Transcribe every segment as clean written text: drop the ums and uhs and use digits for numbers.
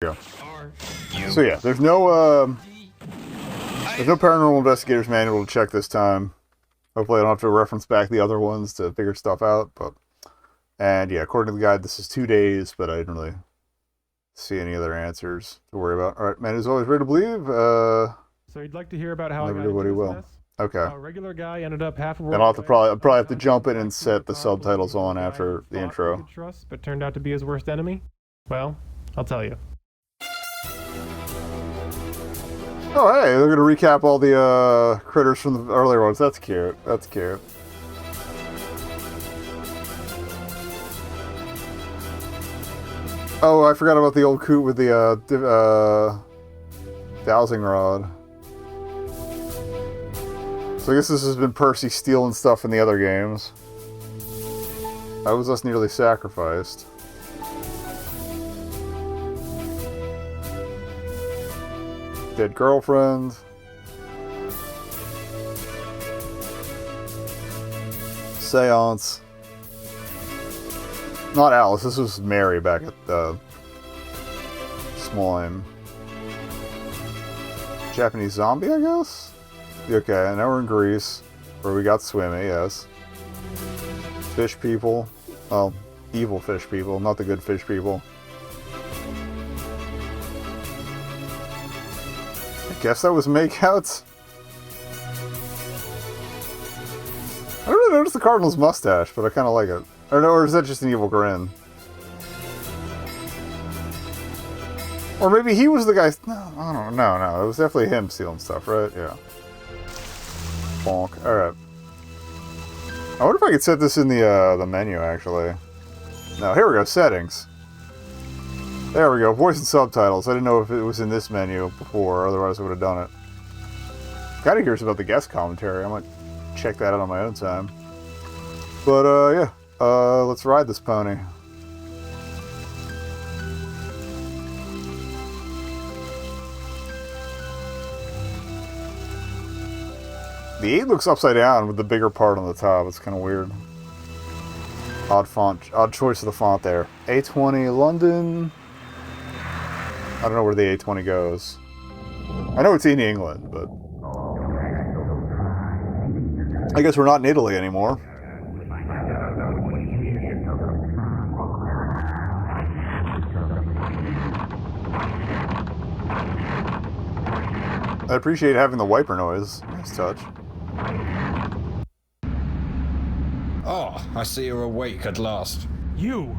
Go. So yeah, there's no Paranormal Investigator's manual to check this time. Hopefully I don't have to reference back the other ones to figure stuff out, and yeah, according to the guide, this is 2 days, but I didn't really see any other answers to worry about. Alright, man is always ready to believe. So you'd like to hear about how I got everybody into this will. mess? Okay. A regular guy ended up half a world. And I'll probably have to jump in away, and set the subtitles on after the intro. He could trust, but turned out to be his worst enemy? Well, I'll tell you. Oh, hey, they're going to recap all the critters from the earlier ones. That's cute. That's cute. Oh, I forgot about the old coot with the dowsing rod. So I guess this has been Percy stealing stuff in the other games. I was thus nearly sacrificed. Dead girlfriend. Seance. Not Alice, this was Mary back at the Slime. Japanese zombie, I guess? Okay, now we're in Greece, where we got Swimmy, yes. Fish people. Well, evil fish people, not the good fish people. I guess that was makeouts. I don't really notice the Cardinal's mustache, but I kind of like it. Or is that just an evil grin? Or maybe he was the guy... No, I don't know. No, it was definitely him stealing stuff, right? Yeah. Bonk. Alright. I wonder if I could set this in the menu, actually. No, here we go. Settings. There we go. Voice and subtitles. I didn't know if it was in this menu before, otherwise I would have done it. Kind of curious about the guest commentary. I might check that out on my own time. But, yeah. Let's ride this pony. The 8 looks upside down with the bigger part on the top. It's kind of weird. Odd font, odd choice of the font there. A20 London. I don't know where the A20 goes. I know it's in England, but I guess we're not in Italy anymore. I appreciate having the wiper noise. Nice touch. Oh, I see you're awake at last. You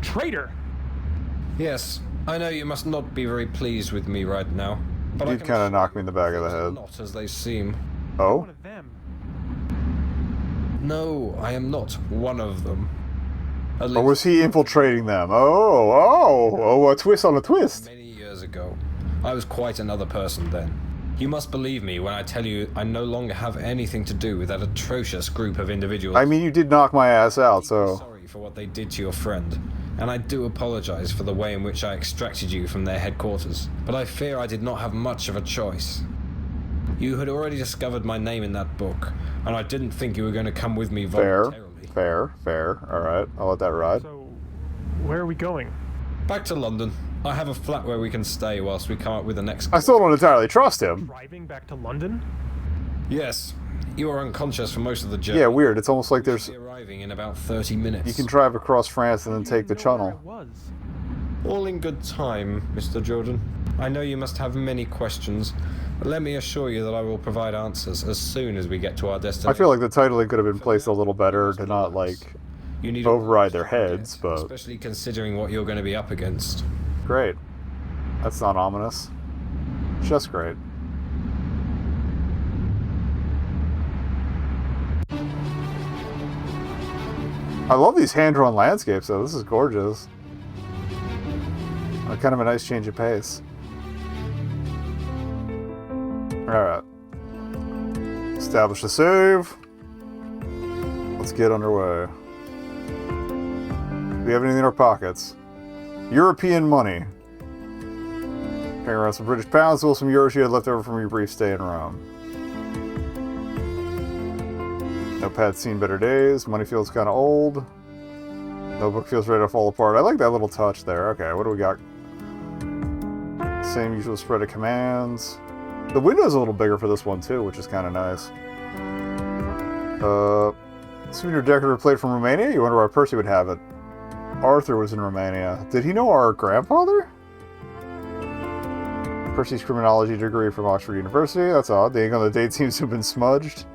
traitor! Yes, I know you must not be very pleased with me right now. But You did kind of knock me in the back of the head. Not as they seem. Oh? One of them. No, I am not one of them. Or was he infiltrating them? Oh, a twist on a twist. Many years ago. I was quite another person then. You must believe me when I tell you I no longer have anything to do with that atrocious group of individuals. I mean, you did knock my ass out, so... Sorry for what they did to your friend, and I do apologize for the way in which I extracted you from their headquarters, but I fear I did not have much of a choice. You had already discovered my name in that book, and I didn't think you were going to come with me voluntarily. Fair. Alright, I'll let that ride. So, where are we going? Back to London. I have a flat where we can stay whilst we come up with the next... I still don't entirely trust him. Driving back to London? Yes. You are unconscious for most of the journey. Yeah, weird. It's almost like there's... Arriving in about 30 minutes. You can drive across France and then take the channel. All in good time, Mr. Jordan. I know you must have many questions, but let me assure you that I will provide answers as soon as we get to our destination. I feel like the titling could have been placed a little better to not, like, override their heads, but... Especially considering what you're going to be up against. Great. That's not ominous. Just great. I love these hand-drawn landscapes, though. This is gorgeous. Kind of a nice change of pace. Alright. Establish the save. Let's get underway. Do we have anything in our pockets? European money. Carrying around some British pounds, well, some euros you had left over from your brief stay in Rome. Notepad's seen better days. Money feels kind of old. Notebook feels ready to fall apart. I like that little touch there. Okay, what do we got? Same usual spread of commands. The window's a little bigger for this one too, which is kind of nice. Souvenir decorator plate from Romania? You wonder why Percy would have it. Arthur was in Romania. Did he know our grandfather? Percy's criminology degree from Oxford University. That's odd. The ink on the date seems to have been smudged.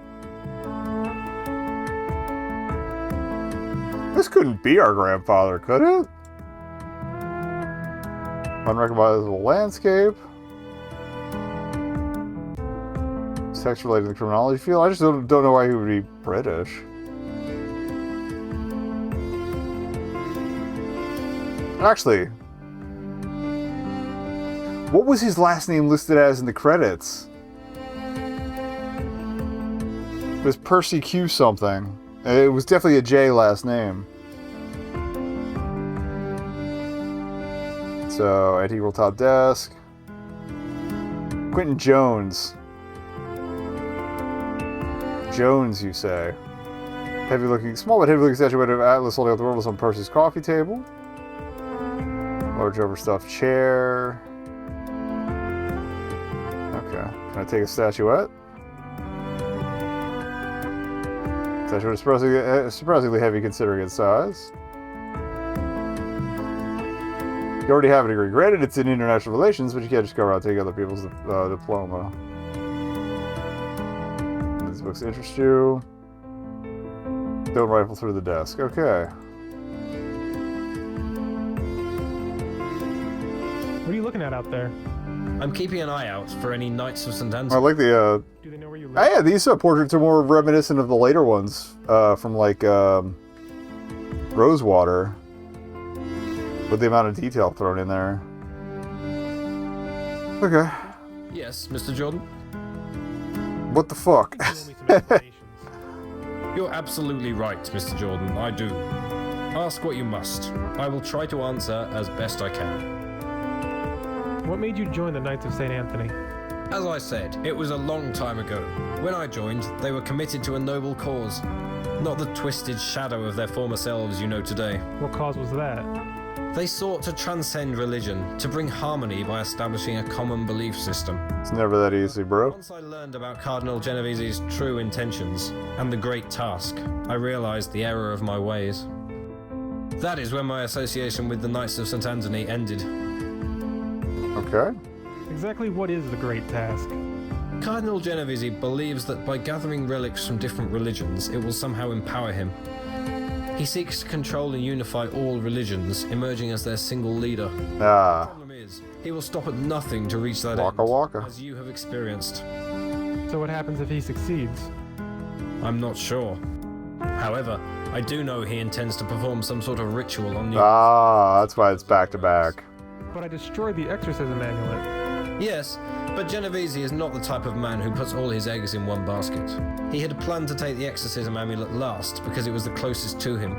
This couldn't be our grandfather, could it? Unrecognizable landscape. Text related to the criminology field. I just don't know why he would be British. Actually, what was his last name listed as in the credits? It was Percy Q something. It was definitely a J last name. So, antique roll top desk. Quentin Jones. Jones, you say? Small but heavy-looking statuette of Atlas holding up the world was on Percy's coffee table. Large overstuffed chair. Okay. Can I take a statuette? Statuette is surprisingly heavy considering its size. You already have a degree. Granted, it's in international relations, but you can't just go around taking other people's diploma. These books interest you. Don't rifle through the desk. Okay. What are you looking at out there? I'm keeping an eye out for any Knights of St. I Anthony. like the, Do they know where you live? Oh, yeah, these portraits are more reminiscent of the later ones, from, like, Rosewater. With the amount of detail thrown in there. Okay. Yes, Mr. Jordan? What the fuck? You owe me some explanations. You're absolutely right, Mr. Jordan. I do. Ask what you must. I will try to answer as best I can. What made you join the Knights of St. Anthony? As I said, it was a long time ago. When I joined, they were committed to a noble cause. Not the twisted shadow of their former selves you know today. What cause was that? They sought to transcend religion, to bring harmony by establishing a common belief system. It's never that easy, bro. Once I learned about Cardinal Genovese's true intentions and the great task, I realized the error of my ways. That is when my association with the Knights of St. Anthony ended. Okay. Exactly what is the great task? Cardinal Genovese believes that by gathering relics from different religions, it will somehow empower him. He seeks to control and unify all religions, emerging as their single leader. The Ah. problem is, he will stop at nothing to reach that Waka end, waka. as you have experienced. So what happens if he succeeds? I'm not sure. However, I do know he intends to perform some sort of ritual on you. Ah, that's why it's back to back. But I destroyed the exorcism amulet. Yes, but Genovese is not the type of man who puts all his eggs in one basket. He had planned to take the exorcism amulet last because it was the closest to him.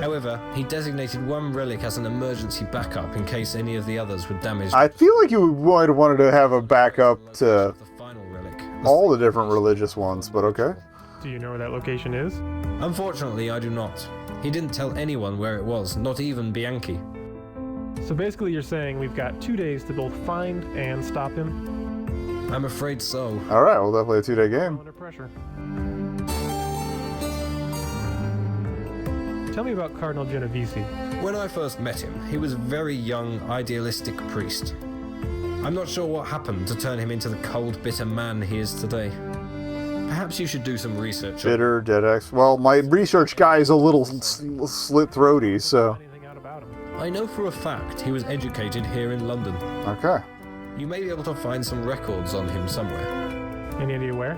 However, he designated one relic as an emergency backup in case any of the others were damaged. I feel like you might have wanted to have a backup to The final relic. all the different religious ones, but okay. Do you know where that location is? Unfortunately, I do not. He didn't tell anyone where it was, not even Bianchi. So basically you're saying we've got 2 days to both find and stop him? I'm afraid so. Alright, well, definitely a 2-day game. Under pressure. Tell me about Cardinal Genovese. When I first met him, he was a very young, idealistic priest. I'm not sure what happened to turn him into the cold, bitter man he is today. Perhaps you should do some research on Bitter, Dead X. Well, my research guy is a little slit-throaty, so... Anything out about him? I know for a fact he was educated here in London. Okay. You may be able to find some records on him somewhere. Any idea where?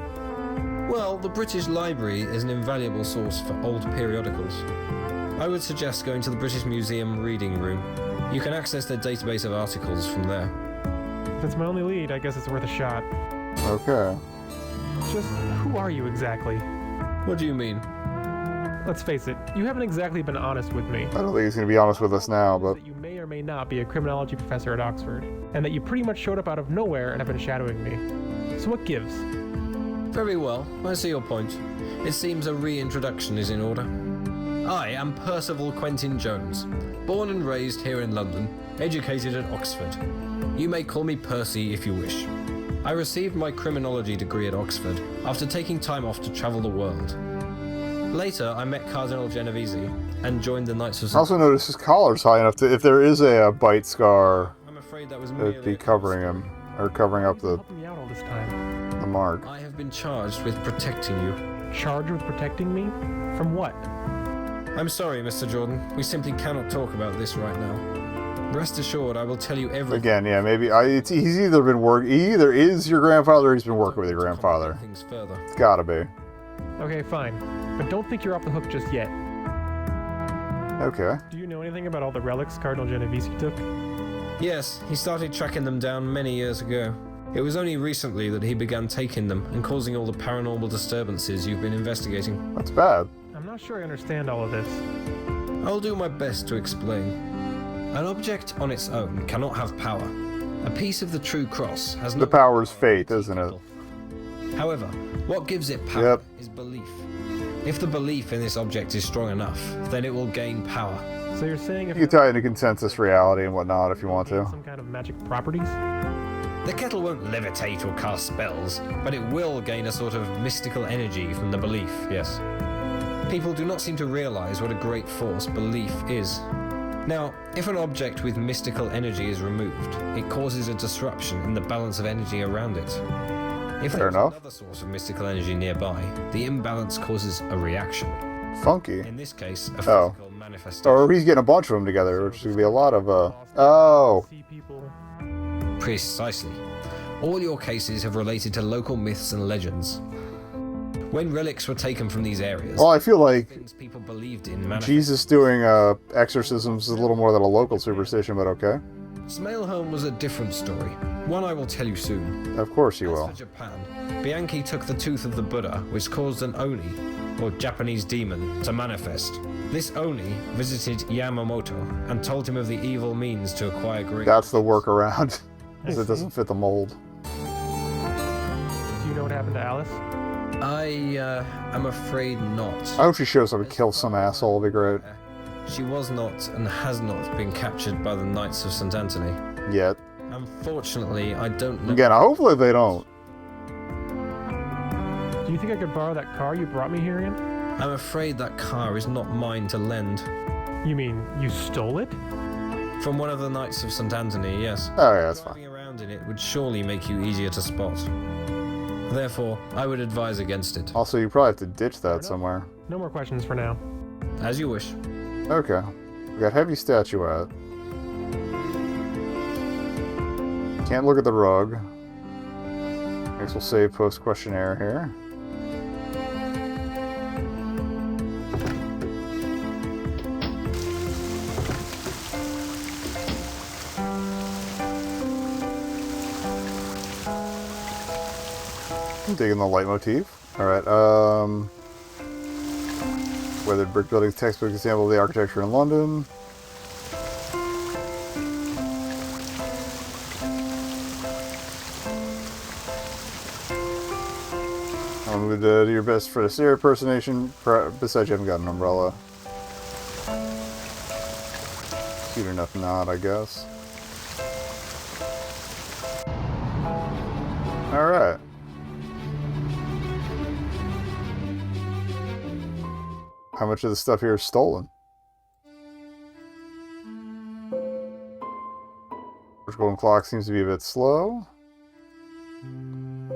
Well, the British Library is an invaluable source for old periodicals. I would suggest going to the British Museum reading room. You can access their database of articles from there. If it's my only lead, I guess it's worth a shot. Okay. Just, who are you exactly? What do you mean? Let's face it, you haven't exactly been honest with me. I don't think he's going to be honest with us now, but... That you may or may not be a criminology professor at Oxford, and that you pretty much showed up out of nowhere and have been shadowing me. So what gives? Very well, I see your point. It seems a reintroduction is in order. I am Percival Quentin Jones, born and raised here in London, educated at Oxford. You may call me Percy if you wish. I received my criminology degree at Oxford after taking time off to travel the world. Later, I met Cardinal Genovese and joined the Knights of I also noticed his collar's high enough to, if there is a bite scar, I'm afraid that was it'd be covering him, or covering up the Helping me out all this time. mark. I have been charged with protecting you. Charged with protecting me? From what? I'm sorry, Mr. Jordan. We simply cannot talk about this right now. Rest assured, I will tell you everything. Again, yeah, maybe he's either been he either is your grandfather or he's been working with your grandfather. Things further. It's gotta be. Okay, fine. But don't think you're off the hook just yet. Okay. Do you know anything about all the relics Cardinal Genovese took? Yes, he started tracking them down many years ago. It was only recently that he began taking them and causing all the paranormal disturbances you've been investigating. That's bad. I'm not sure I understand all of this. I'll do my best to explain. An object on its own cannot have power. A piece of the true cross has no The power's faith, isn't it? However, what gives it power Yep. is belief. If the belief in this object is strong enough, then it will gain power. So you're saying if You can tie into consensus reality and whatnot if you want to. some kind of magic properties? The kettle won't levitate or cast spells, but it will gain a sort of mystical energy from the belief, yes. People do not seem to realize what a great force belief is. Now, if an object with mystical energy is removed, it causes a disruption in the balance of energy around it. If Fair there's enough. another source of mystical energy nearby, the imbalance causes a reaction. Funky. In this case, a Oh. physical manifestation. Or he's getting a bunch of them together, which is going to be a lot of, Oh. See people. Precisely. All your cases have related to local myths and legends. When relics were taken from these areas, Well, I feel like things people believed in manifested. Jesus doing exorcisms is a little more than a local superstition, but okay. Smailholm was a different story. One I will tell you soon. Of course you As will. for Japan, Bianchi took the tooth of the Buddha, which caused an Oni, or Japanese demon, to manifest. This Oni visited Yamamoto and told him of the evil means to acquire great... That's the workaround, because I it doesn't see. fit the mold. Do you know what happened to Alice? I am afraid not. I hope she shows up and kills some asshole, it'd be great. She was not and has not been captured by the Knights of St. Anthony. Yet. Unfortunately, I don't know. Again, hopefully they don't. Do you think I could borrow that car you brought me here in? I'm afraid that car is not mine to lend. You mean you stole it? From one of the Knights of St. Anthony, yes. Oh yeah, that's fine. Driving around in it would surely make you easier to spot. Therefore, I would advise against it. Also, you probably have to ditch that somewhere. No more questions for now. As you wish. Okay. We got heavy statuette. Can't look at the rug. Guess we'll save post-questionnaire here. I'm digging the leitmotif. Alright, Weathered brick buildings textbook example of the architecture in London. I'm going to do your best for the Sarah impersonation. Besides, you haven't got an umbrella. Cute enough nod, I guess. Alright. How much of the stuff here is stolen? Golden clock seems to be a bit slow.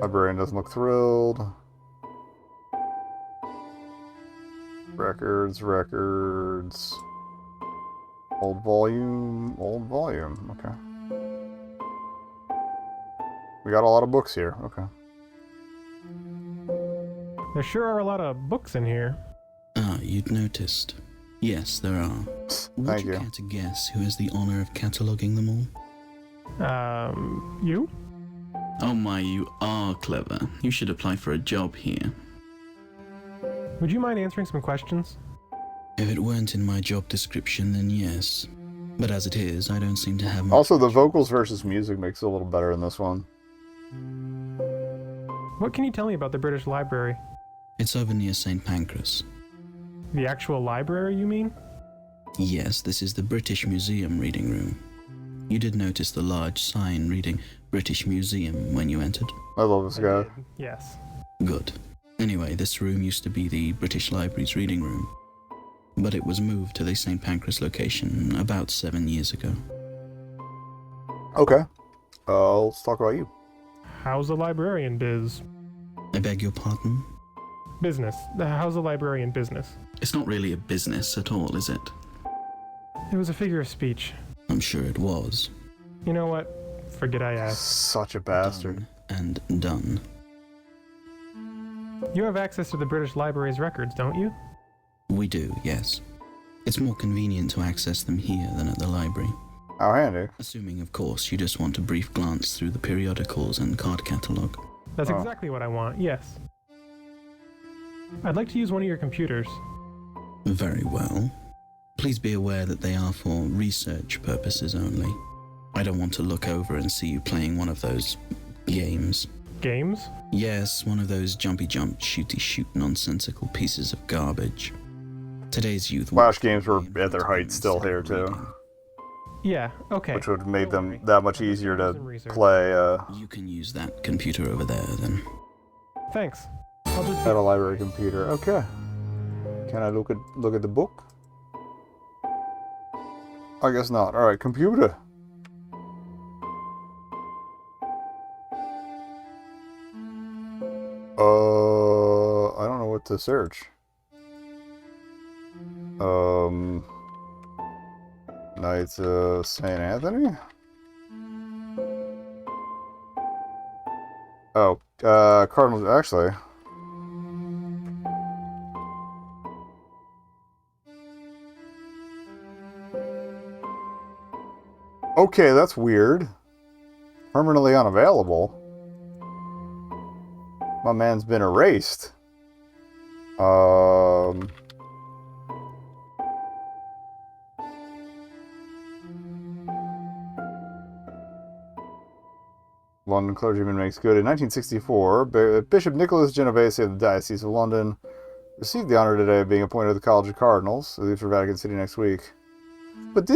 Librarian doesn't look thrilled. Records. Old volume. Okay. We got a lot of books here. Okay. There sure are a lot of books in here. Ah, you'd noticed. Yes, there are. Would Thank you you. care to guess who has the honor of cataloguing them all? You? Oh my, you are clever. You should apply for a job here. Would you mind answering some questions? If it weren't in my job description, then yes. But as it is, I don't seem to have much. Also, the vocals versus music makes it a little better in this one. What can you tell me about the British Library? It's over near St. Pancras. The actual library, you mean? Yes, this is the British Museum reading room. You did notice the large sign reading British Museum when you entered? I love this I guy. did, yes. Good. Anyway, this room used to be the British Library's reading room, but it was moved to the St. Pancras location about 7 years ago. Okay. Let's talk about you. How's the librarian biz? I beg your pardon? Business. How's the librarian business? It's not really a business at all, is it? It was a figure of speech. I'm sure it was. You know what? Forget I asked. Such a bastard. Done and done. You have access to the British Library's records, don't you? We do, yes. It's more convenient to access them here than at the library. How handy. Assuming, of course, you just want a brief glance through the periodicals and card catalogue. That's Oh. exactly what I want, yes. I'd like to use one of your computers. Very well. Please be aware that they are for research purposes only. I don't want to look over and see you playing one of those games. Games? Yes, one of those jumpy jump, shooty shoot nonsensical pieces of garbage. Today's youth... Flash games were at their height still here, too. Yeah, okay. Which would have made Don't them worry. that much easier Do to some research. play You can use that computer over there, then. Thanks. I'll just... at a library computer. Okay. Can I look at the book? I guess not. Alright, computer. I don't know what to search. Knights of St. Anthony? Oh, Cardinals, actually. Okay, that's weird. Permanently unavailable. My man's been erased. London clergyman makes good. In 1964, Bishop Nicholas Genovese of the Diocese of London received the honor today of being appointed to the College of Cardinals. He leaves for Vatican City next week. But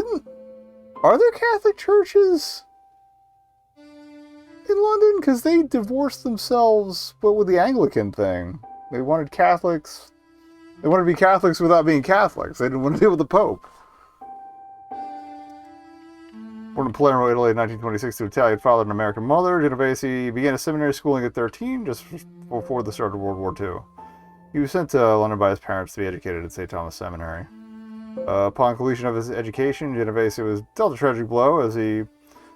are there Catholic churches in London? Because they divorced themselves, but with the Anglican thing. They wanted Catholics. They wanted to be Catholics without being Catholics. They didn't want to deal with the Pope. Born in Palermo, Italy in 1926 to Italian father and American mother, Genovese began his seminary schooling at 13, just before the start of World War II. He was sent to London by his parents to be educated at St. Thomas Seminary. Upon completion of his education, Genovese was dealt a tragic blow as he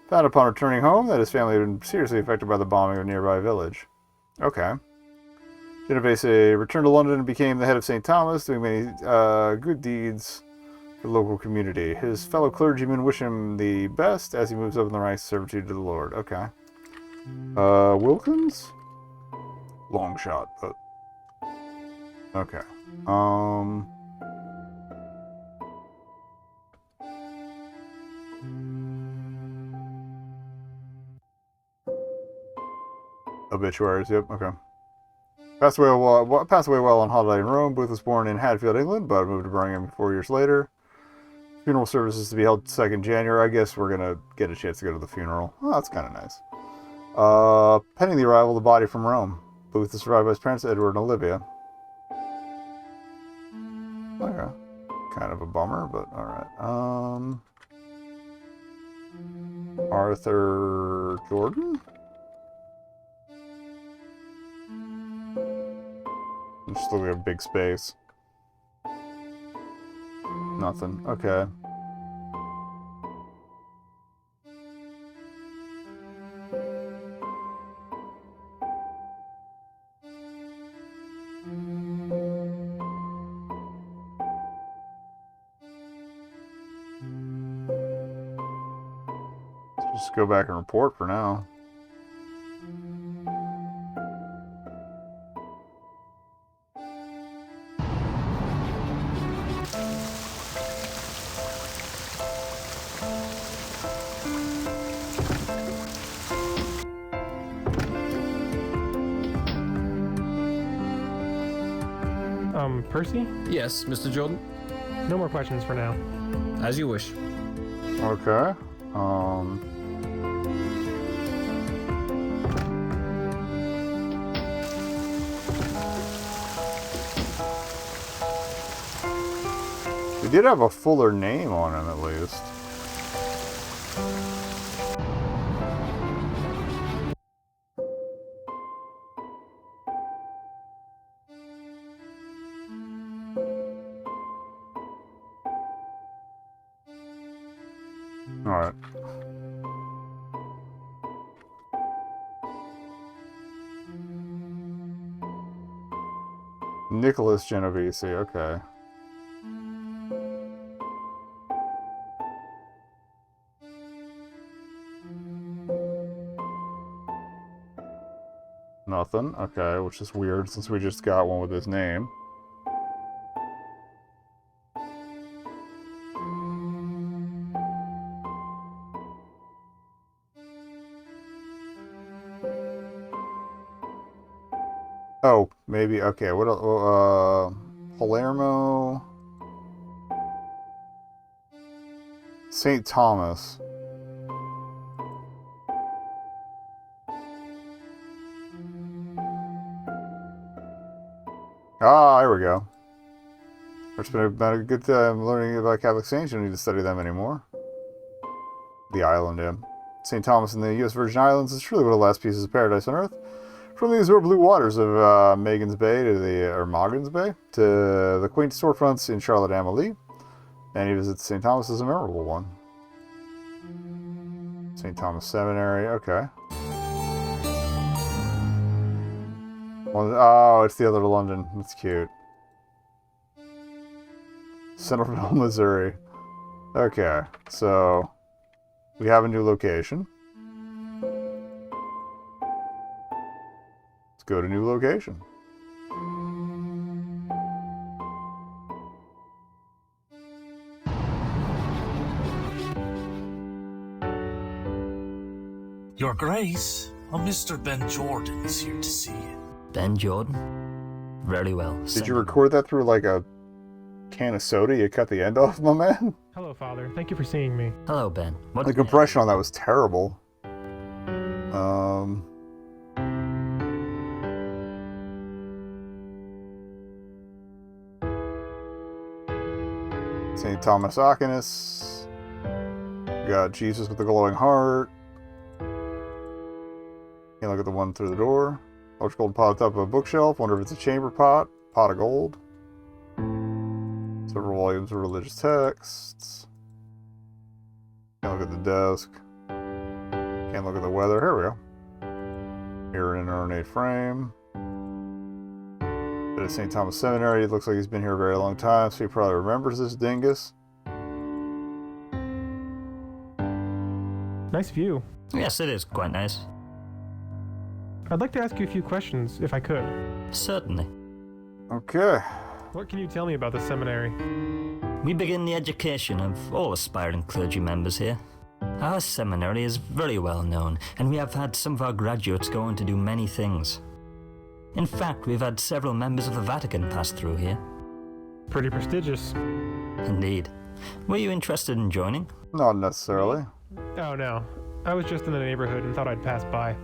found upon returning home that his family had been seriously affected by the bombing of a nearby village. Okay. Genovese returned to London and became the head of St. Thomas, doing many good deeds for the local community. His fellow clergymen wish him the best as he moves up in the ranks of servitude to the Lord. Okay. Wilkins? Long shot, but... Okay. Obituaries, yep, okay. Passed away while on holiday in Rome. Booth was born in Hatfield, England, but moved to Birmingham 4 years later. Funeral services to be held 2nd January. I guess we're going to get a chance to go to the funeral. Oh, that's kind of nice. Pending the arrival of the body from Rome. Booth is survived by his parents, Edward and Olivia. Okay. Kind of a bummer, but alright. Arthur Jordan? Just looking at a big space. Nothing. Okay. Let's just go back and report for now. Percy? Yes, Mr. Jordan? No more questions for now. As you wish. Okay. He did have a fuller name on him, at least. Alright. Nicholas Genovese, okay. Nothing, okay, which is weird since we just got one with his name. Oh, maybe, okay, what else? Palermo... St. Thomas. Ah, here we go. It's been about a good time learning about Catholic saints. You don't need to study them anymore. The island, yeah. St. Thomas in the U.S. Virgin Islands is truly one of the last pieces of paradise on earth. From the azure blue waters of Magens Bay to the quaint storefronts in Charlotte Amalie, and he visits St. Thomas as a memorable one. St. Thomas Seminary, okay. Well, oh, it's the other London. That's cute. Centerville, Missouri. Okay, so we have a new location. Go to new location. Your Grace, Mr. Ben Jordan is here to see you. Ben Jordan? Very well. Did you record that through like a can of soda? You cut the end off, my man? Hello, Father. Thank you for seeing me. Hello, Ben. What The compression on that was terrible. St. Thomas Aquinas. We got Jesus with the glowing heart. Can't look at the one through the door. Large gold pot on top of a bookshelf. Wonder if it's a chamber pot. Pot of gold. Several volumes of religious texts. Can't look at the desk. Can't look at the weather. Here we go. Here in an ornate frame. At St. Thomas Seminary, it looks like he's been here a very long time, so he probably remembers this dingus. Nice view. Yes, it is quite nice. I'd like to ask you a few questions, if I could. Certainly. Okay. What can you tell me about the seminary? We begin the education of all aspiring clergy members here. Our seminary is very well known, and we have had some of our graduates go on to do many things. In fact, we've had several members of the Vatican pass through here. Pretty prestigious. Indeed. Were you interested in joining? Not necessarily. Oh no, I was just in the neighborhood and thought I'd pass by.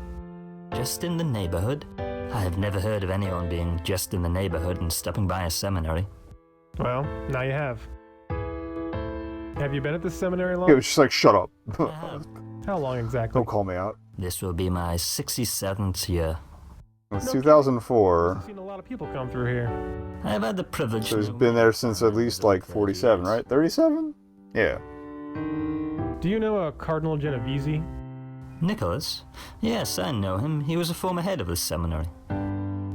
Just in the neighborhood? I have never heard of anyone being just in the neighborhood and stopping by a seminary. Well, now you have. Have you been at this seminary long? It was just like, shut up. I have. How long exactly? Don't call me out. This will be my 67th year. It's No 2004. I've seen a lot of people come through here. I have had the privilege So he's of been there since at least like 47, right? 37? Yeah. Do you know a Cardinal Genovese? Nicholas? Yes, I know him. He was a former head of the seminary.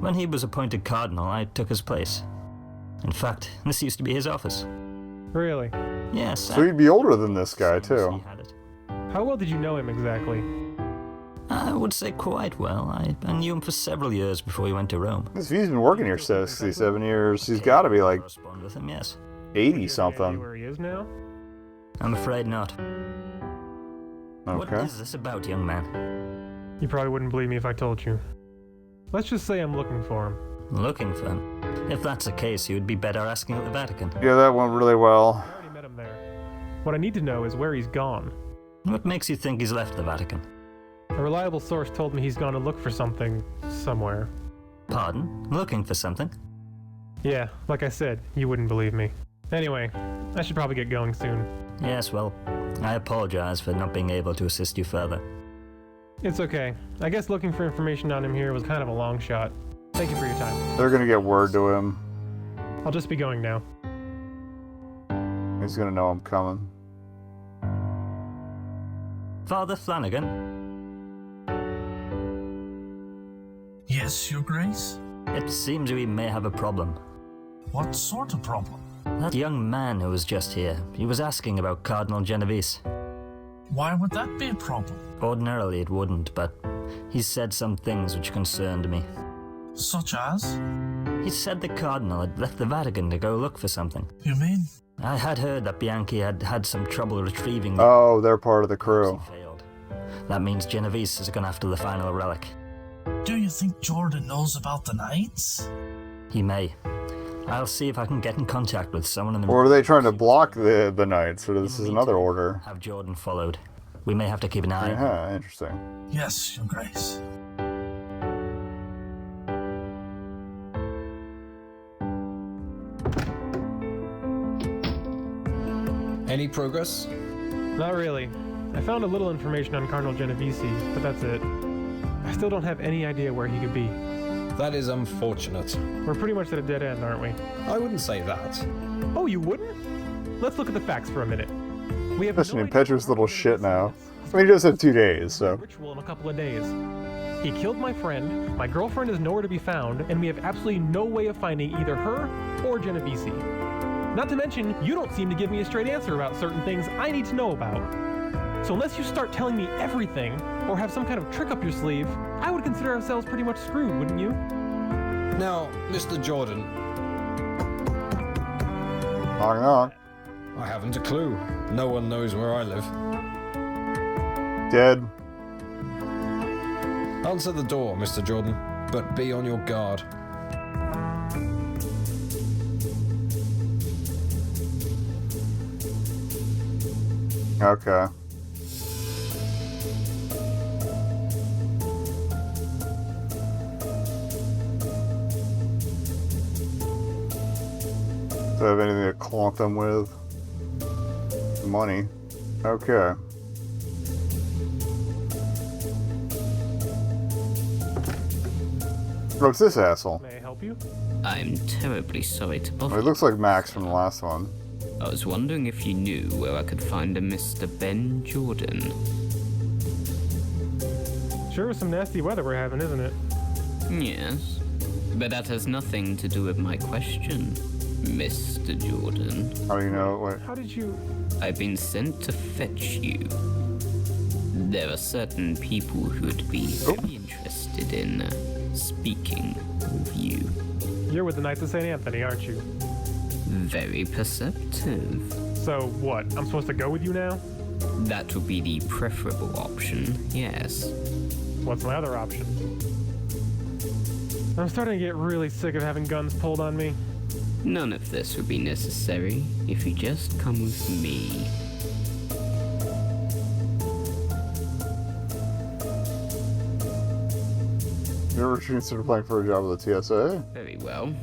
When he was appointed cardinal, I took his place. In fact, this used to be his office. Really? Yes. So he'd be older than this guy, He too. had it. How well did you know him exactly? I would say quite well. I knew him for several years before he went to Rome. He's been working here 67 years. He's got to be like Correspond with him, yes. 80 Do you have any idea something. where he is now? I'm afraid not. What Okay. is this about, young man? You probably wouldn't believe me if I told you. Let's just say I'm looking for him. Looking for him? If that's the case, you would be better asking at the Vatican. Yeah, that went really well. I already met him there. What I need to know is where he's gone. What makes you think he's left the Vatican? A reliable source told me he's gone to look for something somewhere. Pardon? Looking for something? Yeah, like I said, you wouldn't believe me. Anyway, I should probably get going soon. Yes, well, I apologize for not being able to assist you further. It's okay. I guess looking for information on him here was kind of a long shot. Thank you for your time. They're gonna get word to him. I'll just be going now. He's gonna know I'm coming. Father Flanagan? Yes, Your Grace? It seems we may have a problem. What sort of problem? That young man who was just here, he was asking about Cardinal Genovese. Why would that be a problem? Ordinarily it wouldn't, but he said some things which concerned me. Such as? He said the Cardinal had left the Vatican to go look for something. You mean? I had heard that Bianchi had had some trouble retrieving the... Oh, they're part of the crew. He failed. That means Genovese has gone after the final relic. Do you think Jordan knows about the Knights? He may. I'll see if I can get in contact with someone in the... Or are they trying to block the Knights, or this In is the another meantime, order? Have Jordan followed. We may have to keep an eye on him. Yeah, interesting. Yes, Your Grace. Any progress? Not really. I found a little information on Cardinal Genovese, but that's it. I still don't have any idea where he could be. That is unfortunate. We're pretty much at a dead end, aren't we? I wouldn't say that. Oh, you wouldn't? Let's look at the facts for a minute. We have Such an no impetuous idea little what shit now. is. I mean, he just had 2 days, so. Ritual in a couple of days. He killed my friend, my girlfriend is nowhere to be found, and we have absolutely no way of finding either her or Genovese. Not to mention, you don't seem to give me a straight answer about certain things I need to know about. So unless you start telling me everything, or have some kind of trick up your sleeve, I would consider ourselves pretty much screwed, wouldn't you? Now, Mr. Jordan, Knock knock. I haven't a clue. No one knows where I live. Dead. Answer the door, Mr. Jordan, but be on your guard. Okay. Do I have anything to clunk them with? Money. Okay. What's this asshole? May I help you? I'm terribly sorry to bother Well, he looks like Max from the last one. you. I was wondering if you knew where I could find a Mr. Ben Jordan. Sure is some nasty weather we're having, isn't it? Yes, but that has nothing to do with my question, Mr. Jordan. How do you know? Wait. How did you... I've been sent to fetch you. There are certain people who would be very interested in speaking with you. You're with the Knights of St. Anthony, aren't you? Very perceptive. So what, I'm supposed to go with you now? That would be the preferable option, yes. What's my other option? I'm starting to get really sick of having guns pulled on me. None of this would be necessary if you just come with me. You ever consider applying for a job with the TSA? Very well.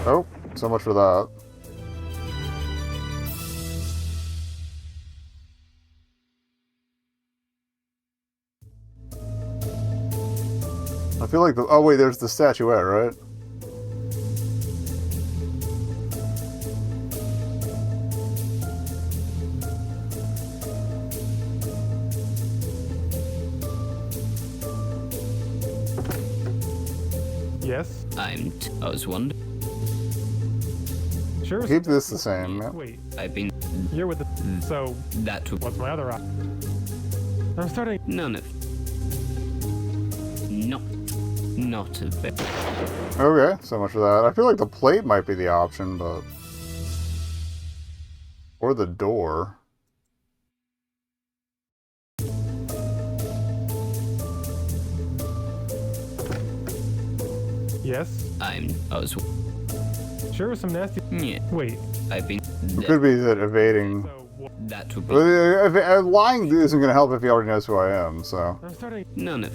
Oh, so much for that. I feel like the... Oh wait, there's the statuette, right? Yes? I was wondering. Sure. Keep this the same. Yeah. Wait, I've been. you're with the... So, That would. what's my other option? I'm starting... None of. Not a bit. Okay, so much for that. I feel like the plate might be the option, but... Or the door. Yes? I was. Sure, some nasty. Yeah, Wait. I've been. It could be that evading... That would be Lying isn't going to help if he already knows who I am, so... I'm starting. none of.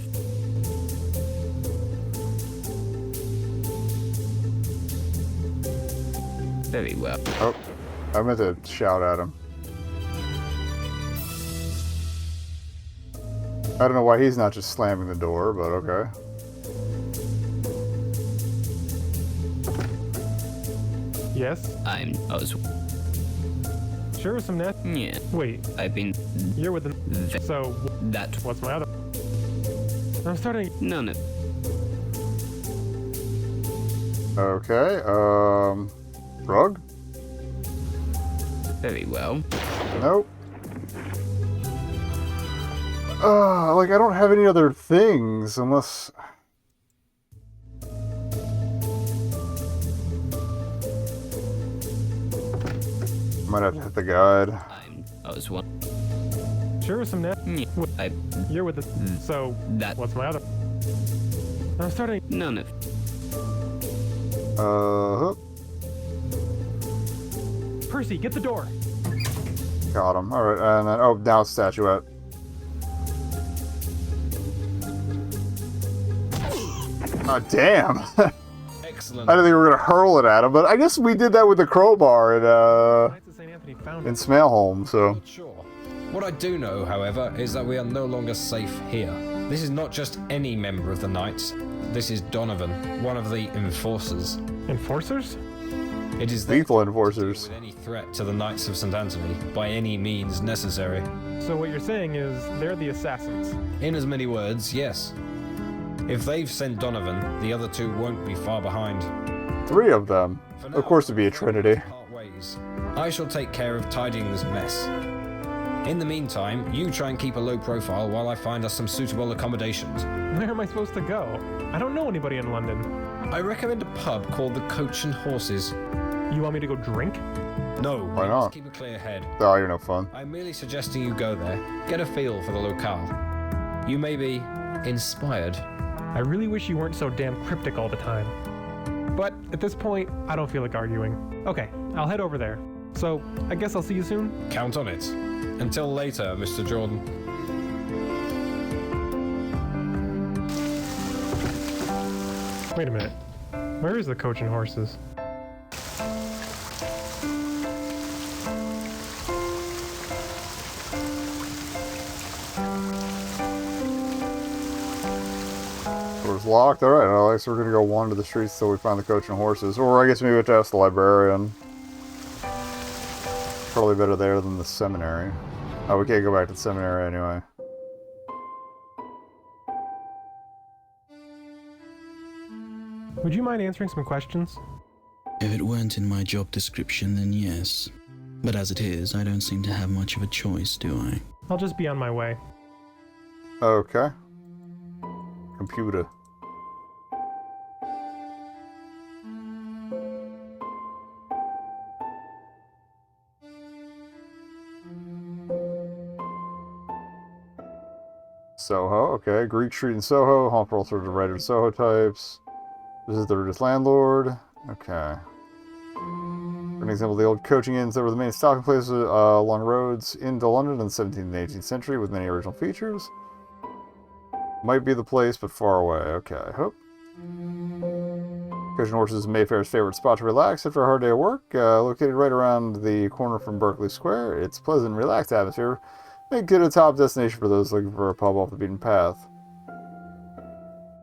Very well. Oh, I meant to shout at him. I don't know why he's not just slamming the door, but okay. Yes. I was. Sure, some nasty. Yeah, Wait. I've been. You're with the. So That. what's my other? I'm starting. None of. Okay, Rug? Very well. Nope. Like, I don't have any other things, unless... Might have to hit the guide. I was one. Sure, some nasty. Yeah, You're with the. So that. what's my other? I'm starting. None of. Percy, get the door. Got him. Alright, and then... Oh, now it's Statuette. Oh, damn! Excellent. I didn't think we were gonna hurl it at him, but I guess we did that with the crowbar Knights of St. Anthony found in it. Smailholm, so... Not sure. What I do know, however, is that we are no longer safe here. This is not just any member of the Knights. This is Donovan, one of the enforcers. Enforcers? It is there Lethal to deal enforcers. with any threat to the Knights of St. Anthony by any means necessary. So what you're saying is they're the assassins. In as many words, yes. If they've sent Donovan, the other two won't be far behind. 3 of them. For now, Of course, it'd be a before we trinity. part ways, I shall take care of tidying this mess. In the meantime, you try and keep a low profile while I find us some suitable accommodations. Where am I supposed to go? I don't know anybody in London. I recommend a pub called the Coach and Horses. You want me to go drink? No, Why we not? must keep a clear head. Oh, you're no fun. I'm merely suggesting you go there, get a feel for the locale. You may be inspired. I really wish you weren't so damn cryptic all the time. But at this point, I don't feel like arguing. Okay, I'll head over there. So, I guess I'll see you soon? Count on it. Until later, Mr. Jordan. Wait a minute. Where is the Coach and Horses? Door's locked. Alright, Alex, we're gonna go wander the streets till we find the Coach and Horses. Or I guess maybe we have to ask the librarian. Probably better there than the seminary. Oh, we can't go back to the seminary anyway. Would you mind answering some questions? If it weren't in my job description, then yes. But as it is, I don't seem to have much of a choice, do I? I'll just be on my way. Okay. Computer. Soho, okay. Greek Street in Soho. Haunt for all sorts of writer Soho types. This is the richest landlord. Okay. For an example, the old coaching inns that were the main stopping places along roads into London in the 17th and 18th century with many original features. Might be the place, but far away. Okay, hope. Coach and Horses is Mayfair's favorite spot to relax after a hard day of work. Located right around the corner from Berkeley Square, it's pleasant, relaxed atmosphere. Make it a top destination for those looking for a pub off the beaten path.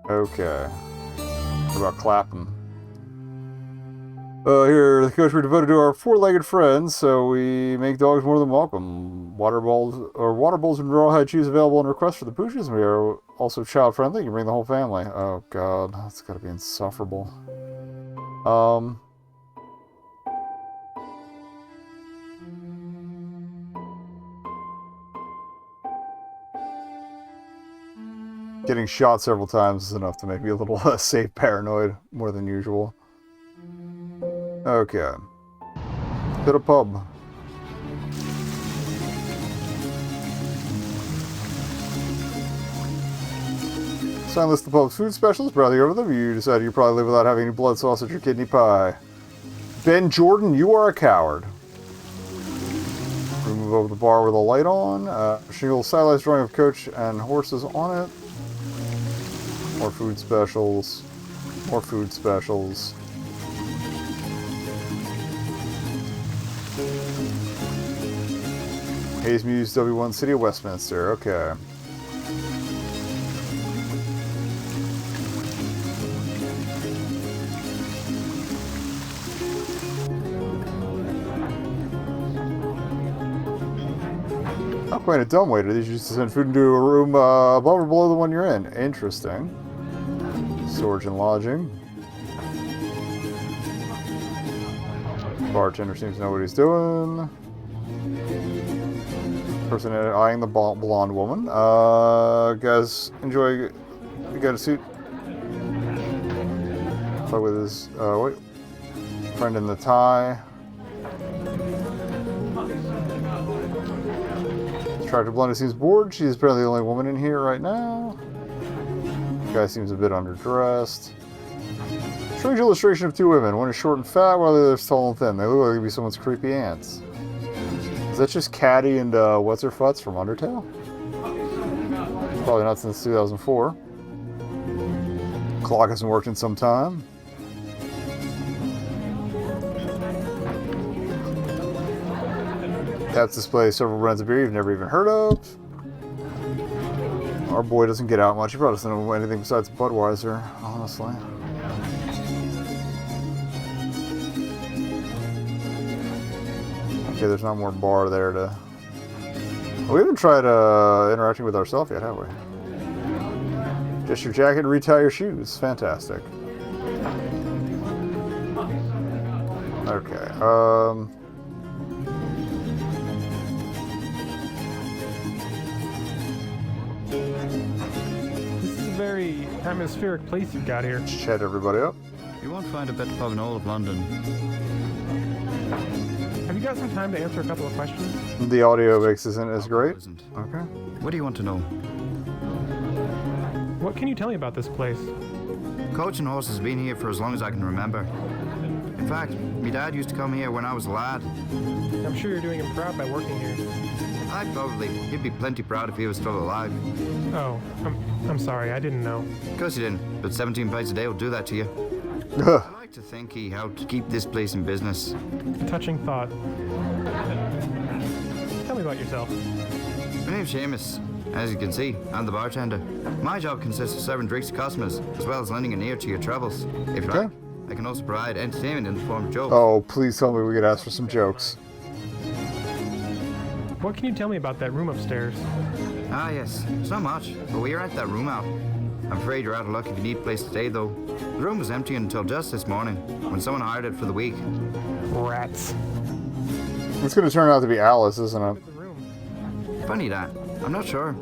Okay. What about Clapham? Here, the coach, we're devoted to our four-legged friends, so we make dogs more than welcome. Water bowls and rawhide shoes available on request for the pooches. We are also child-friendly. You can bring the whole family. Oh, God. That's gotta be insufferable. Getting shot several times is enough to make me a little safe paranoid, more than usual. Okay. Hit a pub. Sign list of pub's food specials. Browsing over them, you decide you probably live without having any blood sausage or kidney pie. Ben Jordan, you are a coward. We move over the bar with a light on. Shingle stylized drawing of coach and horses on it. More food specials. More food specials. Hayes Muse, W1 City of Westminster. Okay. Not quite a dumb waiter. These used to send food into a room above or below the one you're in. Interesting. Storage and lodging. Bartender seems to know what he's doing. Person eyeing the blonde woman. Guys, enjoy. You got a suit? Talk with his friend in the tie. Tractor Blonde seems bored. She's apparently the only woman in here right now. Guy seems a bit underdressed. Strange illustration of two women. One is short and fat, while the other is tall and thin. They look like they'd be someone's creepy aunts. Is that just Caddy and what's her futz from Undertale? Probably not since 2004. Clock hasn't worked in some time. Taps displays several brands of beer you've never even heard of. Our boy doesn't get out much. He probably doesn't know anything besides Budweiser, honestly. Okay, there's not more bar there to... We haven't tried interacting with ourselves yet, have we? Just your jacket and retie your shoes. Fantastic. Okay, This is a very atmospheric place you've got here. chat everybody up. You won't find a better pub in all of London. Have you got some time to answer a couple of questions? The audio mix isn't as great. Isn't. Okay. What do you want to know? What can you tell me about this place? Coach and horses have been here for as long as I can remember. In fact, my dad used to come here when I was a lad. I'm sure you're doing him proud by working here. I'd probably. He'd be plenty proud if he was still alive. Oh, I'm sorry, I didn't know. Of course he didn't, but 17 pints a day will do that to you. I like to think he helped keep this place in business. A touching thought. Tell me about yourself. My name's Seamus. As you can see, I'm the bartender. My job consists of serving drinks to customers, as well as lending an ear to your troubles. If you like, I can also provide entertainment in the form of jokes. Oh, please tell me we could ask for some jokes. What can you tell me about that room upstairs? Ah, yes. It's not much, but we rent that room out. I'm afraid you're out of luck if you need a place to stay, though. The room was empty until just this morning, when someone hired it for the week. Rats. It's going to turn out to be Alice, isn't it? The room. Funny that. I'm not sure.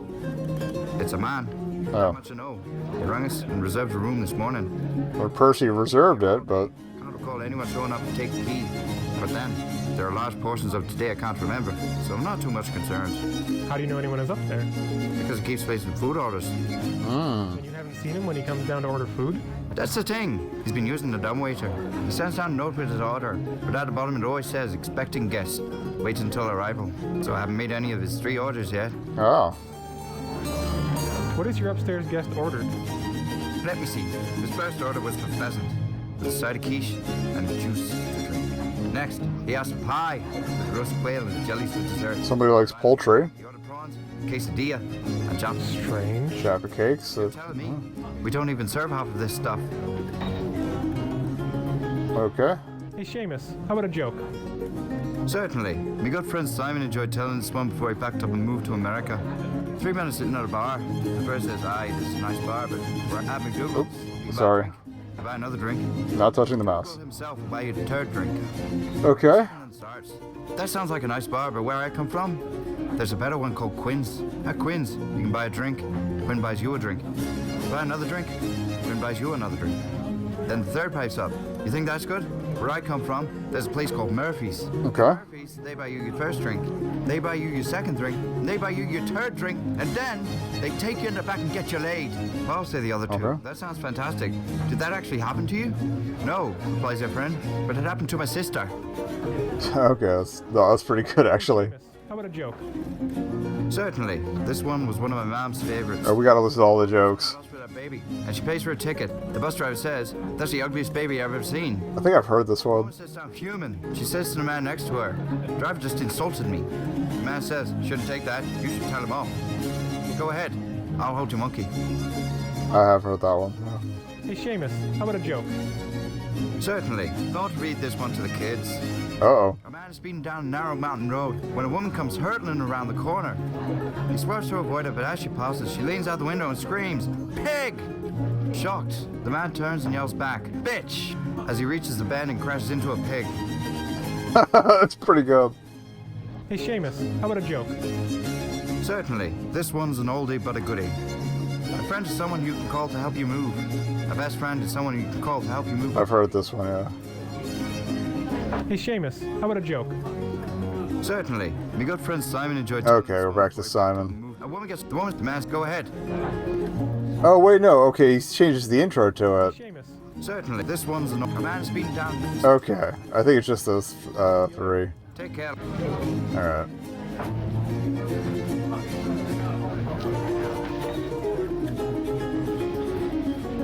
It's a man. Oh. Not much to know. He rang us and reserved the room this morning. Or Percy reserved it, but... Can't recall anyone showing up to take the key. But then, there are large portions of today I can't remember, so I'm not too much concerned. How do you know anyone is up there? Because he keeps placing food orders. And you haven't seen him when he comes down to order food? That's the thing. He's been using the dumbwaiter. He sends down a note with his order, but at the bottom it always says, expecting guest. Waits until arrival. So I haven't made any of his 3 orders yet. Oh. What has your upstairs guest ordered? Let me see. His first order was for pheasant, with a side of quiche and juice to drink. Next, he asked for pie, with roast quail and jellies for dessert. Somebody likes poultry. He ordered prawns, quesadilla, and chops. Strange. Jaffa cakes. You're telling me, we don't even serve half of this stuff. Okay. Hey, Seamus, how about a joke? Certainly. My good friend Simon enjoyed telling this one before he packed up and moved to America. 3 men are sitting at a bar. The first says, aye, this is a nice bar, but we're at McDougal's. Oops, sorry. Buy another drink. Not touching the mouse. Himself will buy you the 3rd drink. Okay. And starts. That sounds like a nice bar, but where I come from, there's a better one called Quinn's. At Quinn's, you can buy a drink. Quinn buys you a drink. Buy another drink. Quinn buys you another drink. Then the 3rd pipes up. You think that's good? Where I come from, there's a place called Murphy's. Okay. Murphy's, they buy you your first drink, they buy you your second drink, and they buy you your third drink, and then they take you in the back and get you laid. Well, I'll say the other two. Okay. That sounds fantastic. Did that actually happen to you? No, replies their friend, but it happened to my sister. Okay, that's pretty good, actually. How about a joke? Certainly. This one was one of my mom's favorites. Oh, we gotta listen to all the jokes. For that baby, and she pays for a ticket. The bus driver says, "That's the ugliest baby I've ever seen." I think I've heard this The one. woman says, "I'm human." She says to the man next to her, "The driver just insulted me." The man says, "Shouldn't take that. You should tell him off." "Go ahead. I'll hold your monkey." I have heard that one. Hey, Seamus, how about a joke? Certainly. Don't read this one to the kids. Uh-oh. A man is speeding down a narrow mountain road when a woman comes hurtling around the corner. He swerves to avoid her, but as she passes, she leans out the window and screams, "Pig!" Shocked, the man turns and yells back, "Bitch!" as he reaches the bend and crashes into a pig. That's pretty good. Hey, Seamus, how about a joke? Certainly. This one's an oldie but a goodie. A friend is someone you can call to help you move. A best friend is someone you can call to help you move. I've heard this one, yeah. Hey, Seamus, how about a joke? Certainly. My good friend Simon enjoyed... Okay, we're back to Simon. A woman gets... The woman's the man's... Go ahead. Oh, wait, no. Okay, he changes the intro to it. Seamus. Certainly. This one's a man speeding down... Okay. I think it's just those three. Take care. Alright.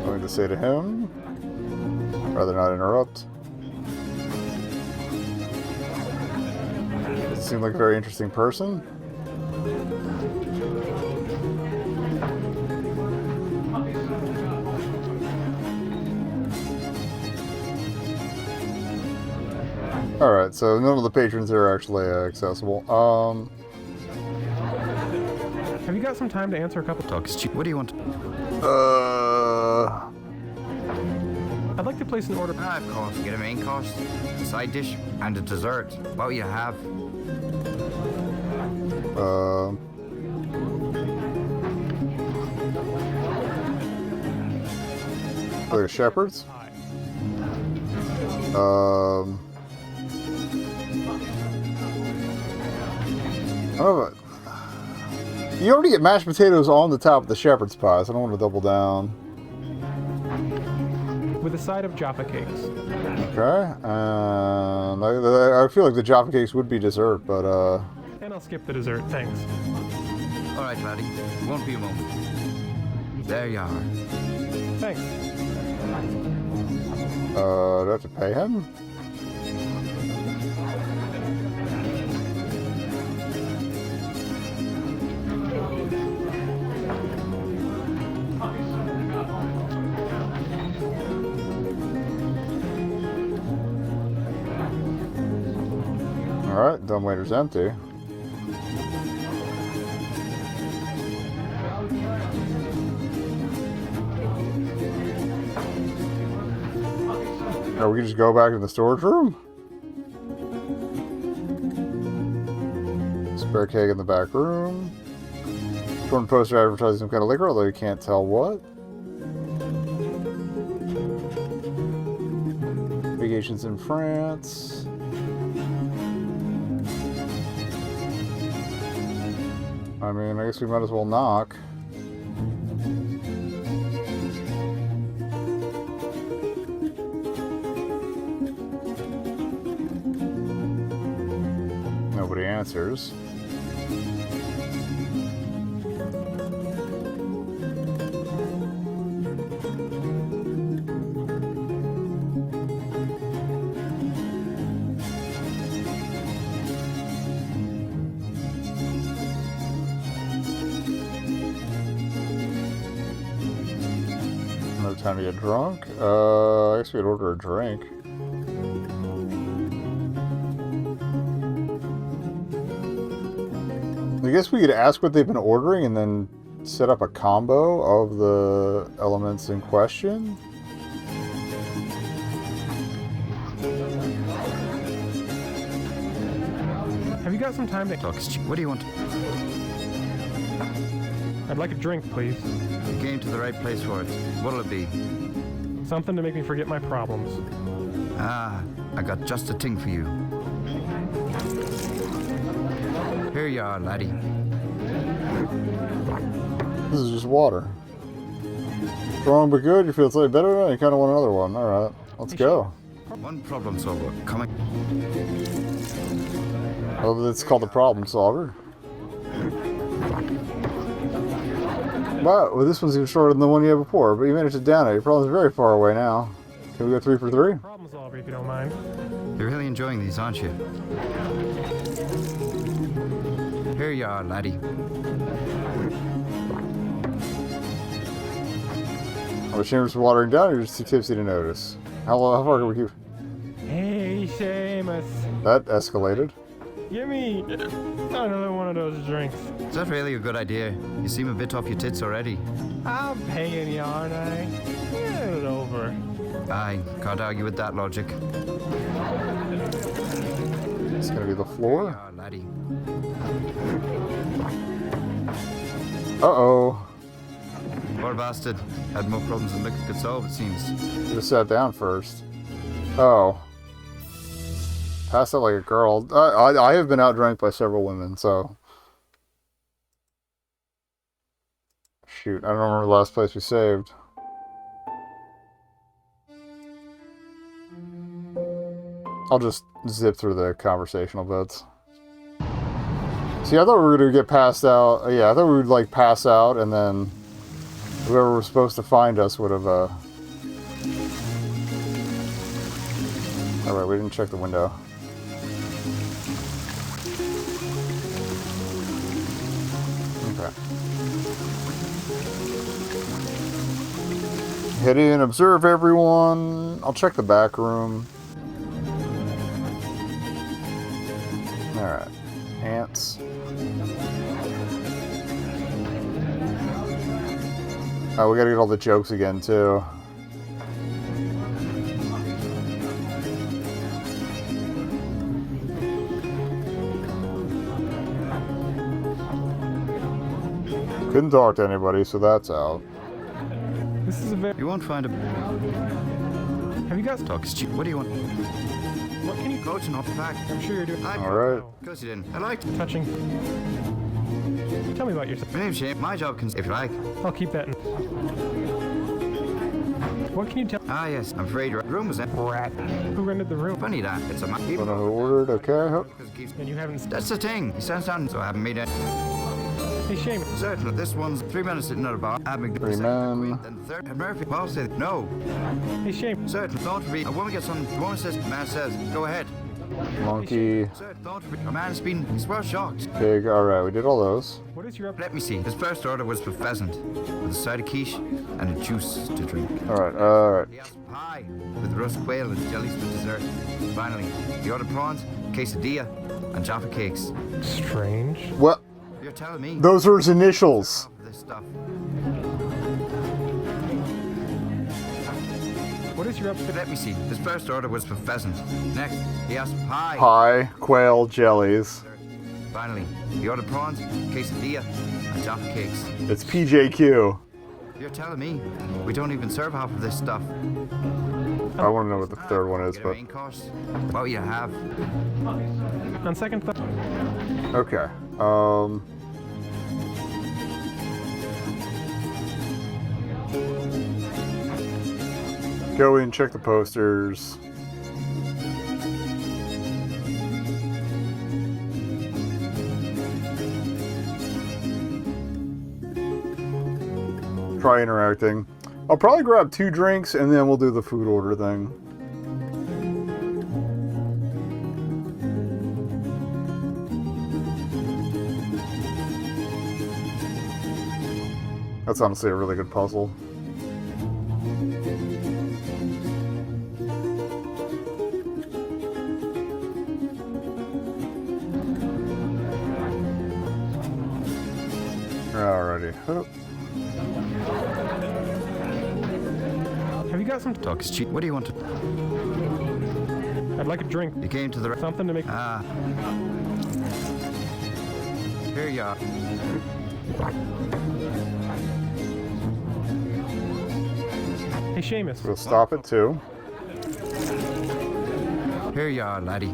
Going to say to him, rather not interrupt. Seemed like a very interesting person. Alright, so none of the patrons are actually accessible. Have you got some time to answer a couple talks? What do you want? I'd like to place an order. Of course. Get a main course, a side dish, and a dessert. What will you have? Like a shepherd's? Oh, you already get mashed potatoes on the top of the shepherd's pie, so I don't want to double down. With a side of Jaffa cakes. Okay, and I feel like the Jaffa cakes would be dessert, but And I'll skip the dessert, thanks. All right, laddie. Won't be a moment. There you are. Thanks. do I have to pay him? Alright, dumbwaiter's empty. Or we can just go back to the storage room? Spare keg in the back room. Torn poster advertising some kind of liquor, although you can't tell what. Vacations in France. I mean, I guess we might as well knock. Nobody answers. No time to get drunk. I guess we could order a drink. I guess we could ask what they've been ordering and then set up a combo of the elements in question. Have you got some time to talk? What do you want? I'd like a drink, please. You came to the right place for it. What'll it be? Something to make me forget my problems. Ah, I got just a thing for you. Here you are, laddie. This is just water. Strong but good. You feel slightly better now? You kind of want another one. All right, let's go. One problem solver coming. Oh, it's called the problem solver. Wow, well, this one's even shorter than the one you had before, but you managed to down it. Your problem's very far away now. Can we go 3 for 3? Problem solver, if you don't mind. You're really enjoying these, aren't you? Here you are, laddie. Are the chambers watering down, or you're just too tipsy to notice? How far can we keep? Hey, Seamus. That escalated. Give me another one of those drinks. Is that really a good idea? You seem a bit off your tits already. I'm paying you, aren't I? Get it over. I can't argue with that logic. It's gonna be the Here you floor. are, laddie. Uh-oh. Poor bastard. Had more problems than liquor could solve, it seems. Just sat down first. Oh. Passed out like a girl. I have been outdrank by several women, so... Shoot, I don't remember the last place we saved. I'll just zip through the conversational bits. See, I thought we were going to get passed out. Yeah, I thought we would, like, pass out, and then whoever was supposed to find us would have, Alright, we didn't check the window. Okay. Head in, observe everyone. I'll check the back room. Alright. Ants. Oh, we gotta get all the jokes again, too. Couldn't talk to anybody, so that's out. This is a very... You won't find a Have you guys... talk is cheap. What do you want? What can you... Coaching off the back. I'm sure you're doing... Alright. Of course you didn't. I liked it. Touching. Tell me about yourself. My name's Shane. My job can, if you like. I'll keep that in... What can you tell... Ah, yes. I'm afraid your room was empty. Rat. Who rented the room? Funny that. It's a man. Don't know who ordered, okay. And you haven't... That's the thing. He sends down, so I haven't made it. Hey, Shane. Certain. This one's 3 men sitting at a bar. Having 3 men. Then the third. And Murphy. Well, said no. Hey, Shane. Certain. Thought to be. A woman gets on. The woman says. The man says. Go ahead. Monkey. Certain. Thought to be. A man's been. He's well shocked. Pig. Alright, we did all those. What is your... Let me see. His first order was for pheasant, with a side of quiche and a juice to drink. Alright. He asked for pie, with roast quail and jellies for dessert. Finally, he ordered prawns, quesadilla, and jaffa cakes. Strange. What? You're telling me? Those are his initials. This stuff. What is your... Let me see. His first order was for pheasant. Next, he asked for pie. Pie, quail, jellies. Finally, he ordered prawns, quesadilla, and jaffa cakes. It's PJQ. You're telling me? We don't even serve half of this stuff. I want to know what the third one is, Get a but... main course. What you have? On second thought... Okay. Go in, check the posters. Try interacting. I'll probably grab 2 drinks and then we'll do the food order thing. That's honestly a really good puzzle. Alrighty. Oh. Have you got some... Talk is cheap. What do you want to... I'd like a drink. You came to the... Something to make... Ah. Here you are. Hey, Seamus. We'll stop at 2. Here you are, laddie.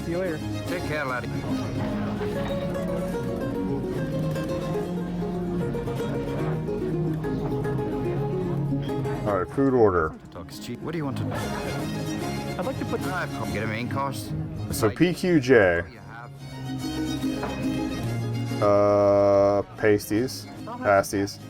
See you later. Take care, laddie. Alright, food order. Talk is cheap. What do you want to know? I'd like to put. I've come get a main course. So PQJ. What you have? Pasties. Pasties.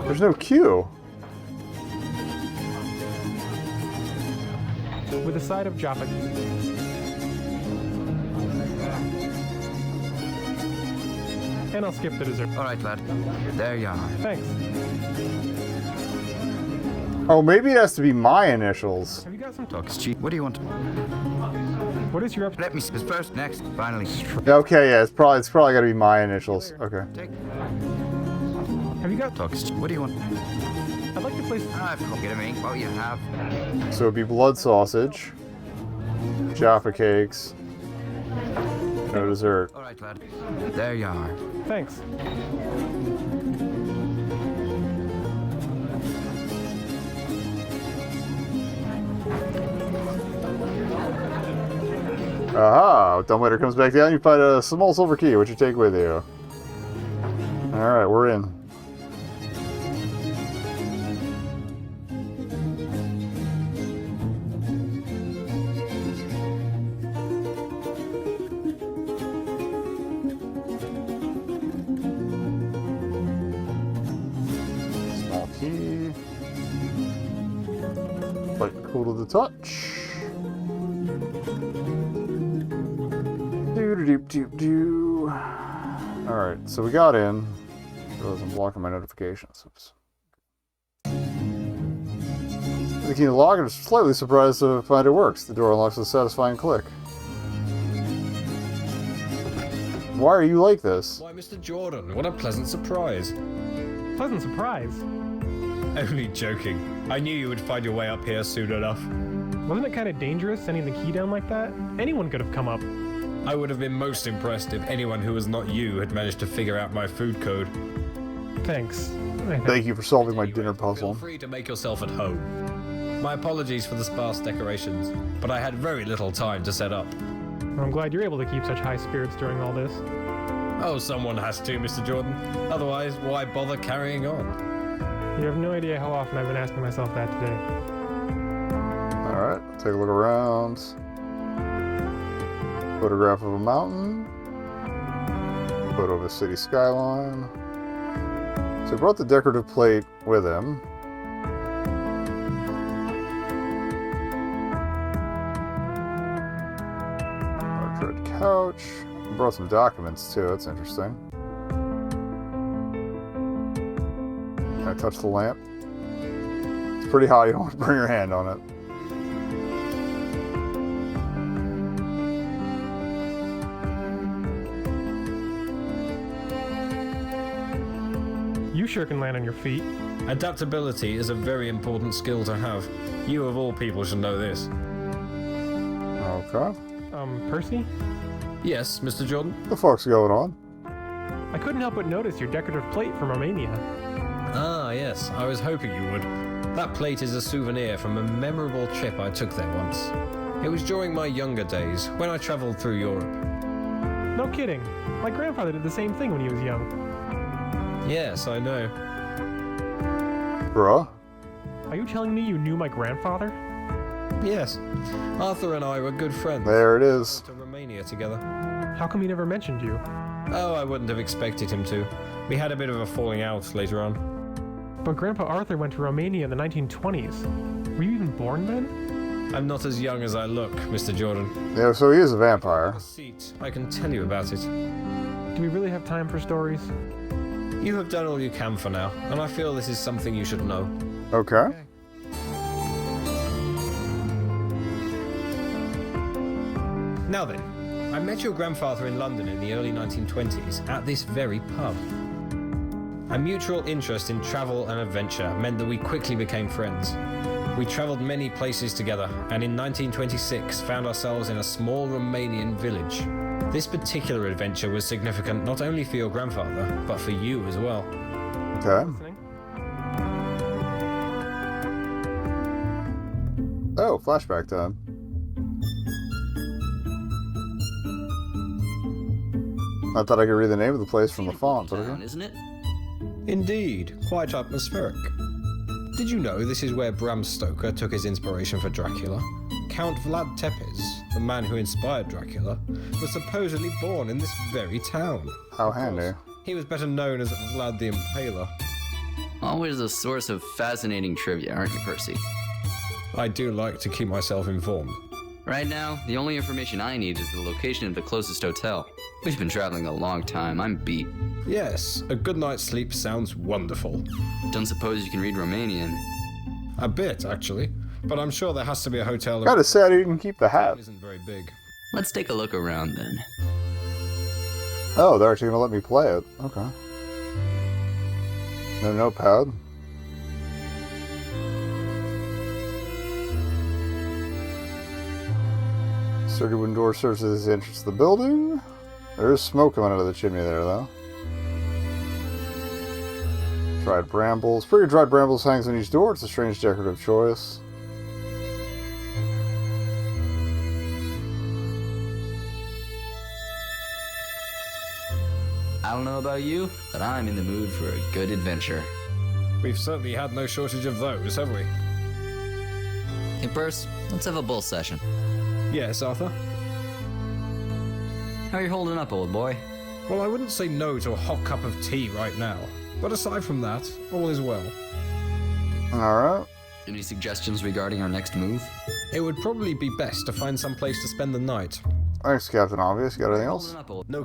There's no queue. With a side of Jaffa. And I'll skip the dessert. All right, lad. There you are. Thanks. Oh, maybe it has to be my initials. Have you got some? Talk is cheap. What do you want? What is your Let me see this first. Next. Finally. Okay, yeah, it's probably gotta be my initials. Okay. Take. Have you got? Talk is cheap. What do you want? I'd like to place. I've come get a main. What you have? So it'd be blood sausage, Jaffa cakes, no dessert. All right, lad. There you are. Thanks. Aha! Dumbwaiter comes back down. You find a small silver key, which you take with you. Alright, we're in. Small key. Quite cool to the touch. Do. Alright, so we got in. Realize I'm blocking my notifications. Oops. The key to lock, and I'm slightly surprised to find it works. The door unlocks with a satisfying click. Why are you like this? Why, Mr. Jordan, what a pleasant surprise. Pleasant surprise. Only joking. I knew you would find your way up here soon enough. Wasn't it kind of dangerous sending the key down like that? Anyone could have come up. I would have been most impressed if anyone who was not you had managed to figure out my food code. Thanks. Thank you for solving my Anyway, dinner puzzle. Feel free to make yourself at home. My apologies for the sparse decorations, but I had very little time to set up. I'm glad you're able to keep such high spirits during all this. Oh, someone has to, Mr. Jordan. Otherwise, why bother carrying on? You have no idea how often I've been asking myself that today. Alright, take a look around. Photograph of a mountain. Photo of a city skyline. So he brought the decorative plate with him. Large red couch. He brought some documents too, that's interesting. Can I touch the lamp? It's pretty hot, you don't want to burn your hand on it. You sure can land on your feet. Adaptability is a very important skill to have. You of all people should know this. Okay. Percy? Yes, Mr. Jordan? What the fuck's going on? I couldn't help but notice your decorative plate from Romania. Ah, yes, I was hoping you would. That plate is a souvenir from a memorable trip I took there once. It was during my younger days, when I travelled through Europe. No kidding. My grandfather did the same thing when he was young. Yes, I know. Bruh? Are you telling me you knew my grandfather? Yes. Arthur and I were good friends. There it is. To Romania together. How come he never mentioned you? Oh, I wouldn't have expected him to. We had a bit of a falling out later on. But Grandpa Arthur went to Romania in the 1920s. Were you even born then? I'm not as young as I look, Mr. Jordan. Yeah, so he is a vampire. Have a seat. I can tell you about it. Do we really have time for stories? You have done all you can for now, and I feel this is something you should know. Okay. Now then, I met your grandfather in London in the early 1920s at this very pub. A mutual interest in travel and adventure meant that we quickly became friends. We travelled many places together, and in 1926 found ourselves in a small Romanian village. This particular adventure was significant not only for your grandfather, but for you as well. Okay. Listening. Oh, flashback time. I thought I could read the name of the place from the font, but okay. Isn't it? Indeed, quite atmospheric. Did you know this is where Bram Stoker took his inspiration for Dracula? Count Vlad Tepes, the man who inspired Dracula, was supposedly born in this very town. How handy. He was better known as Vlad the Impaler. Always a source of fascinating trivia, aren't you, Percy? I do like to keep myself informed. Right now, the only information I need is the location of the closest hotel. We've been traveling a long time. I'm beat. Yes, a good night's sleep sounds wonderful. Don't suppose you can read Romanian? A bit, actually. But I'm sure there has to be a hotel. Kinda sad he didn't keep the hat. It isn't very big. Let's take a look around then. Oh, they're actually gonna let me play it. Okay. No notepad. Sturdy wooden door serves as the entrance to the building. There is smoke coming out of the chimney there, though. Dried brambles. Pretty dried brambles hangs on each door. It's a strange decorative choice. I don't know about you, but I'm in the mood for a good adventure. We've certainly had no shortage of those, have we? Hey, Percy, let's have a bull session. Yes, Arthur? How are you holding up, old boy? Well, I wouldn't say no to a hot cup of tea right now. But aside from that, all is well. Alright. Any suggestions regarding our next move? It would probably be best to find some place to spend the night. Thanks, Captain Obvious. Got anything else? Holding up, old. No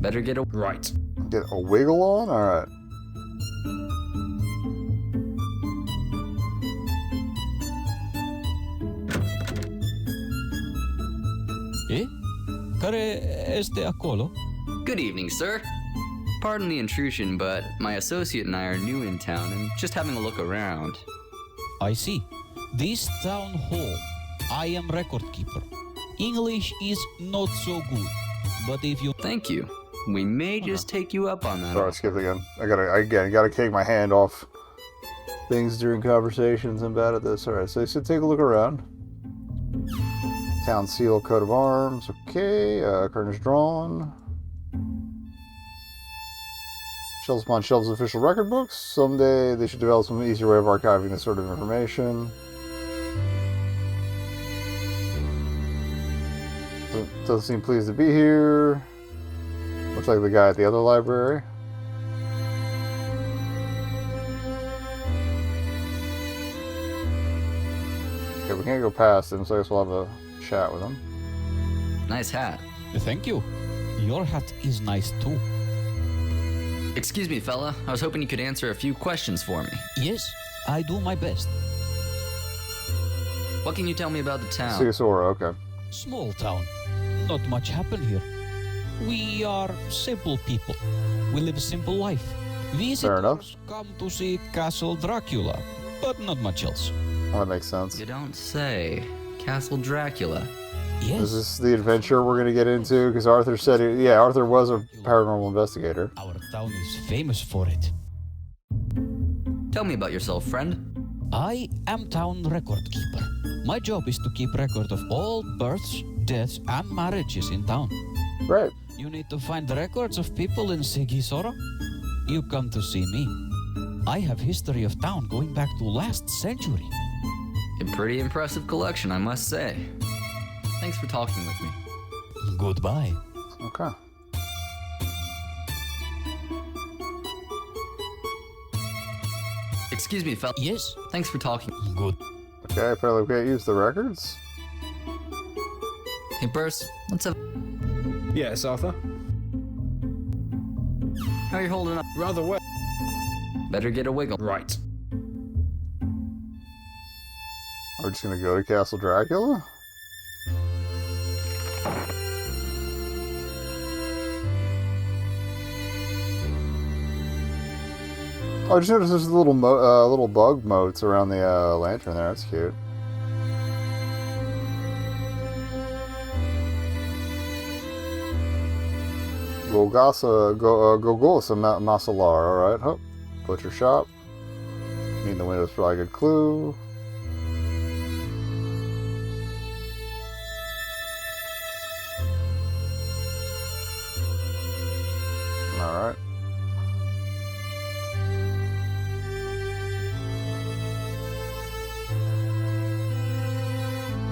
Better get a... Right. Get a wiggle on? Alright. Care este acolo? Good evening, sir. Pardon the intrusion, but my associate and I are new in town and just having a look around. I see. This town hall. I am record keeper. English is not so good, but if you... Thank you. We may just take you up on that. Sorry, I skipped again. I gotta take my hand off things during conversations. I'm bad at this. Alright, so you should take a look around. Town seal, coat of arms. Okay, curtains drawn. Shelves upon shelves of official record books. Someday they should develop some easier way of archiving this sort of information. Doesn't seem pleased to be here. Looks like the guy at the other library. Okay, we can't go past him, so I guess we'll have a chat with him. Nice hat. Thank you. Your hat is nice too. Excuse me, fella. I was hoping you could answer a few questions for me. Yes, I do my best. What can you tell me about the town? Sigasora, okay. Small town. Not much happen here. We are simple people. We live a simple life. Fair enough. Visitors come to see Castle Dracula, but not much else. Well, that makes sense. You don't say. Castle Dracula. Yes. Is this the adventure we're going to get into? Because Arthur said, yeah, Arthur was a paranormal investigator. Our town is famous for it. Tell me about yourself, friend. I am town record keeper. My job is to keep record of all births, deaths, and marriages in town. Right. You need to find records of people in Sigisora? You come to see me. I have history of town going back to last century. A pretty impressive collection, I must say. Thanks for talking with me. Goodbye. Okay. Excuse me, fella. Yes. Thanks for talking. Good. Okay, apparently we can't use the records. Hey, Burst, let's have... Yes, Arthur? How are you holding up? Rather well. Better get a wiggle. Right. We're just going to go to Castle Dracula? Oh, I just noticed there's little little bug motes around the lantern there. That's cute. Gogosa Masalar, alright. Oh, butcher shop. Need the window's probably a good clue. Alright.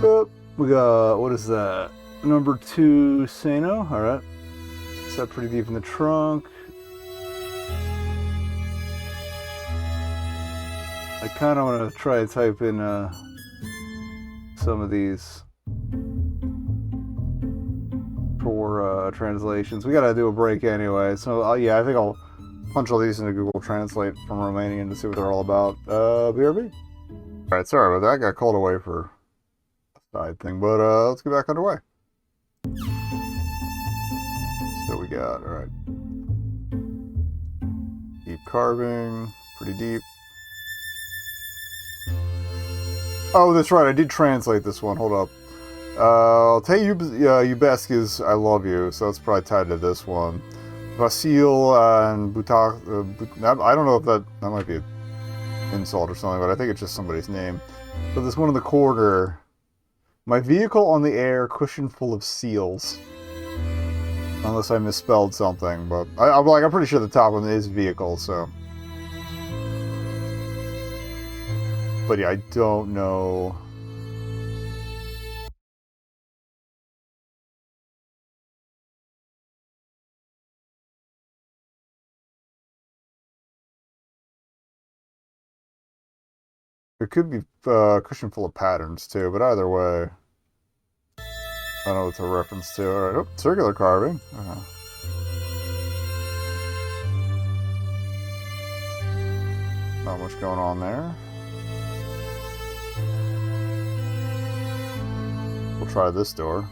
Oh, we got, what is that? Number 2 Sano, alright. Set pretty deep in the trunk. I kind of want to try to type in some of these for translations. We gotta do a break anyway, so yeah, I think I'll punch all these into Google Translate from Romanian to see what they're all about. BRB. Alright, sorry about that. Got called away for a side thing, but let's get back underway. So we got, alright. Deep carving, pretty deep. Oh, that's right, I did translate this one, hold up. I'll tell you, Ubescus, I love you, so that's probably tied to this one. Vasil and Butak, I don't know if that might be an insult or something, but I think it's just somebody's name. But this one in the corner, my vehicle on the air, cushion full of seals. Unless I misspelled something, but I'm pretty sure the top one is vehicle, so. But yeah, I don't know. It could be a cushion full of patterns too, but either way, I don't know what it's a reference to. Alright, oh, circular carving. Not much going on there. We'll try this door.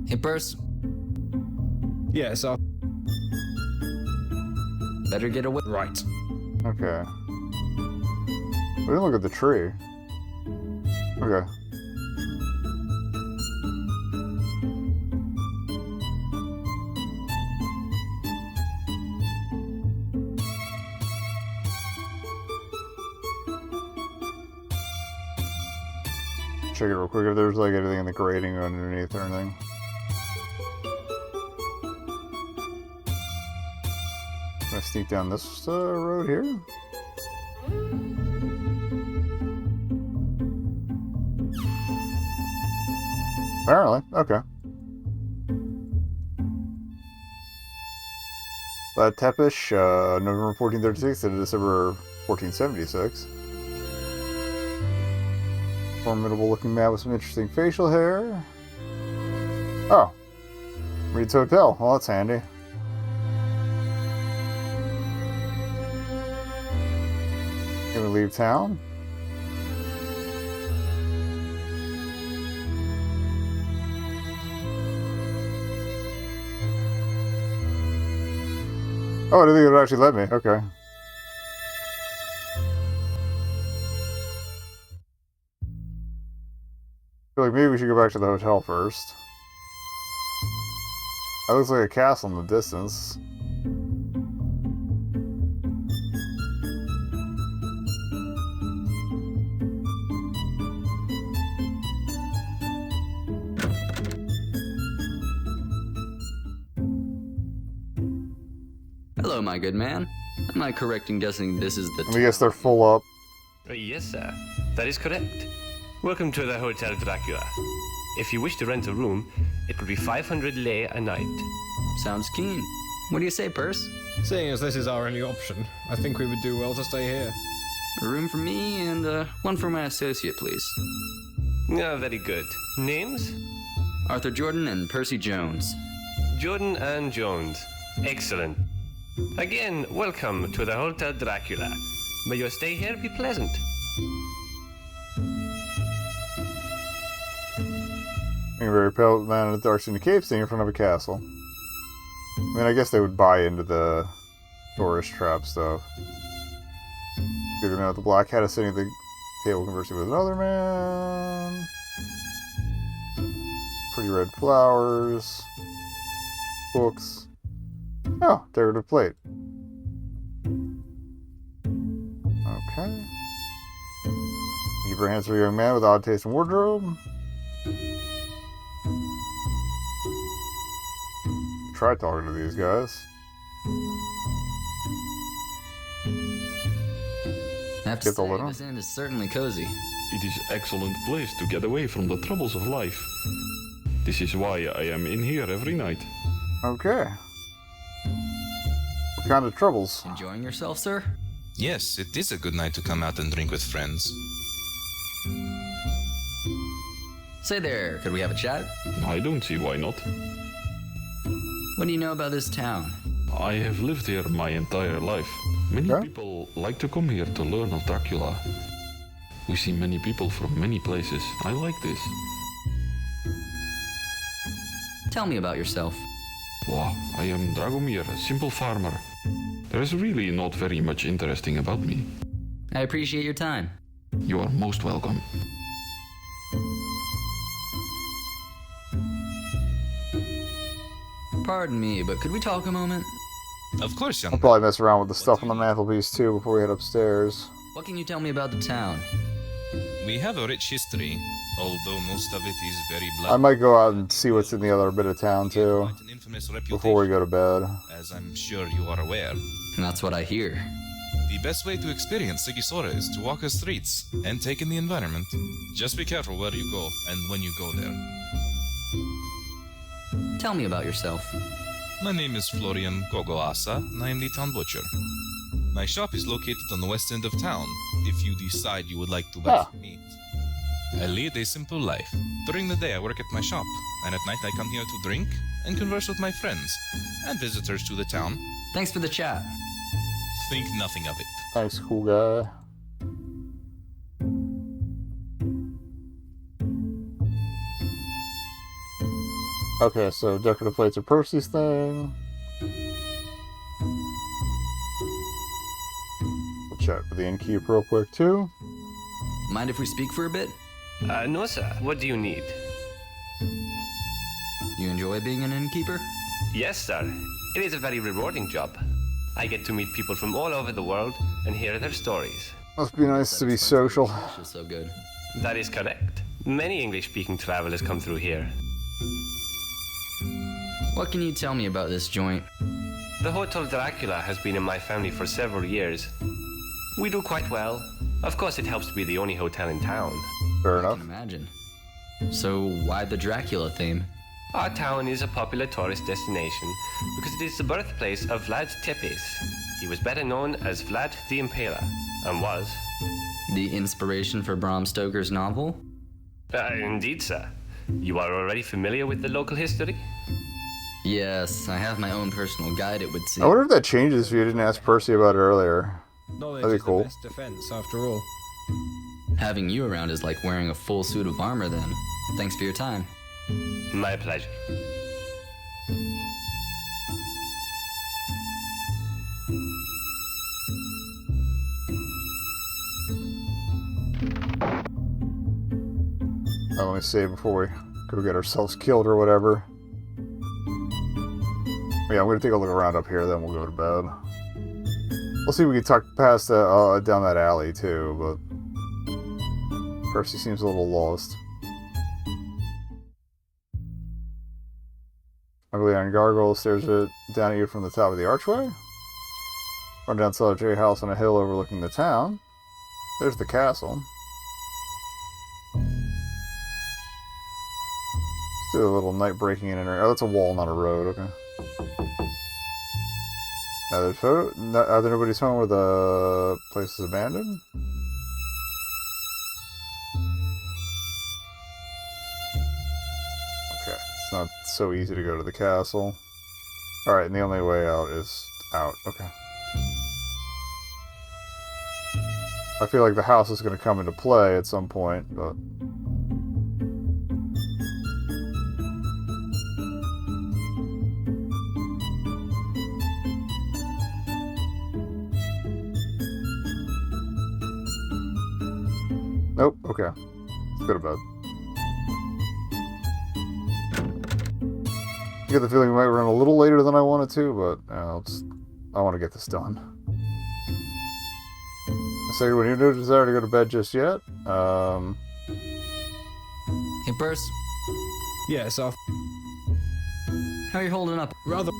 Hey, Purse. Yeah, so... Better get away. Right. Okay. We didn't look at the tree. Okay. Check it real quick if there's like anything in the grating underneath or anything. Can I sneak down this road here? Apparently, okay. Tepish, November 1436 to December 1476. Formidable looking man with some interesting facial hair. Oh. Reed's Hotel. Well, that's handy. Can we leave town? Oh, I didn't think it would actually let me. Okay. I feel like maybe we should go back to the hotel first. That looks like a castle in the distance. Hello, my good man. Am I correct in guessing this is the... I guess they're full up. Yes, sir. That is correct. Welcome to the Hotel Dracula. If you wish to rent a room, it will be 500 lei a night. Sounds keen. What do you say, Purse? Seeing as this is our only option, I think we would do well to stay here. A room for me and one for my associate, please. Very good. Names? Arthur Jordan and Percy Jones. Jordan and Jones. Excellent. Again, welcome to the Hotel Dracula. May your stay here be pleasant. A very pale man in the dark in the cave standing in front of a castle. I mean, I guess they would buy into the tourist trap stuff. Good man with the black hat is sitting at the table conversing with another man. Pretty red flowers. Books. Oh, decorative plate. Okay. Keep your hands for a young man with odd taste in wardrobe. Try talking to these guys. I have to say, this inn is certainly cozy. It is an excellent place to get away from the troubles of life. This is why I am in here every night. Okay. What kind of troubles? Enjoying yourself, sir? Yes, it is a good night to come out and drink with friends. Say there, could we have a chat? I don't see why not. What do you know about this town? I have lived here my entire life. Many people like to come here to learn of Dracula. We see many people from many places. I like this. Tell me about yourself. Well, I am Dragomir, a simple farmer. There is really not very much interesting about me. I appreciate your time. You are most welcome. Pardon me, but could we talk a moment? Of course, young I'll probably mess around with the stuff on the mantelpiece too before we head upstairs. What can you tell me about the town? We have a rich history, although most of it is very bloody. I might go out and see what's in the other bit of town too before we go to bed. As I'm sure you are aware. That's what I hear. The best way to experience Sigisora is to walk the streets and take in the environment. Just be careful where you go and when you go there. Tell me about yourself. My name is Florian Gogoasa, and I am the town butcher. My shop is located on the west end of town, if you decide you would like to buy some meat. I lead a simple life. During the day I work at my shop, and at night I come here to drink and converse with my friends and visitors to the town. Thanks for the chat. Think nothing of it. Nice, cool guy. Okay, so decorative plates are Percy's thing. We'll chat with the innkeeper real quick too. Mind if we speak for a bit? No, sir. What do you need? You enjoy being an innkeeper? Yes, sir. It is a very rewarding job. I get to meet people from all over the world and hear their stories. Must be nice to be social. So good. That is correct. Many English-speaking travelers come through here. What can you tell me about this joint? The Hotel Dracula has been in my family for several years. We do quite well. Of course, it helps to be the only hotel in town. Fair enough. I can imagine. So, why the Dracula theme? Our town is a popular tourist destination because it is the birthplace of Vlad Tepes. He was better known as Vlad the Impaler, and was... The inspiration for Bram Stoker's novel? Indeed, sir. You are already familiar with the local history? Yes, I have my own personal guide, it would seem. I wonder if that changes if you didn't ask Percy about it earlier. Knowledge That'd be is cool. the best defense, after all. Having you around is like wearing a full suit of armor then. Thanks for your time. My pleasure. Let me save before we go get ourselves killed or whatever. Yeah, I'm gonna take a look around up here, then we'll go to bed. We'll see if we can tuck past down that alley too, but Percy seems a little lost. Ugly Iron Gargoyle stares down at you from the top of the archway. Run down solitary house on a hill overlooking the town. There's the castle. Let's do a little night breaking in and oh, that's a wall, not a road. Okay. Now there's photo. Are there nobody's home where the place is abandoned? Okay, it's not so easy to go to the castle. Alright, and the only way out is out. Okay. I feel like the house is going to come into play at some point, but... Nope, okay. Let's go to bed. I get the feeling we might run a little later than I wanted to, but I want to get this done. So, when you no desire to go to bed just yet, Hey, Burst. Yes, I'll... How you holding up? Rather...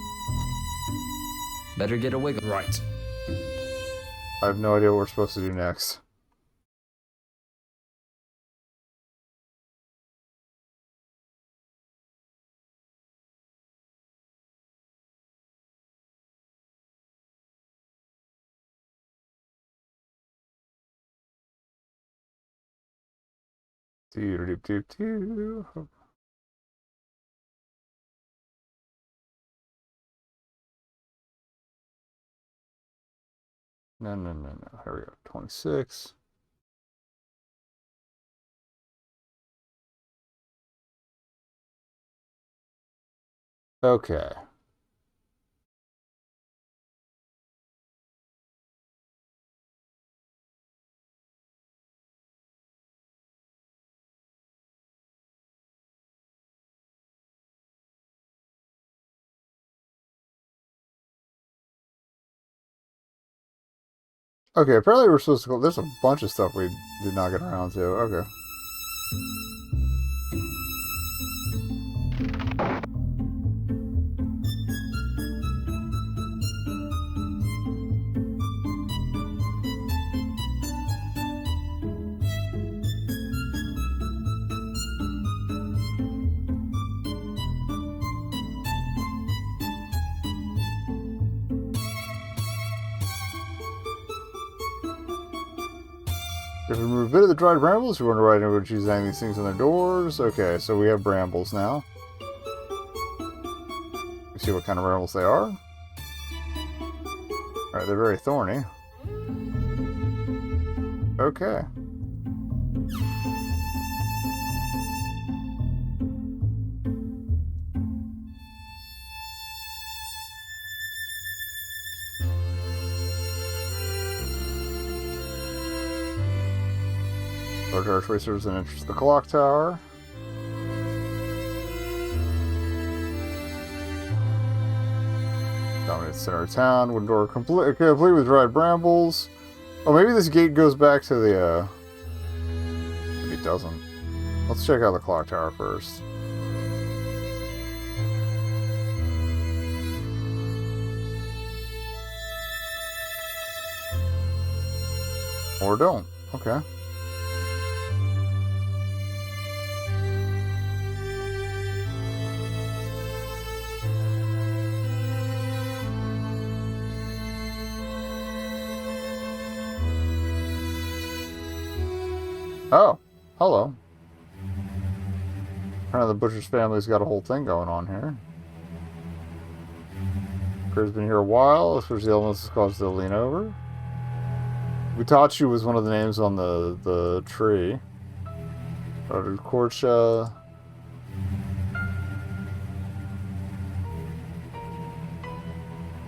Better get a wiggle. Right. I have no idea what we're supposed to do next. Do-do-do-do-do. No. Here we go. 26. Okay. Okay, apparently we're supposed to go... There's a bunch of stuff we did not get around to. Okay. If we remove a bit of the dried brambles, we wonder why anyone would choose any of these things on their doors. Okay, so we have brambles now. You see what kind of brambles they are? Alright, they're very thorny. Okay. Large archway serves an entrance to the clock tower. Dominates center of town. Wooden door complete with dried brambles. Oh, maybe this gate goes back to the, maybe it doesn't. Let's check out the clock tower first. Or don't. Okay. Oh, hello. Apparently the Butcher's family's got a whole thing going on here. Crew's been here a while, especially the illness has caused her to lean over. Butachi was one of the names on the tree. Korcha.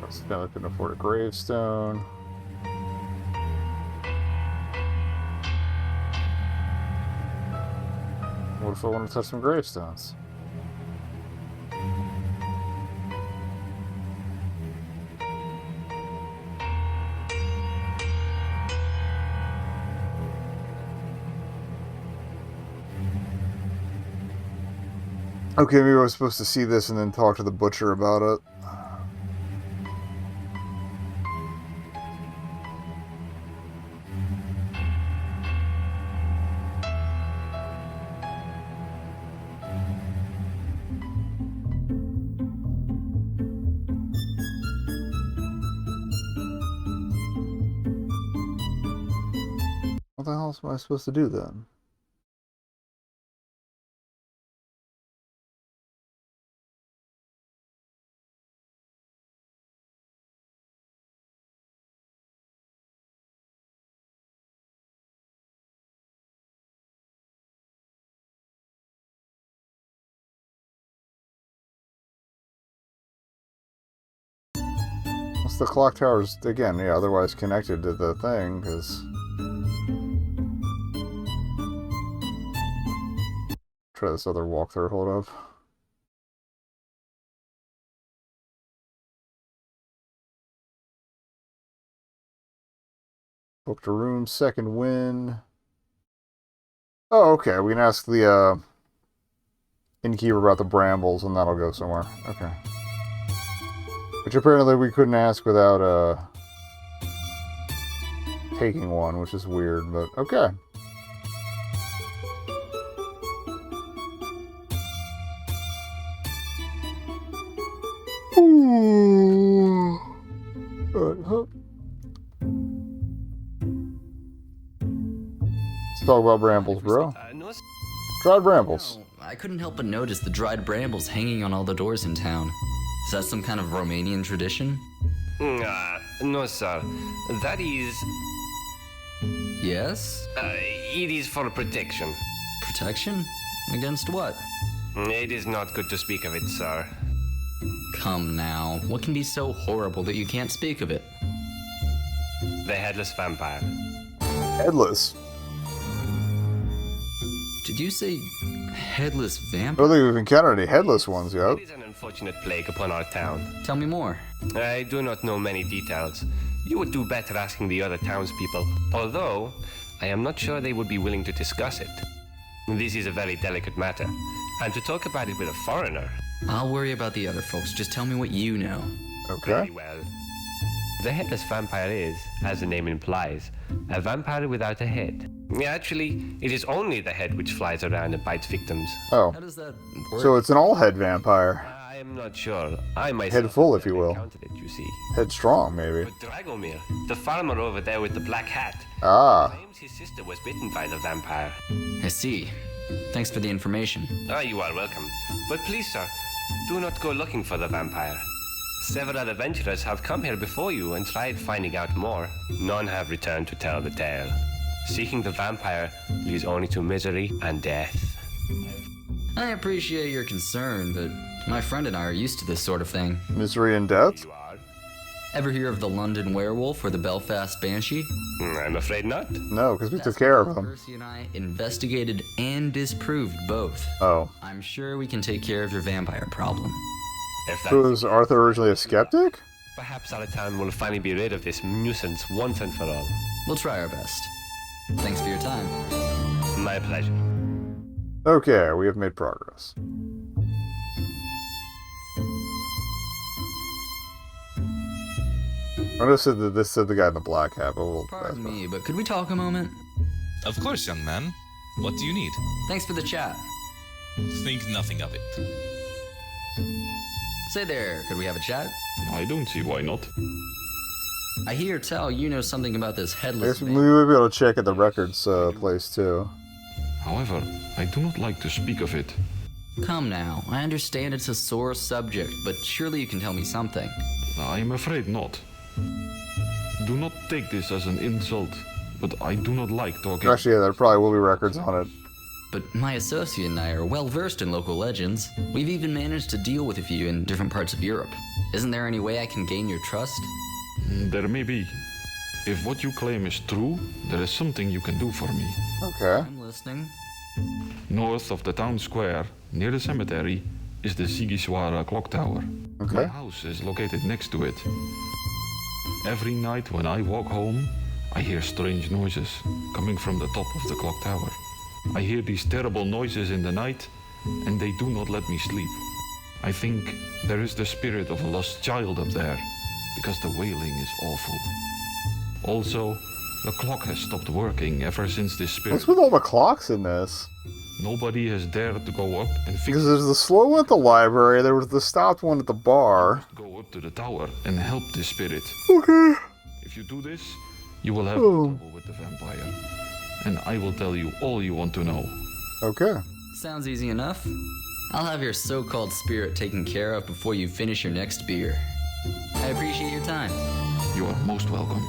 His family couldn't afford a gravestone. What if I want to touch some gravestones? Okay, maybe I was supposed to see this and then talk to the butcher about it. What the hell am I supposed to do then? the clock tower's, again, yeah, otherwise connected to the thing, because... Try this other walkthrough, hold up. Booked a room, second win. Oh, okay, we can ask the, innkeeper about the brambles, and that'll go somewhere. Okay. Which apparently we couldn't ask without, taking one, which is weird, but okay. Ooh. Let's talk about brambles, bro. Dried brambles. I couldn't help but notice the dried brambles hanging on all the doors in town. Is that some kind of Romanian tradition? No, sir. That is... Yes? It is for protection. Protection? Against what? It is not good to speak of it, sir. Come now. What can be so horrible that you can't speak of it? The headless vampire. Headless? Did you say headless I vampire? don't think we've encountered any headless ones yet. It is an unfortunate plague upon our town. Tell me more. I do not know many details. You would do better asking the other townspeople, although I am not sure they would be willing to discuss it. This is a very delicate matter, and to talk about it with a foreigner... I'll worry about the other folks. Just tell me what you know. Okay. Very well. The headless vampire is, as the name implies, a vampire without a head. Actually, it is only the head which flies around and bites victims. Oh. How does that work? So it's an all-head vampire. I am not sure. I myself Head full, have if you never will. encountered it, you see. Head strong, maybe. But Dragomir, the farmer over there with the black hat, Ah. claims his sister was bitten by the vampire. I see. Thanks for the information. You are welcome. But please, sir, do not go looking for the vampire. Several adventurers have come here before you and tried finding out more. None have returned to tell the tale. Seeking the vampire leads only to misery and death. I appreciate your concern, but my friend and I are used to this sort of thing. Misery and death? You are? Ever hear of the London werewolf or the Belfast banshee? I'm afraid not. No, because we took care of them. Percy and I investigated and disproved both. Oh. I'm sure we can take care of your vampire problem. If So that was Arthur originally a skeptic? perhaps our town will finally be rid of this nuisance once and for all. We'll try our best. Thanks for your time. My pleasure. Okay, we have made progress. I noticed that this said the guy in the black hat, but we'll... Pardon me, but could we talk a moment? Of course, young man. What do you need? Thanks for the chat. Think nothing of it. Say there, could we have a chat? I don't see why not. I hear tell you know something about this I headless guess we may be able to check at the records place, too. However, I do not like to speak of it. Come now, I understand it's a sore subject, but surely you can tell me something. I am afraid not. Do not take this as an insult, but I do not like talking. Actually, yeah, there probably will be records on it. But my associate and I are well versed in local legends. We've even managed to deal with a few in different parts of Europe. Isn't there any way I can gain your trust? There may be. If what you claim is true, there is something you can do for me. Okay. I'm listening. North of the town square, near the cemetery, is the Sigiswara clock tower. Okay. My house is located next to it. Every night when I walk home, I hear strange noises coming from the top of the clock tower. I hear these terrible noises in the night, and they do not let me sleep. I think there is the spirit of a lost child up there, because the wailing is awful. Also, the clock has stopped working ever since this spirit... What's with all the clocks in this? Nobody has dared to go up and fix... Because there's the slow one at the library, there was the stopped one at the bar. Go up to the tower and help this spirit. Okay. If you do this, you will have Oh. trouble with the vampire. And I will tell you all you want to know. Okay. Sounds easy enough. I'll have your so-called spirit taken care of before you finish your next beer. I appreciate your time. You are most welcome.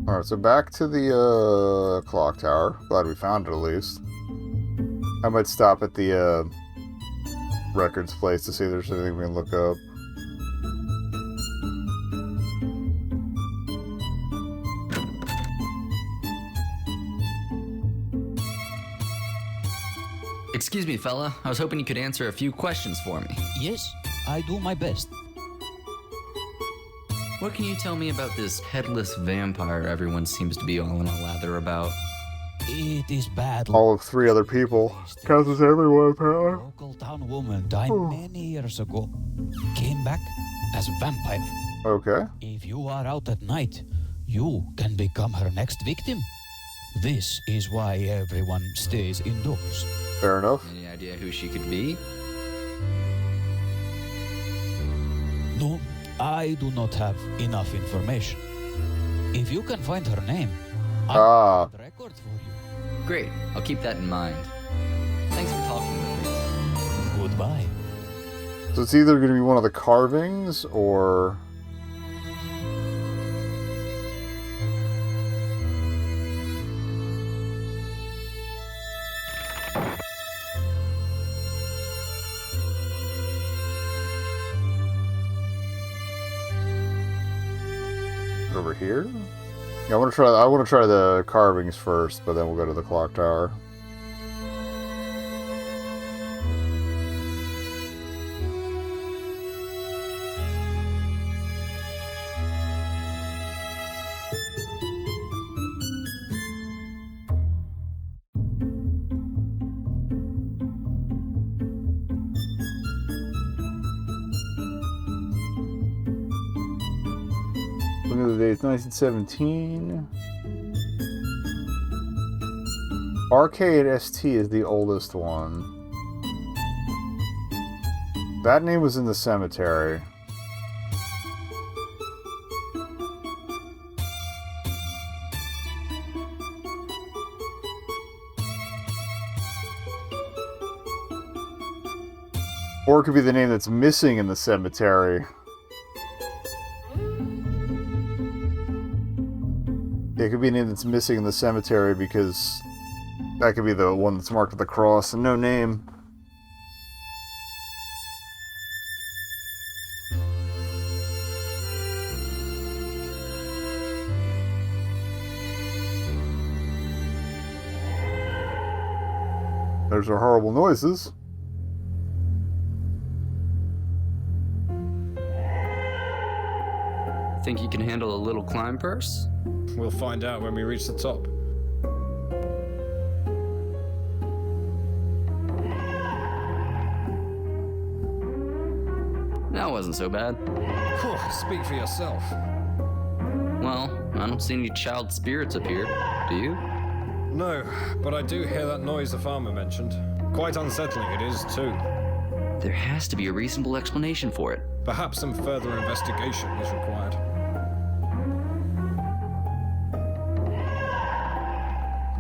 Alright, Alright, so back to the clock tower. Glad we found it at least. I might stop at the records place to see if there's anything we can look up. Excuse me, fella. I was hoping you could answer a few questions for me. Yes, I do my best. What can you tell me about this headless vampire everyone seems to be all in a lather about? It is bad. All of 3 other people. Counts as everyone, apparently. Local town woman died many years ago. Came back as a vampire. Okay. If you are out at night, you can become her next victim. This is why everyone stays indoors. Fair enough. Any idea who she could be? No, I do not have enough information. If you can find her name, I'll find record for you. Great, I'll keep that in mind. Thanks for talking with me. Goodbye. So it's either going to be one of the carvings, or... over here? Yeah, I want to try the carvings first, but then we'll go to the clock tower. Look at the date, 1917. Arcade ST is the oldest one. That name was in the cemetery. Or it could be the name that's missing in the cemetery. It could be a name that's missing in the cemetery because that could be the one that's marked with a cross and no name. There's our horrible noises. Think you can handle a little climb, Purse? We'll find out when we reach the top. That wasn't so bad. Speak for yourself. Well, I don't see any child spirits up here. Do you? No, but I do hear that noise the farmer mentioned. Quite unsettling it is, too. There has to be a reasonable explanation for it. Perhaps some further investigation is required.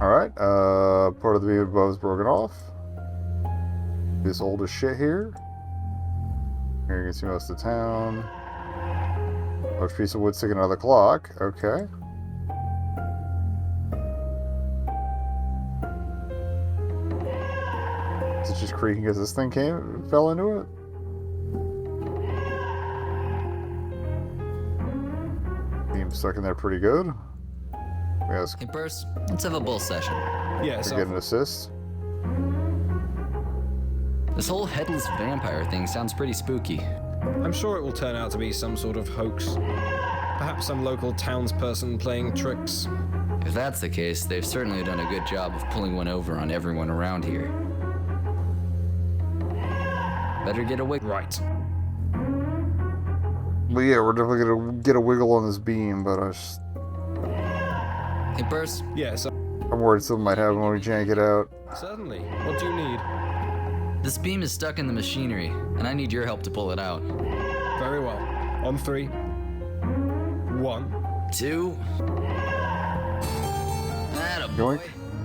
Alright, part of the beam above is broken off. This old as shit here. Here you can see most of the town. Large piece of wood sticking out of the clock. Okay. Is it just creaking as this thing fell into it? Beam stuck in there pretty good. Yes. Hey, Purse, let's have a bull session. Yes, get an assist. This whole headless vampire thing sounds pretty spooky. I'm sure it will turn out to be some sort of hoax. Perhaps some local townsperson playing tricks. If that's the case, they've certainly done a good job of pulling one over on everyone around here. Better get a wiggle. Right. Well, yeah, we're definitely gonna get a wiggle on this beam, but Hey, Purse? Yes. I'm worried something might happen when we jank it out. Certainly. What do you need? This beam is stuck in the machinery, and I need your help to pull it out. Very well. On 3. 1. 2. Attaboy.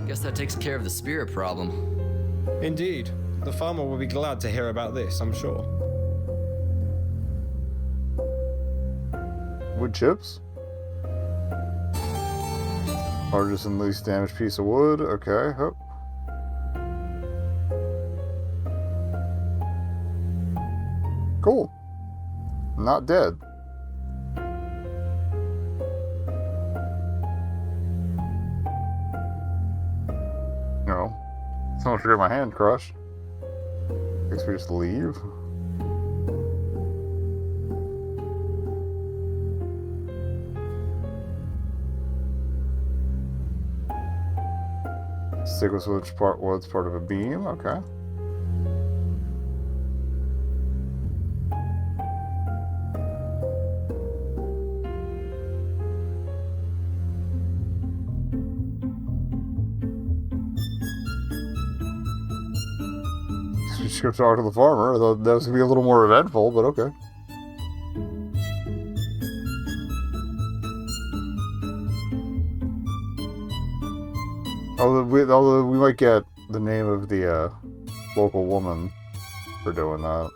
Guess that takes care of the spirit problem. Indeed. The farmer will be glad to hear about this, I'm sure. Wood chips? Largest and least damaged piece of wood. Okay. Hup. Cool. Not dead. No. Someone should get my hand crushed. Guess we just leave. Stick with which part was part of a beam. Okay. Just go talk to the farmer. I thought that was gonna be a little more eventful, but okay. Although we might get the name of the local woman for doing that.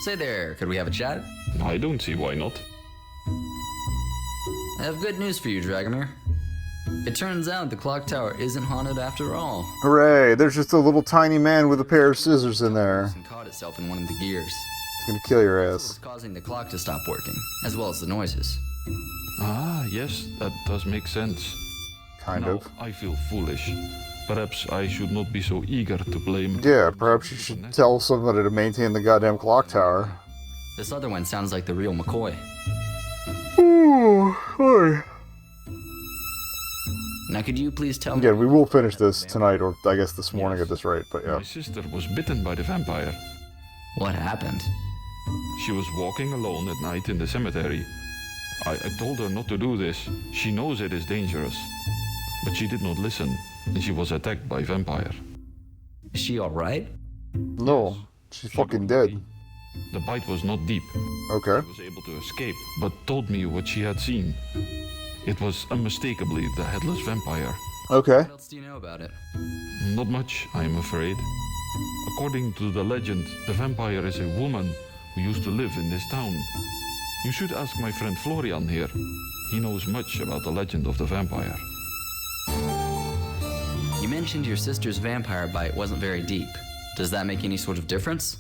Say there, could we have a chat? I don't see why not. I have good news for you, Dragomir. It turns out the clock tower isn't haunted after all. Hooray! There's just a little tiny man with a pair of scissors in there. It caught itself in one of the gears. It's gonna kill your ass. It's causing the clock to stop working, as well as the noises. Ah, yes, that does make sense. Kind now, of. I feel foolish. Perhaps I should not be so eager to blame. Yeah, perhaps you should tell somebody to maintain the goddamn clock tower. This other one sounds like the real McCoy. Ooh, sorry. Now could you please tell me... Again, we will finish this tonight, or I guess this morning at this rate, but yeah. My sister was bitten by the vampire. What happened? She was walking alone at night in the cemetery. I told her not to do this. She knows it is dangerous. But she did not listen, and she was attacked by vampire. Is she alright? No, she's fucking dead. The bite was not deep. Okay. She was able to escape, but told me what she had seen. It was unmistakably the headless vampire. Okay. What else do you know about it? Not much, I am afraid. According to the legend, the vampire is a woman who used to live in this town. You should ask my friend Florian here. He knows much about the legend of the vampire. You mentioned your sister's vampire bite wasn't very deep. Does that make any sort of difference?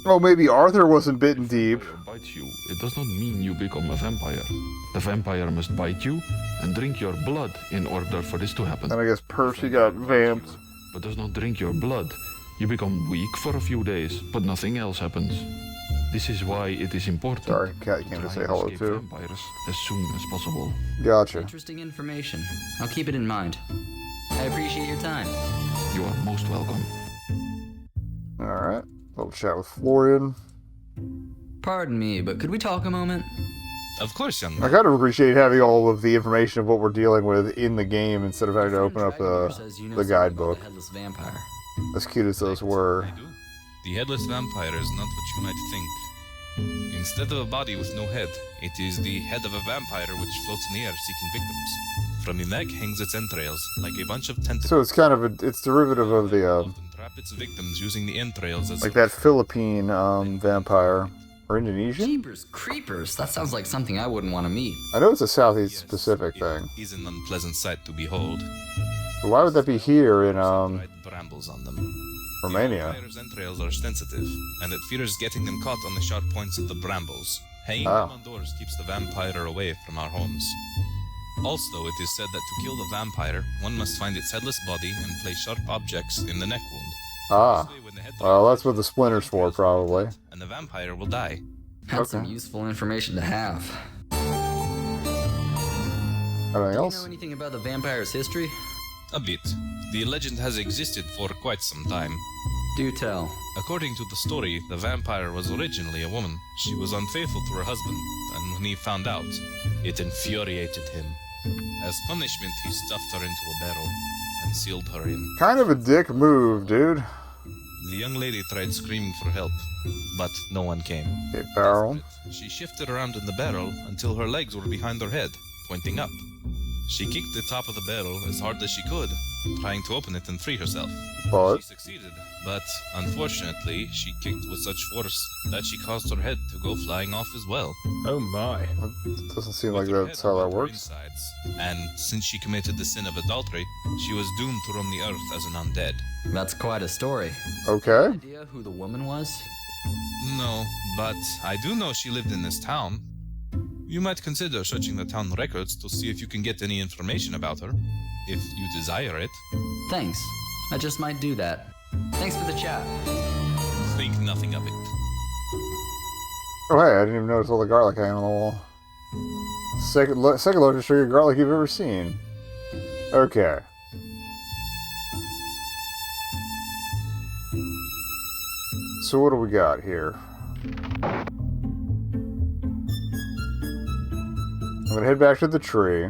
Well, maybe Arthur wasn't bitten deep. If a vampire bites you, it does not mean you become a vampire. The vampire must bite you and drink your blood in order for this to happen. And I guess Percy got vamped. But does not drink your blood. You become weak for a few days, but nothing else happens. This is why it is important. Sorry, Cat came to say hello escape too. Vampires as soon as possible. Gotcha. Interesting information. I'll keep it in mind. I appreciate your time. You are most welcome. Alright, little chat with Florian. Pardon me, but could we talk a moment? Of course, young man. I kind of appreciate having all of the information of what we're dealing with in the game instead of having to open up the guidebook. Headless vampire. As cute as those were. I do. The headless vampire is not what you might think. Instead of a body with no head, it is the head of a vampire which floats in the air seeking victims. From the neck hangs its entrails, like a bunch of tentacles. So it's kind of it's derivative of the Often trap its victims using the entrails as like that Philippine vampire or Indonesian. Jeepers creepers! That sounds like something I wouldn't want to meet. I know it's a Southeast Pacific thing. It is an unpleasant sight to behold. But why would that be here in Dried brambles on them. Romania? The vampire's entrails are sensitive, and it fears getting them caught on the sharp points of the brambles. Hanging them on doors keeps the vampire away from our homes. Also, it is said that to kill the vampire, one must find its headless body and place sharp objects in the neck wound. Ah, well, that's what the splinter's for, probably. And the vampire will die. That's some useful information to have. Anything Do you else? know anything about the vampire's history? A bit. The legend has existed for quite some time. Do tell. According to the story, the vampire was originally a woman. She was unfaithful to her husband, and when he found out, it infuriated him. As punishment, he stuffed her into a barrel and sealed her in. Kind of a dick move, dude. The young lady tried screaming for help, but no one came. Okay, barrel. She shifted around in the barrel until her legs were behind her head. pointing up. She kicked the top of the barrel as hard as she could, trying to open it and free herself. But she succeeded, but unfortunately, she kicked with such force that she caused her head to go flying off as well. Oh my. It doesn't seem like that's how that works. Insides. And since she committed the sin of adultery, she was doomed to roam the earth as an undead. That's quite a story. Okay. Idea who the woman was? No, but I do know she lived in this town. You might consider searching the town records to see if you can get any information about her, if you desire it. Thanks. I just might do that. Thanks for the chat. Think nothing of it. Oh, hey, I didn't even notice all the garlic hanging on the wall. Second largest sugar garlic you've ever seen. Okay. So what do we got here? I'm gonna head back to the tree.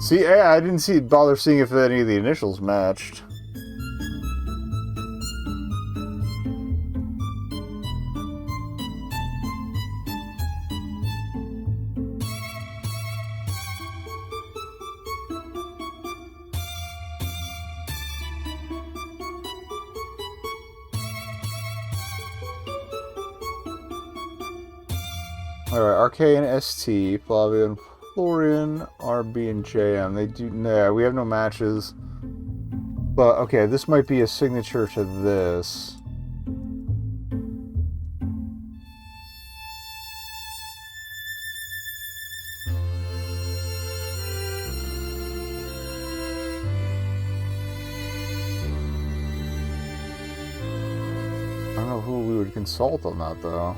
See, I didn't bother seeing if any of the initials matched. Alright, RK and ST, Flavia and Florian, RB and JM. They do, nah, we have no matches. But, okay, this might be a signature to this. I don't know who we would consult on that, though.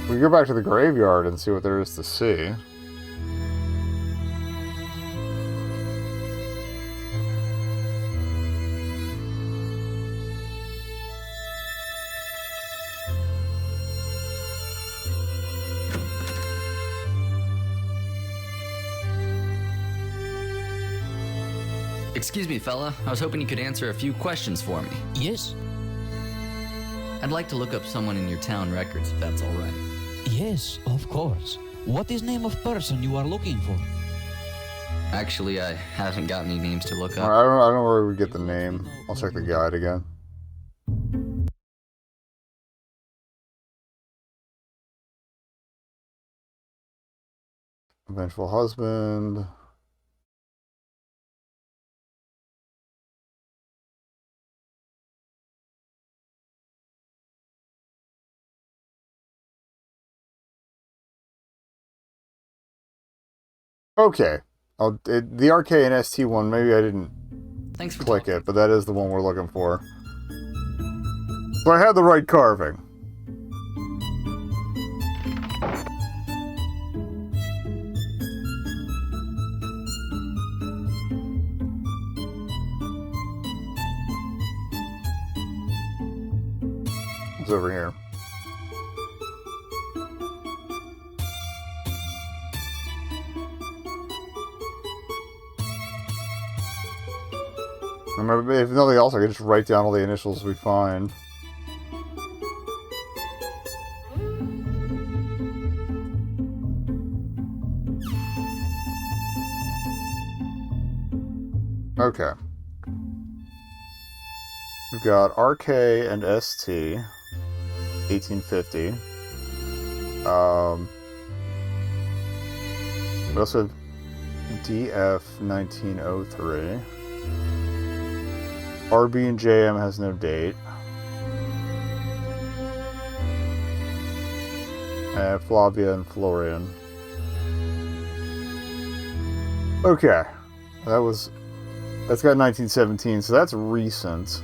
We can go back to the graveyard and see what there is to see. Excuse me, fella. I was hoping you could answer a few questions for me. Yes? I'd like to look up someone in your town records, if that's all right. Yes, of course. What is name of person you are looking for? Actually, I haven't got any names to look up. I don't know where we get the name. I'll check the guide again. Vengeful husband. Okay. The RK and ST one, maybe I didn't click it, but that is the one we're looking for. So I had the right carving. It's over here. Remember, if nothing else, I can just write down all the initials we find. Okay. We've got RK and ST, 1850. We also have DF, 1903. RB and JM has no date. Flavia and Florian. Okay. That's got 1917, so that's recent.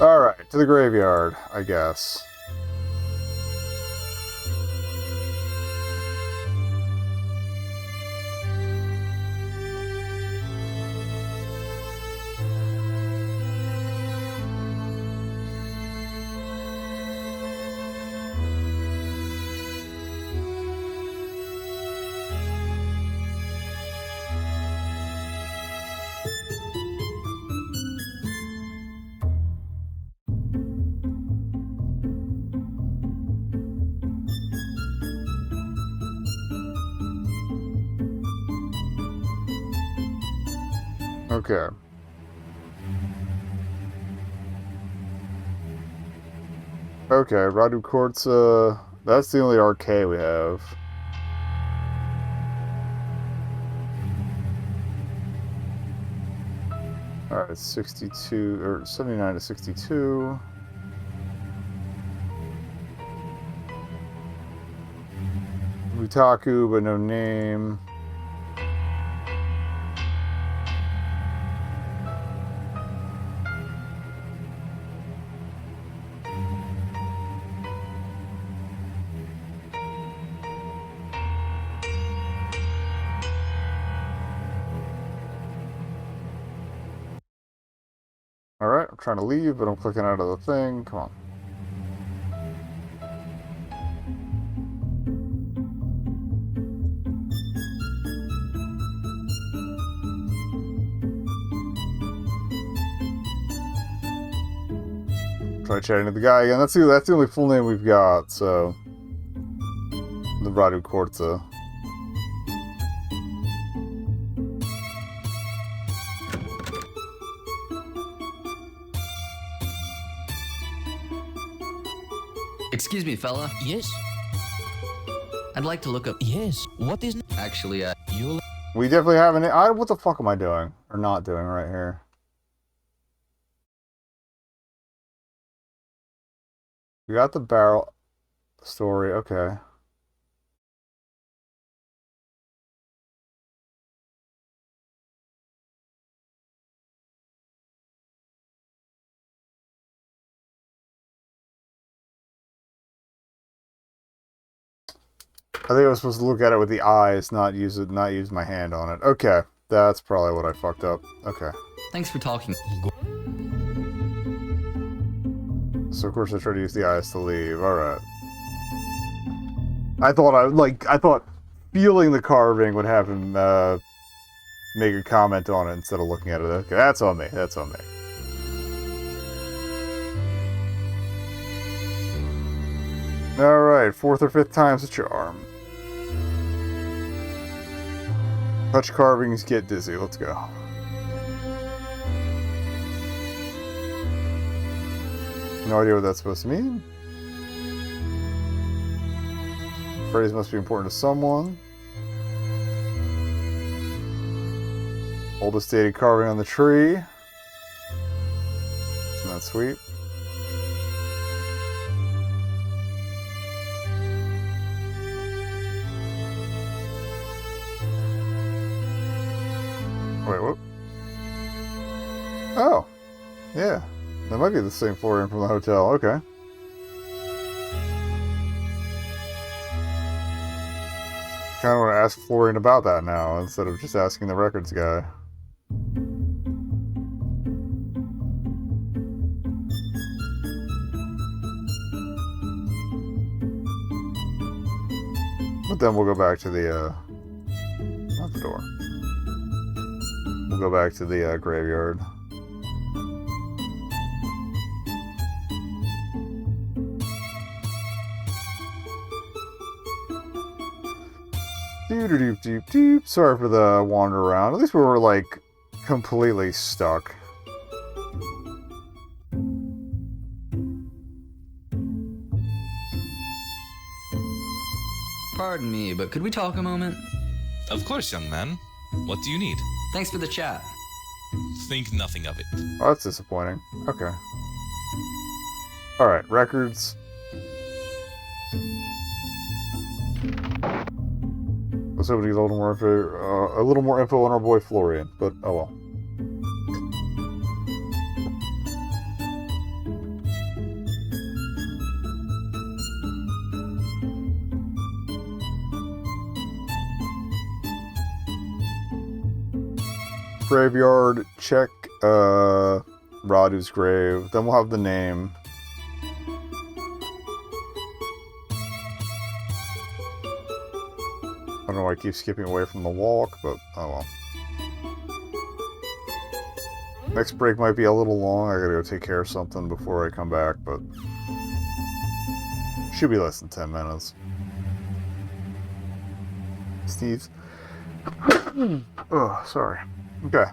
Alright, to the graveyard, I guess. Okay. Okay, Radu Quartz, that's the only RK we have. Alright, 62, or 79 to 62. Mutaku, but no name. Alright, I'm trying to leave, but I'm clicking out of the thing. Come on. Try chatting to the guy again. That's the only full name we've got, so... The Radu Quartza. Excuse me, fella. Yes. I'd like to look up. Yes. What is? Actually, you. We definitely have an. What the fuck am I doing or not doing right here? We got the barrel story. Okay. I think I was supposed to look at it with the eyes, not use my hand on it. Okay, that's probably what I fucked up. Okay. Thanks for talking. So of course I try to use the eyes to leave. All right. I thought feeling the carving would have him make a comment on it instead of looking at it. Okay, that's on me. That's on me. All right, 4th or 5th time's a charm. Touch carvings, get dizzy. Let's go. No idea what that's supposed to mean. Phrase must be important to someone. Oldest dated carving on the tree. Isn't that sweet? Wait, what? Oh, yeah. That might be the same flooring from the hotel. Okay. Kind of want to ask Florian about that now instead of just asking the records guy. But then we'll go back to the, not the door. We'll go back to the graveyard. Doop. Sorry for the wander around. At least we were like completely stuck. Pardon me, but could we talk a moment? Of course, young man. What do you need? Thanks for the chat. Think nothing of it. Oh, that's disappointing. Okay. Alright, records. Let's hope we get a little more info on our boy Florian, but oh well. Graveyard, check Radu's grave, then we'll have the name. I don't know why I keep skipping away from the walk, but oh well. Next break might be a little long. I gotta go take care of something before I come back, but should be less than 10 minutes. Steve's. Oh, sorry. Okay.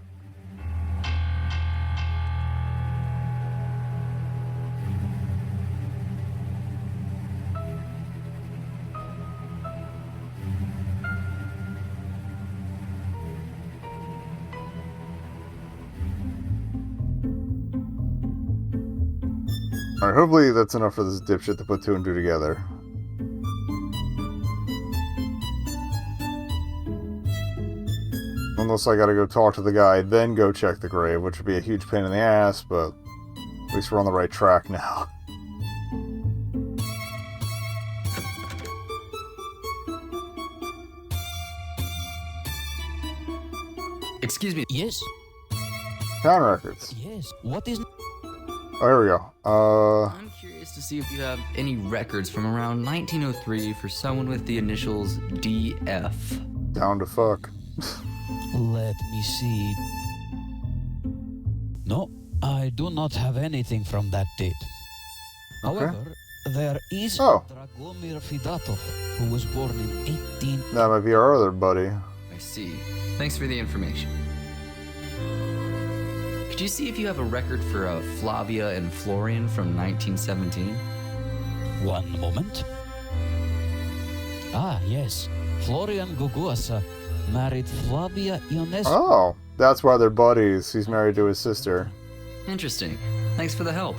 Alright, hopefully that's enough for this dipshit to put two and two together. Unless I gotta go talk to the guy, then go check the grave, which would be a huge pain in the ass, but at least we're on the right track now. Excuse me. Yes. Town records. Yes. What is... Oh, here we go. I'm curious to see if you have any records from around 1903 for someone with the initials DF. Down to fuck. Let me see. No, I do not have anything from that date. Okay. However, there is Dragomir Fidatov, who was born in 18... That might be our other buddy. I see. Thanks for the information. Could you see if you have a record for Flavia and Florian from 1917? One moment. Ah, yes. Florian Guguasa married Flavia Ionescu. Oh, that's why they're buddies. He's married to his sister. Interesting. Thanks for the help.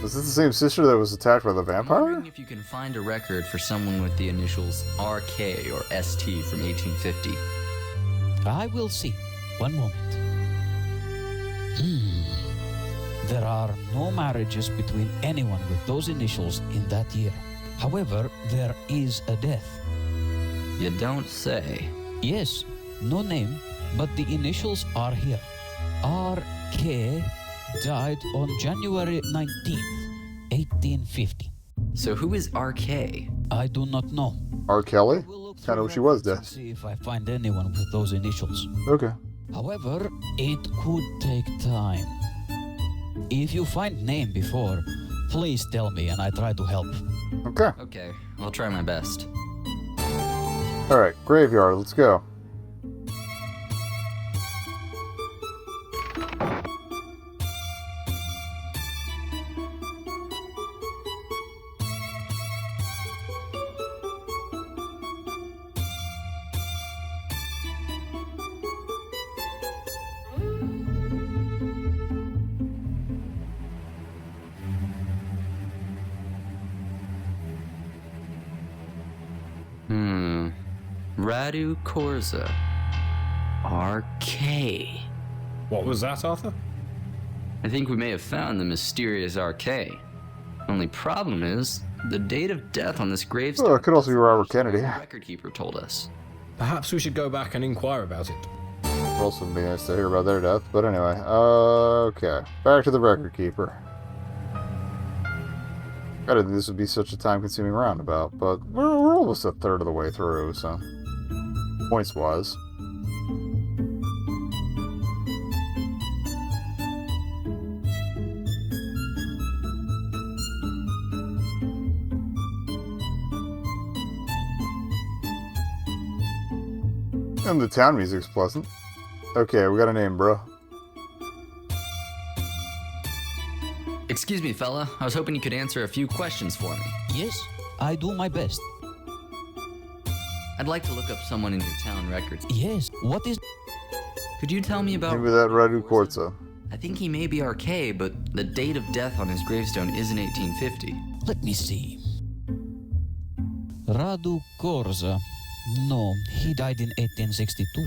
Is this the same sister that was attacked by the I'm vampire? wondering if you can find a record for someone with the initials RK or ST from 1850. I will see. One moment. There are no marriages between anyone with those initials in that year. However, there is a death. You don't say. Yes, no name, but the initials are here. R.K. died on January 19th, 1850. So who is RK? I do not know. R. Kelly? Kind of wish he was dead. See if I find anyone with those initials. Okay. However, it could take time. If you find name before, please tell me and I try to help. Okay. Okay, I'll try my best. Alright, graveyard, let's go. Radu Korza. RK. What was that, Arthur? I think we may have found the mysterious RK. Only problem is, the date of death on this gravestone. Oh, it could also be Robert Kennedy. The record keeper told us. Perhaps we should go back and inquire about it. It'd also be nice to hear about their death, but anyway. Okay. Back to the record keeper. I didn't think this would be such a time-consuming roundabout, but we're almost a third of the way through, so... Points-wise. And the town music's pleasant. Okay, we got a name, bro. Excuse me, fella. I was hoping you could answer a few questions for me. Yes, I do my best. I'd like to look up someone in your town records. Yes, what is... Could you tell me about... Maybe that Radu Korza. I think he may be RK, but the date of death on his gravestone isn't 1850. Let me see. Radu Korza. No, he died in 1862.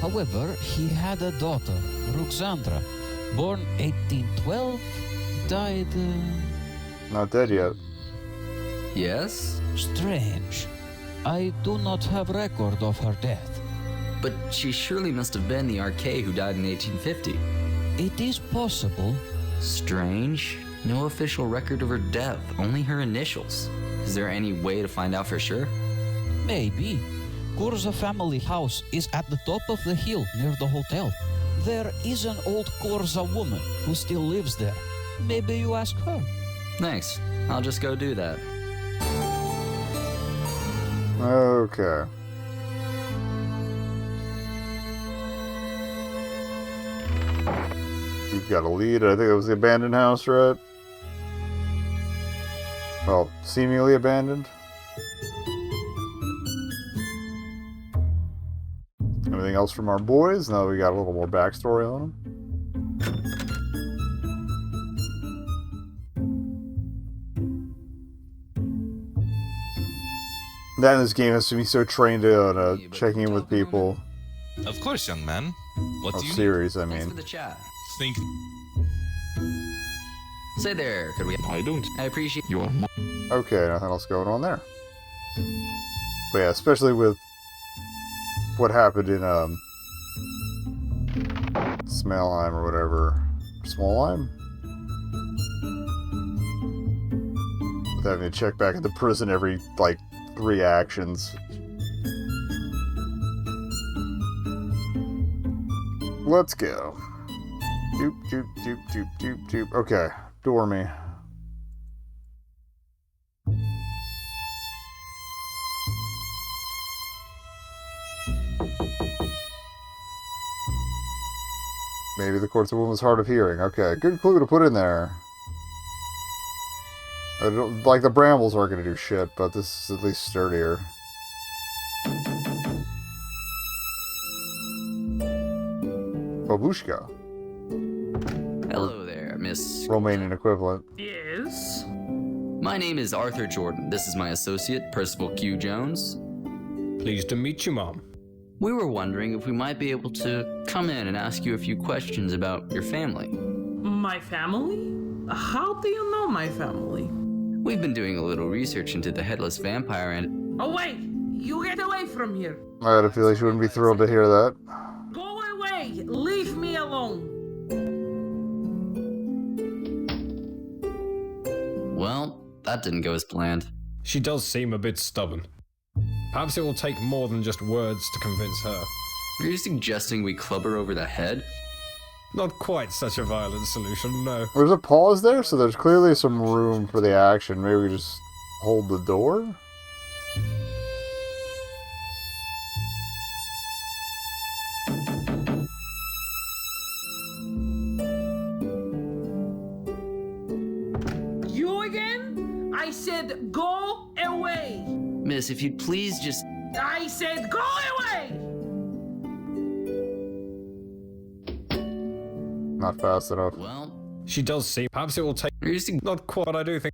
However, he had a daughter, Ruxandra, born 1812, died... Not dead yet. Yes? Strange. I do not have record of her death. But she surely must have been the RK who died in 1850. It is possible. Strange. No official record of her death, only her initials. Is there any way to find out for sure? Maybe. Korza family house is at the top of the hill near the hotel. There is an old Korza woman who still lives there. Maybe you ask her. Thanks. I'll just go do that. Okay. We've got a lead. I think it was the abandoned house, right? Well, seemingly abandoned. Anything else from our boys? Now we got a little more backstory on them. That in this game has to be so trained on checking in with people. Of course, young man. What do you series, I Thanks mean. for the chat. think? Say there, could we? I don't. I appreciate Your Okay, nothing else going on there. But yeah, especially with what happened in Smalheim or whatever. Smallheim? With having to check back at the prison every, like, 3 actions. Let's go. Doop, doop, doop, doop, doop, doop. Okay, door me. Maybe the court's a woman's hard of hearing. Okay, good clue to put in there. I don't, like, the brambles aren't going to do shit, but this is at least sturdier. Babushka. Hello there, Miss Romanian equivalent. Yes? My name is Arthur Jordan. This is my associate, Percival Q. Jones. Pleased to meet you, Mom. We were wondering if we might be able to come in and ask you a few questions about your family. My family? How do you know my family? We've been doing a little research into the headless vampire and... Away! You get away from here! I had a feeling she wouldn't be thrilled to hear that. Go away! Leave me alone! Well, that didn't go as planned. She does seem a bit stubborn. Perhaps it will take more than just words to convince her. Are you suggesting we club her over the head? Not quite such a violent solution, no. There's a pause there, so there's clearly some room for the action. Maybe we just hold the door? You again? I said go away! Miss, if you'd please just... I said go away! Not fast enough. Well... She does seem... Perhaps it will take... Not quite, but I do think...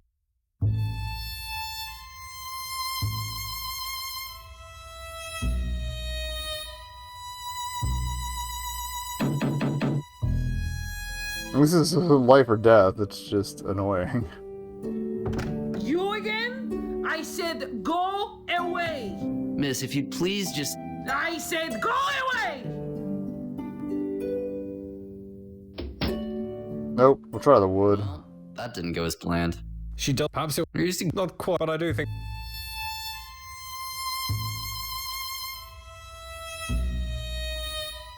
This is life or death. It's just annoying. You again? I said go away! Miss, if you'd please just... I said go away! Nope, we'll try the wood. Well, that didn't go as planned. She does... Perhaps it... Not quite, but I do think...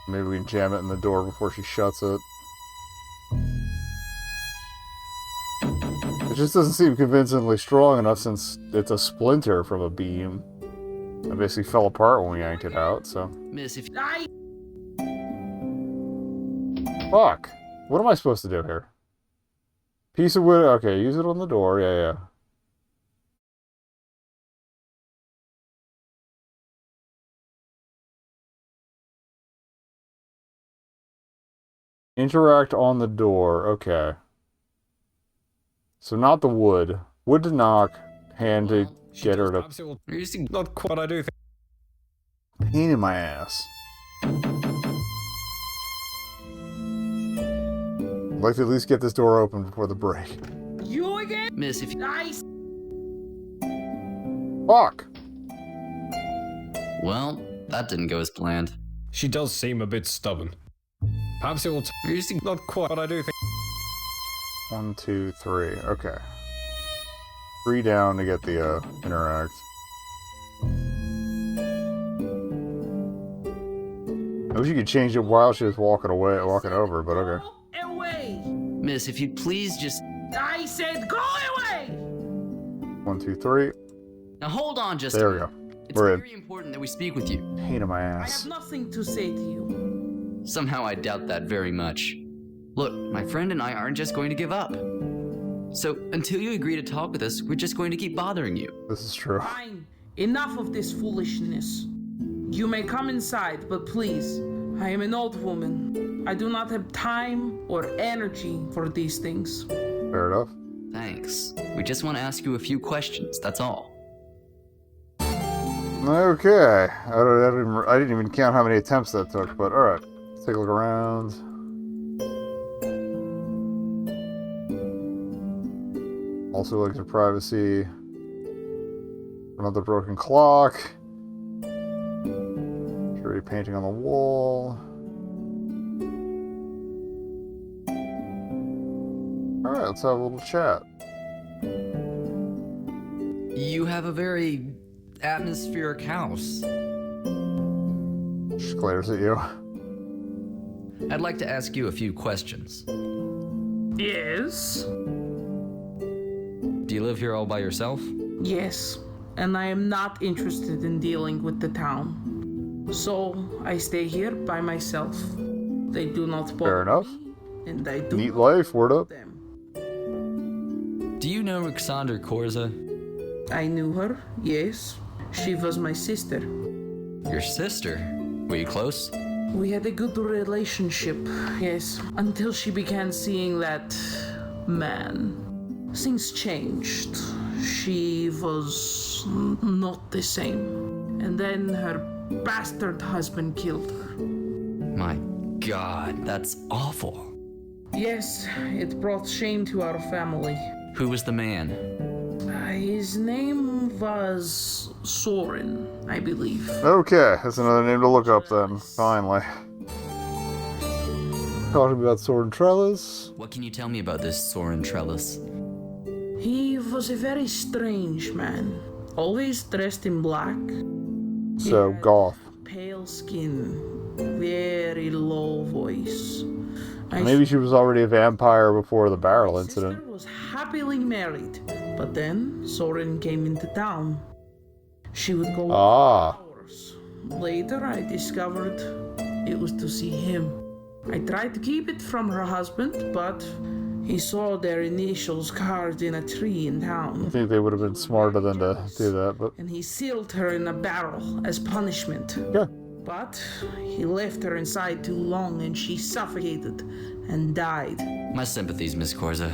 Maybe we can jam it in the door before she shuts it. It just doesn't seem convincingly strong enough since it's a splinter from a beam. It basically fell apart when we yanked it out, so... Miss, if... Fuck! What am I supposed to do here? Piece of wood... Okay, use it on the door. Yeah. Interact on the door. Okay. So not the wood. Wood to knock. Hand to get her to... Not quite, I do think... Pain in my ass. I'd like to at least get this door open before the break. You again? Miss, if you... Fuck! Well, that didn't go as planned. She does seem a bit stubborn. Perhaps it will take... Not quite, but I do think... 1, 2, 3. Okay. 3 down to get the interact. I wish you could change it while she was walking over, but okay. Away! Miss, if you'd please just... I said go away! 1, 2, 3. Now hold on just There a we go. minute. It's We're very important that we speak with you. Pain in my I ass. have nothing to say to you. Somehow I doubt that very much. Look, my friend and I aren't just going to give up. So, until you agree to talk with us, we're just going to keep bothering you. This is true. Fine. Enough of this foolishness. You may come inside, but please, I am an old woman. I do not have time or energy for these things. Fair enough. Thanks. We just want to ask you a few questions, that's all. Okay. I didn't even count how many attempts that took, but alright. Let's take a look around. Also looking for privacy. Another broken clock. Dirty painting on the wall. Alright, let's have a little chat. You have a very atmospheric house. She glares at you. I'd like to ask you a few questions. Yes? Do you live here all by yourself? Yes. And I am not interested in dealing with the town. So I stay here by myself. They do not bother Fair enough. me, and I do Neat not life, word up. them. Do you know Alexander Korza? I knew her, yes. She was my sister. Your sister? Were you close? We had a good relationship, yes, until she began seeing that man. Things changed. She was not the same. And then her bastard husband killed her. My God, that's awful. Yes, it brought shame to our family. Who was the man? His name was Soren, I believe. Okay, that's another name to look up then, finally. Talking about Soren Trellis. What can you tell me about this Soren Trellis? He was a very strange man, always dressed in black. So, goth. Pale skin, very low voice. Maybe she was already a vampire before the barrel incident. Sister was happily married, but then Soren came into town. She would go for hours. Later, I discovered it was to see him. I tried to keep it from her husband, but he saw their initials carved in a tree in town. I think they would have been smarter than to do that, but... And he sealed her in a barrel as punishment. Yeah. But he left her inside too long and she suffocated and died. My sympathies, Miss Korza.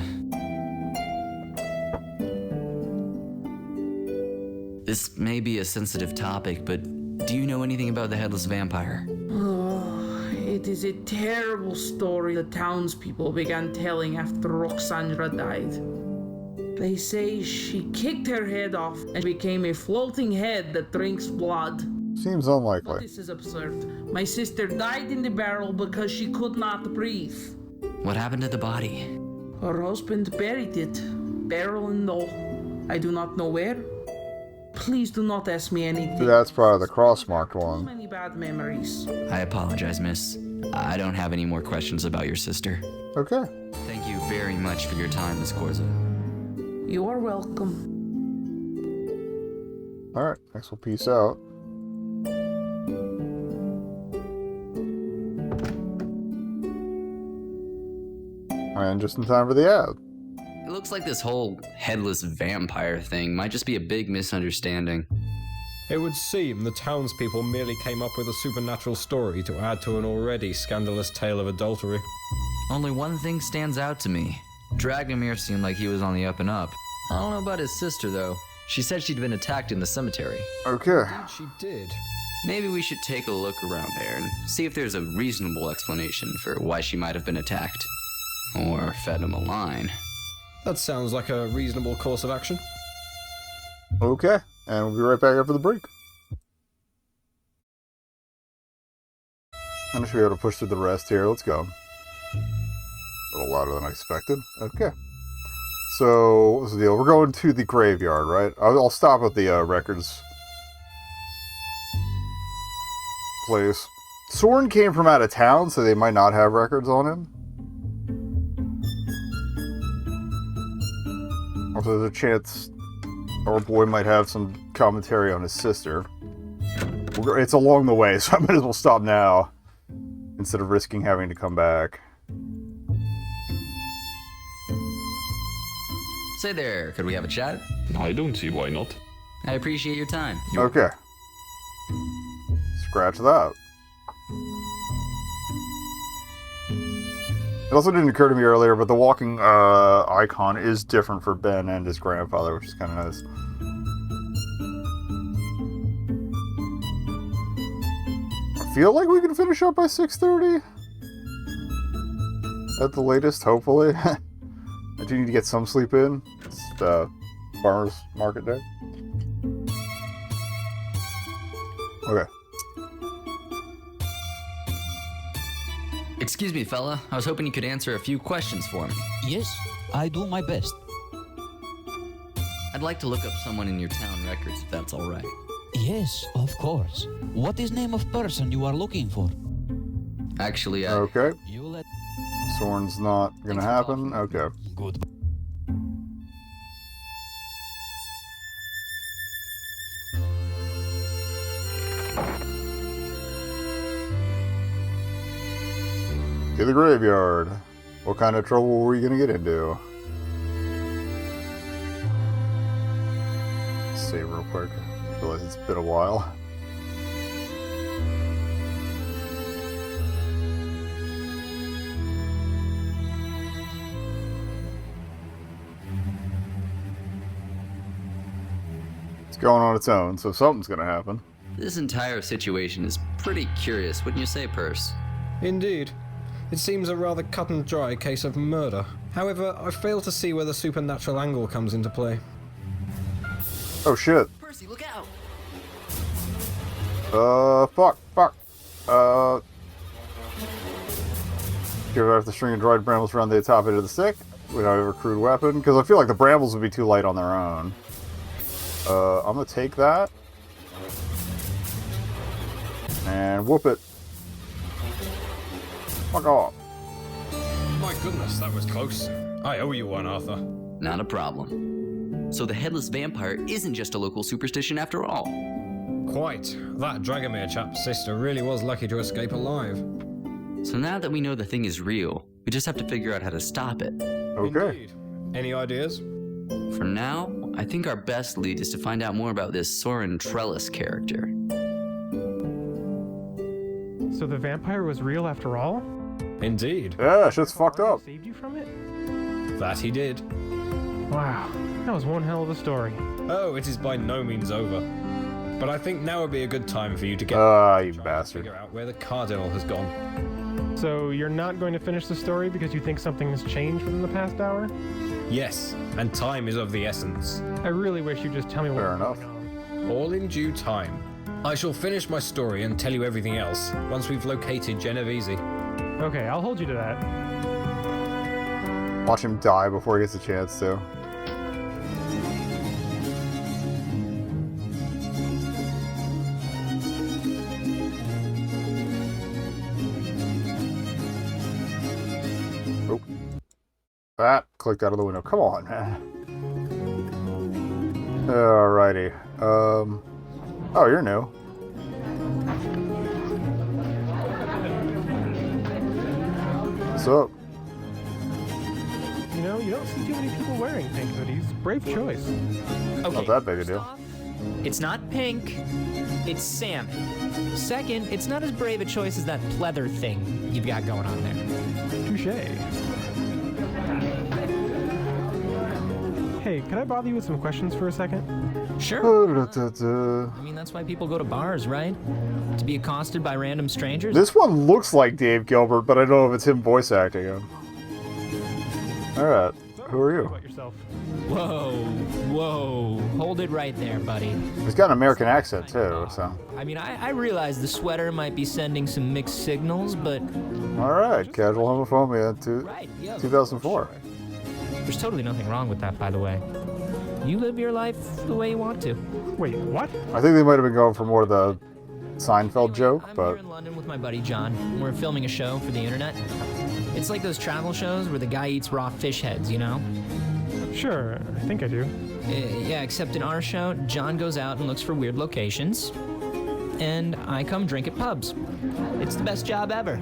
This may be a sensitive topic, but do you know anything about the Headless Vampire? Oh, it is a terrible story the townspeople began telling after Roxandra died. They say she kicked her head off and became a floating head that drinks blood. Seems unlikely. This is absurd. My sister died in the barrel because she could not breathe. What happened to the body? Her husband buried it, barrel and all. I do not know where. Please do not ask me anything. That's probably the cross-marked Too one. many bad memories. I apologize, miss. I don't have any more questions about your sister. Okay. Thank you very much for your time, Miss Korza. You are welcome. Alright, next we'll peace out. And just in time for the ad. It looks like this whole headless vampire thing might just be a big misunderstanding. It would seem the townspeople merely came up with a supernatural story to add to an already scandalous tale of adultery. Only one thing stands out to me. Dragomir seemed like he was on the up and up. I don't know about his sister, though. She said she'd been attacked in the cemetery. Okay. She did. Maybe we should take a look around there and see if there's a reasonable explanation for why she might have been attacked. Or fed him a line. That sounds like a reasonable course of action. Okay, and we'll be right back after the break. I should be able to push through the rest here. Let's go. A little louder than I expected. Okay. So, what's the deal? We're going to the graveyard, right? I'll stop at the records place. Soren came from out of town, so they might not have records on him. Also, there's a chance our boy might have some commentary on his sister. It's along the way, so I might as well stop now instead of risking having to come back. Say there, could we have a chat? I don't see why not. I appreciate your time. Okay. Scratch that. It also didn't occur to me earlier, but the walking icon is different for Ben and his grandfather, which is kind of nice. feel like we can finish up by 6:30. At the latest, hopefully. I do need to get some sleep in. It's farmer's market day. Okay. Excuse me, fella. I was hoping you could answer a few questions for me. Yes, I do my best. I'd like to look up someone in your town records, if that's all right. Yes, of course. What is name of person you are looking for? Actually, Okay. You let... Soren's not gonna happen. Okay. Good. To the graveyard. What kind of trouble were you gonna get into? Save real quick. I realize it's been a while. It's going on its own, so something's gonna happen. This entire situation is pretty curious, wouldn't you say, Purse? Indeed. It seems a rather cut and dry case of murder. However, I fail to see where the supernatural angle comes into play. Oh shit. Percy, look out! Fuck. Give it off the string of dried brambles around the top end of the stick. We don't have a crude weapon, because I feel like the brambles would be too light on their own. I'm gonna take that. And whoop it. Fuck off. My goodness, that was close. I owe you one, Arthur. Not a problem. So the headless vampire isn't just a local superstition after all. Quite. That Dragomir chap's sister really was lucky to escape alive. So now that we know the thing is real, we just have to figure out how to stop it. Okay. Indeed. Any ideas? For now, I think our best lead is to find out more about this Soren Trellis character. So the vampire was real after all? Indeed. Yeah, shit's fucked up. Saved you from it? That he did. Wow, that was one hell of a story. Oh, it is by no means over. But I think now would be a good time for you to get... you try bastard. ...figure out where the Cardinal has gone. So you're not going to finish the story because you think something has changed within the past hour? Yes, and time is of the essence. I really wish you'd just tell me Fair what's enough. going on. All in due time. I shall finish my story and tell you everything else once we've located Genovese. Okay, I'll hold you to that. Watch him die before he gets a chance to. Oh. That clicked out of the window. Come on, man. Alrighty. Oh, you're new. What's up? You know, you don't see too many people wearing pink hoodies. Brave choice. Okay, Not that big a first deal. off, it's not pink, it's salmon. Second, it's not as brave a choice as that pleather thing you've got going on there. Touche. Hey, can I bother you with some questions for a second? Sure. I mean, that's why people go to bars, right? To be accosted by random strangers? This one looks like Dave Gilbert, but I don't know if it's him voice acting him. Alright, who are you? About yourself. Whoa. Hold it right there, buddy. He's got an American accent too, so. I mean, I realize the sweater might be sending some mixed signals, but... Alright, casual homophobia to Right, yeah, 2004. There's totally nothing wrong with that, by the way. You live your life the way you want to. Wait, what? I think they might have been going for more of the Seinfeld joke, I'm but here in London with my buddy John. We're filming a show for the internet. It's like those travel shows where the guy eats raw fish heads, you know? Sure, I think I do. Yeah, except in our show, John goes out and looks for weird locations, and I come drink at pubs. It's the best job ever.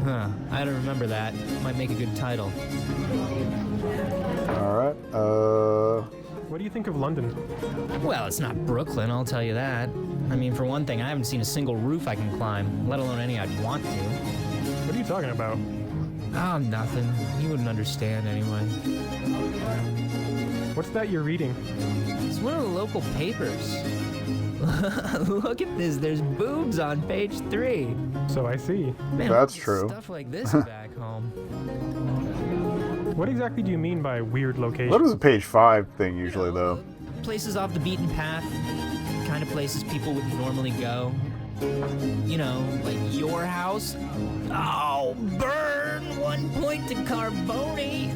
Huh, I don't remember that. Might make a good title. alright, What do you think of London? Well, it's not Brooklyn, I'll tell you that. I mean, for one thing, I haven't seen a single roof I can climb, let alone any I'd want to. What are you talking about? Oh, nothing. You wouldn't understand anyway. What's that you're reading? It's one of the local papers. Look at this. There's boobs on page 3. So I see. Man, that's look at true. Stuff like this back home. What exactly do you mean by weird location? What is a page 5 thing usually, though? Places off the beaten path. Kind of places people wouldn't normally go. You know, like your house. Oh, burn! 1 point to Carboni.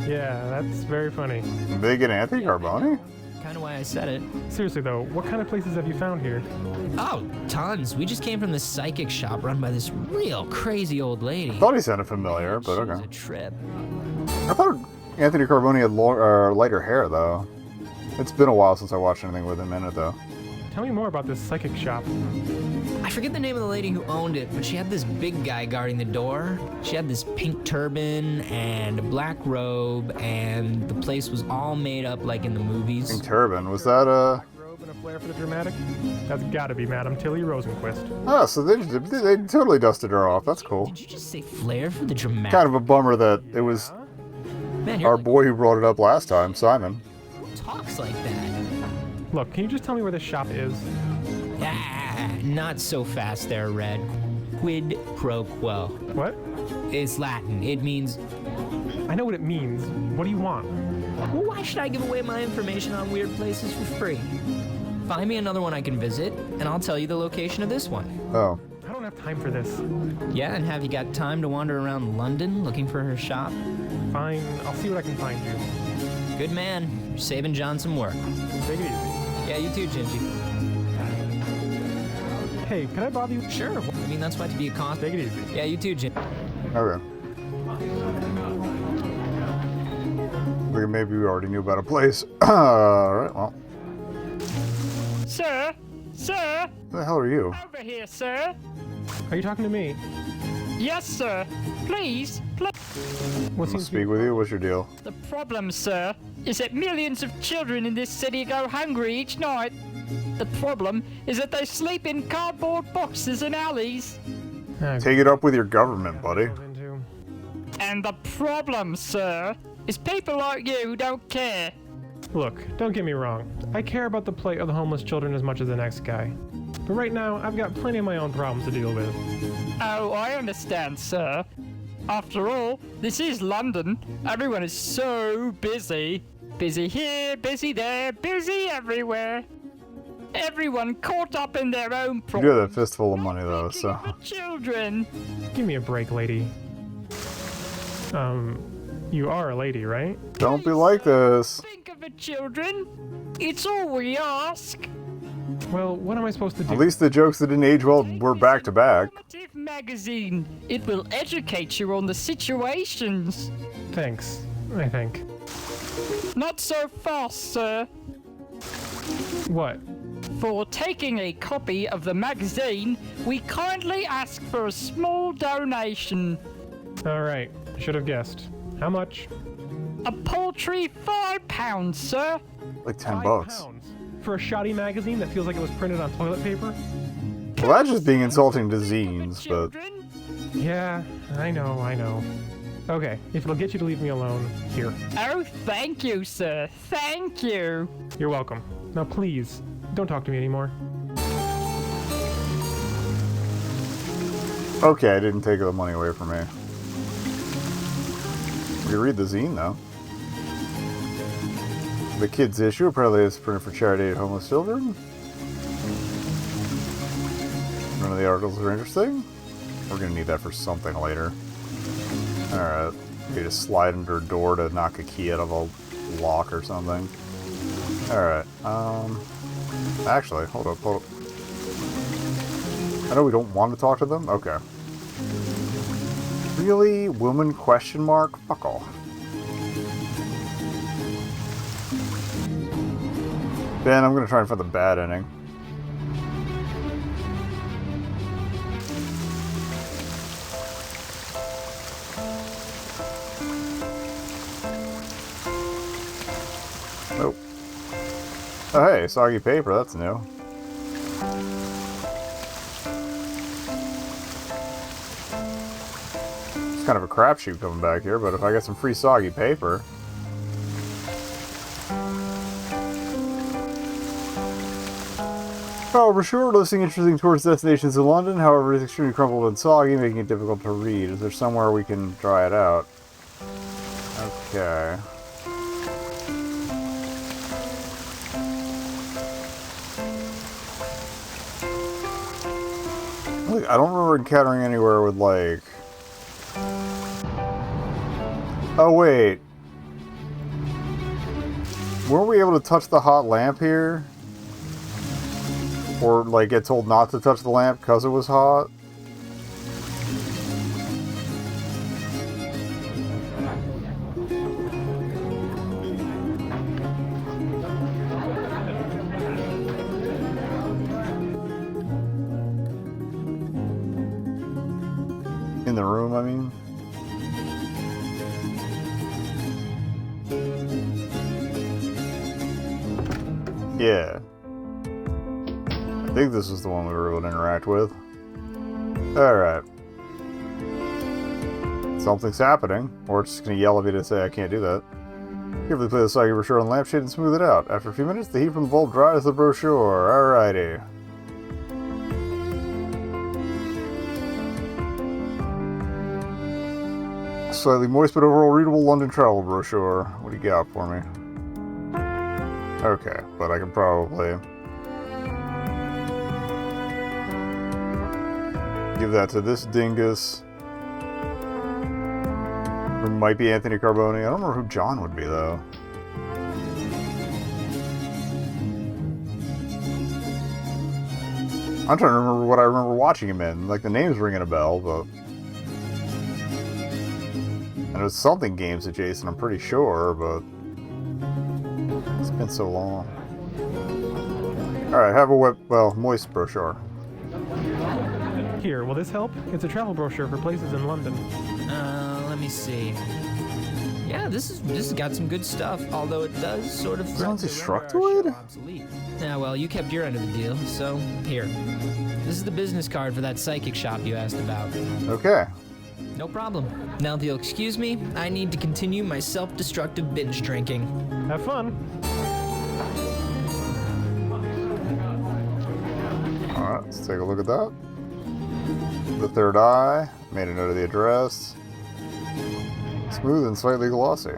Yeah, that's very funny. Big and Anthony Carboni? Kind of why I said it. Seriously though, what kind of places have you found here? Oh, tons. We just came from this psychic shop run by this real crazy old lady. I thought he sounded familiar, but okay. A trip. I thought Anthony Carboni had lighter hair, though. It's been a while since I watched anything with him in it, though. Tell me more about this psychic shop. I forget the name of the lady who owned it, but she had this big guy guarding the door. She had this pink turban and a black robe, and the place was all made up like in the movies. Pink turban, was that Robe and a flair for the dramatic? That's gotta be Madame Tilly Rosenquist. Oh, so they totally dusted her off. That's cool. Did you just say flair for the dramatic? Kind of a bummer that it was Man, our boy who brought it up last time, Simon. Who talks like that? Look, can you just tell me where this shop is? Ah, not so fast there, Red. Quid pro quo. What? It's Latin. It means... I know what it means. What do you want? Well, why should I give away my information on weird places for free? Find me another one I can visit, and I'll tell you the location of this one. Oh. I don't have time for this. Yeah, and have you got time to wander around London looking for her shop? Fine, I'll see what I can find you. Good man. You're saving John some work. Take it easy. Yeah, you too, Gingy. Hey, can I bother you? Sure. I mean, that's why to be a con. Take it easy. Yeah, you too, Jim. Okay. Like maybe we already knew about a place. Alright, well. Sir? Sir? Who the hell are you? Over here, sir. Are you talking to me? Yes, sir. Please, please. I'm gonna speak with you. What's your deal? The problem, sir, is that millions of children in this city go hungry each night. The problem is that they sleep in cardboard boxes in alleys. Take it up with your government, buddy. And the problem, sir, is people like you don't care. Look, don't get me wrong. I care about the plight of the homeless children as much as the next guy. But right now, I've got plenty of my own problems to deal with. Oh, I understand, sir. After all, this is London. Everyone is so busy. Busy here, busy there, busy everywhere. Everyone caught up in their own You problems. do have a fistful of money, though, so. Children. Give me a break, lady. You are a lady, right? Don't be like this. Think of the children. It's all we ask. Well, what am I supposed to do? At least the jokes that didn't age well were back to back. Magazine. It will educate you on the situations. Thanks, I think. Not so fast, sir. What? For taking a copy of the magazine, we kindly ask for a small donation. Alright, should have guessed. How much? A paltry £5, sir. Like 10 bucks. For a shoddy magazine that feels like it was printed on toilet paper? Well, that's just being insulting to zines, but... Yeah, I know. Okay, if it'll get you to leave me alone, here. Oh, thank you, sir. Thank you. You're welcome. Now please, don't talk to me anymore. Okay, I didn't take the money away from me. You read the zine, though. The kids' issue apparently is printed for charity at homeless children. None of the articles are interesting. We're gonna need that for something later. Alright. You just slide under a door to knock a key out of a lock or something. Alright, actually, hold up. I know we don't want to talk to them? Okay. Really? Woman question mark? Fuck off. Ben, I'm gonna try and find the bad ending. Nope. Oh hey, soggy paper, that's new. It's kind of a crapshoot coming back here, but if I get some free soggy paper... travel brochure listing interesting tourist destinations in London. However, it's extremely crumpled and soggy, making it difficult to read. Is there somewhere we can dry it out? Okay. Look, I don't remember encountering anywhere with, like... Oh, wait. Weren't we able to touch the hot lamp here? Or, like, get told not to touch the lamp because it was hot? In the room, I mean. Yeah. I think this is the one we were able to interact with. Alright. Something's happening. Or it's just going to yell at me to say I can't do that. Carefully play the soggy brochure on the lampshade and smooth it out. After a few minutes, the heat from the bulb dries the brochure. Alrighty. Slightly moist but overall readable London travel brochure. What do you got for me? Okay, but I can probably give that to this dingus. It might be Anthony Carboni. I don't remember who John would be, though. I'm trying to remember what I remember watching him in. Like, the name's ringing a bell, but... And it was something games adjacent, I'm pretty sure, but... It's been so long. Alright, have a wet, well, moist brochure. Here, will this help? It's a travel brochure for places in London. Let me see. Yeah, this has got some good stuff, although it does sort of... Sounds destructoid? Yeah, well, you kept your end of the deal, so here. This is the business card for that psychic shop you asked about. Okay. No problem. Now, if you'll excuse me, I need to continue my self-destructive binge drinking. Have fun. Alright, let's take a look at that. The third eye. Made a note of the address. Smooth and slightly glossy.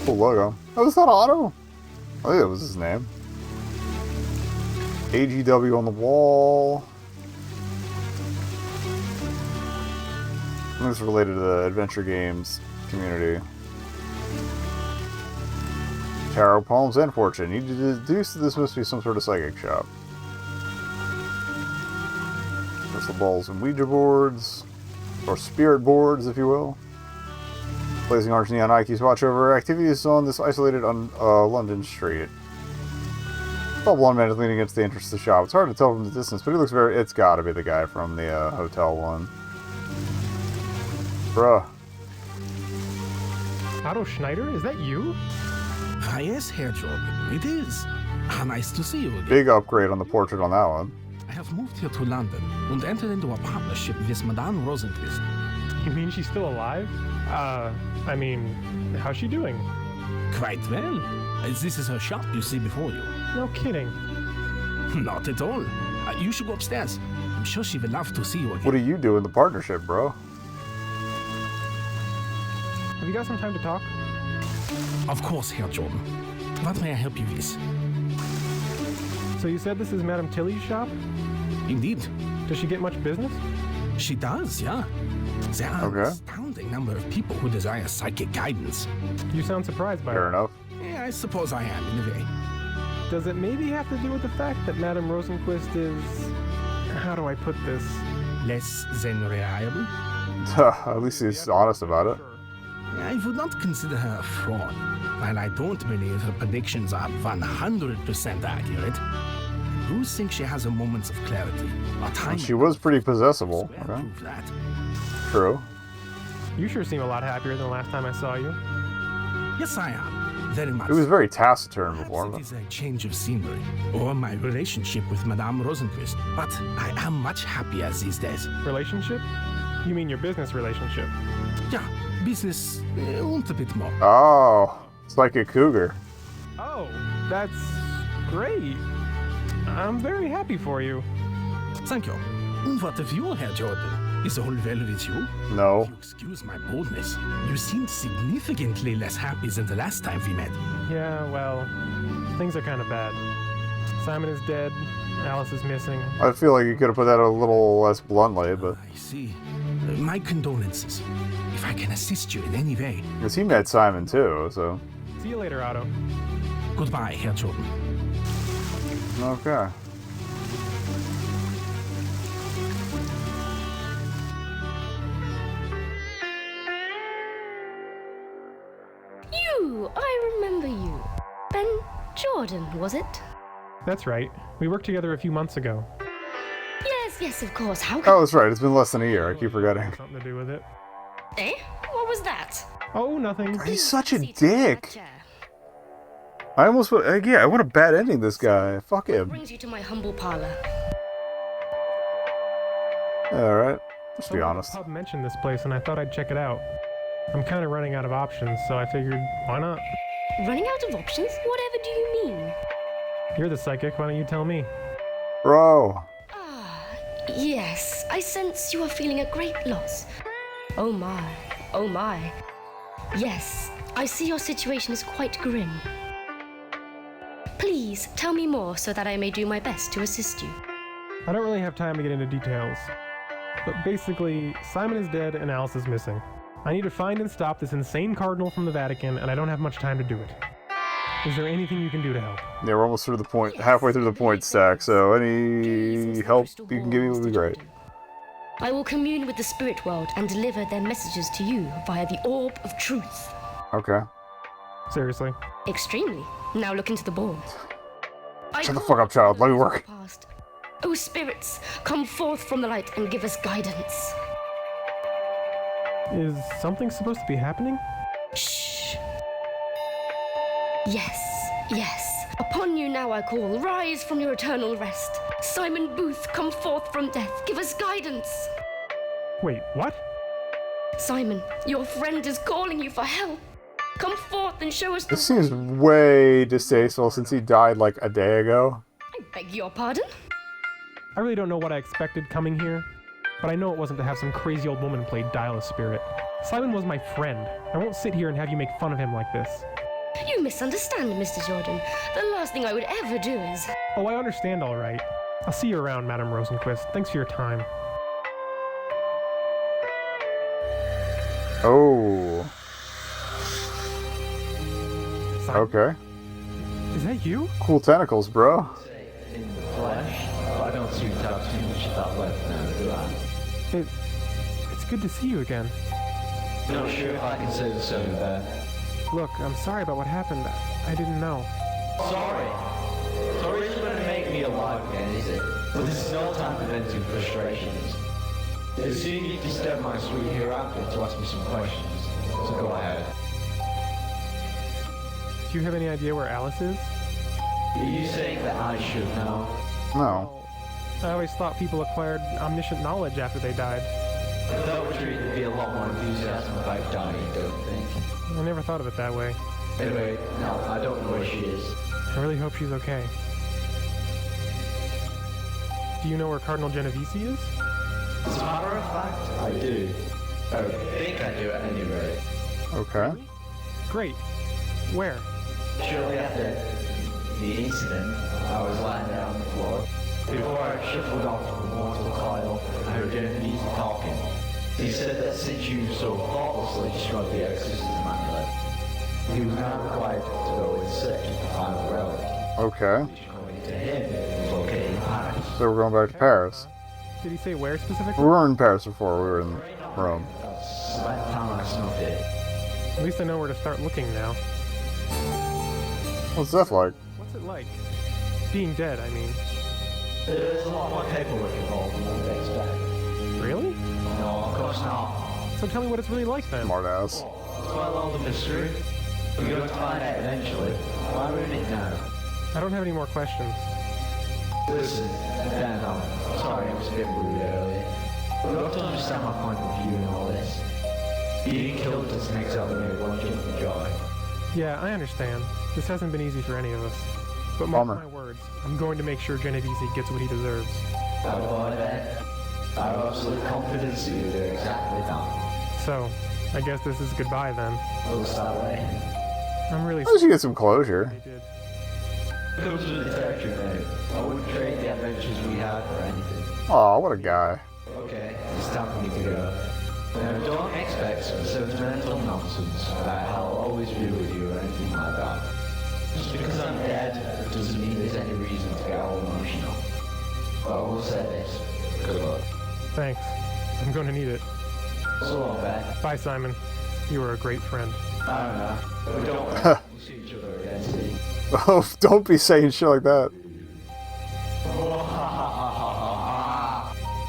Cool logo. Oh, is that Otto? I think that was his name. AGW on the wall. I think it's related to the adventure games community. Tarot, palms, and fortune. You deduce that this must be some sort of psychic shop. Crystal balls and Ouija boards. Or spirit boards, if you will. Blazing orange neon eye keeps watch over activities on this isolated London street. A blonde man is leaning against the entrance to the shop. It's hard to tell from the distance, but he looks very... It's gotta be the guy from the hotel one. Bruh. Otto Schneider? Is that you? Yes, Herr Jorgen, it is. Nice to see you again. Big upgrade on the portrait on that one. I have moved here to London and entered into a partnership with Madame Rosenquist. You mean she's still alive? I mean, how's she doing? Quite well. This is her shop you see before you. No kidding. Not at all. You should go upstairs. I'm sure she would love to see you again. What do you do in the partnership, bro? Have you got some time to talk? Of course, Herr Jordan. What may I help you with? So you said this is Madame Tilly's shop? Indeed. Does she get much business? She does, yeah. There are an astounding number of people who desire psychic guidance. You sound surprised by Fair it. enough. Yeah, I suppose I am, in a way. Does it maybe have to do with the fact that Madame Rosenquist is... How do I put this? Less than reliable? At least he's honest about it. I would not consider her a fraud. While I don't believe her predictions are 100% accurate, I do think she has a moments of clarity. She was pretty possessible. Okay. True. You sure seem a lot happier than the last time I saw you. Yes, I am. Very much. He was very taciturn before. It is a change of scenery, or my relationship with Madame Rosenquist. But I am much happier these days. Relationship? You mean your business relationship? Yeah, business and a bit more. Oh, it's like a cougar. Oh, that's great. I'm very happy for you. Thank you. And what of you, Herr Jordan? Is all well with you? No. If you excuse my boldness, you seemed significantly less happy than the last time we met. Yeah, well, things are kind of bad. Simon is dead. Alice is missing. I feel like you could have put that a little less bluntly, but... I see. My condolences. If I can assist you in any way. Because he met Simon too, so... See you later, Otto. Goodbye, Herr Jordan. Okay. You! I remember you. Ben Jordan, was it? That's right. We worked together a few months ago. Yes, of course. How Oh, that's right. It's been less than a year. I keep forgetting. Something to do with it. Eh? What was that? Oh, nothing. He's such a dick. I almost... yeah, I want a bad ending, this guy. Fuck him. Brings you to my humble parlor. Alright. Let's be honest. The pub mentioned this place, and I thought I'd check it out. I'm kind of running out of options, so I figured, why not? Running out of options? Whatever do you mean? You're the psychic. Why don't you tell me? Bro. Yes, I sense you are feeling a great loss. Oh my, oh my. Yes, I see your situation is quite grim. Please, tell me more so that I may do my best to assist you. I don't really have time to get into details. But basically, Simon is dead and Alice is missing. I need to find and stop this insane cardinal from the Vatican, and I don't have much time to do it. Is there anything you can do to help? Yeah, we're almost through the point, halfway through the point stack, so any help you can give me would be great. I will commune with the spirit world and deliver their messages to you via the orb of truth. Okay. Seriously? Extremely. Now look into the ball. Shut the fuck up, child. Let me work. O spirits, come forth from the light and give us guidance. Is something supposed to be happening? Shh. Yes. Upon you now I call. Rise from your eternal rest. Simon Booth, come forth from death. Give us guidance. Wait, what? Simon, your friend is calling you for help. Come forth and show us the... This seems way distasteful since he died like a day ago. I beg your pardon? I really don't know what I expected coming here, but I know it wasn't to have some crazy old woman play Dial a Spirit. Simon was my friend. I won't sit here and have you make fun of him like this. You misunderstand, Mr. Jordan. The last thing I would ever do is... Oh, I understand all right. I'll see you around, Madame Rosenquist. Thanks for your time. Oh. Simon? Okay. Is that you? Cool tentacles, bro. In the flesh, I don't seem to have too much of that left now, do I? It's good to see you again. Not sure if I can say the same there. Look, I'm sorry about what happened. I didn't know. Sorry isn't going to make me alive again, is it? But this is no time for venting frustrations. You see, you disturb my sweet hereafter to ask me some questions, so go ahead. Do you have any idea where Alice is? Are you saying that I should know? No. I always thought people acquired omniscient knowledge after they died. I thought there'd be a lot more enthusiasm about dying, don't think. I never thought of it that way. Anyway, no, I don't know where she is. I really hope she's okay. Do you know where Cardinal Genovese is? As a matter of fact, I do. I think I do at any rate. Okay. Great. Where? Shortly after the incident, I was lying there on the floor. Before I shuffled off the mortal coil, I heard Genovese talking. He said that since you so thoughtlessly destroyed the exorcist amulet, he was now required to go in search of the final relic. Okay. Which, according to him, was located in Paris. So we're going back to Paris. Did he say where specifically? We were in Paris before. We were in Rome. That's the time I snuffed it. At least I know where to start looking now. What's that like? What's it like? Being dead, I mean. There's a lot more paperwork involved than one would expect. Really? No, of course not. So tell me what it's really like then. Smart ass. It's quite a lot of mystery. We're going to find out eventually. Why ruin it now? I don't have any more questions. Listen, Dan, I'm sorry I was a bit rude earlier. But you have to understand my point of view in all this. Being killed doesn't exactly make one jump for joy. Yeah, I understand. This hasn't been easy for any of us. But mark my words, I'm going to make sure Genovese gets what he deserves. Now, boy, Ben, I have absolute confidence that you'll do exactly that. So, I guess this is goodbye then. Looks that way. I'm really At least you get some closure. It comes with the territory, mate. I wouldn't trade the adventures we had for anything. Aw, what a guy. Okay, it's time for me to go. Now, don't expect some sentimental nonsense about how I'll always be with you or anything like that. Just because I'm dead doesn't mean there's any reason to get all emotional. But I will say this. Good luck. Thanks. I'm going to need it. So long, Ben. Bye, Simon. You were a great friend. I don't know. But don't worry. We'll see each other again soon. Oh, don't be saying shit like that.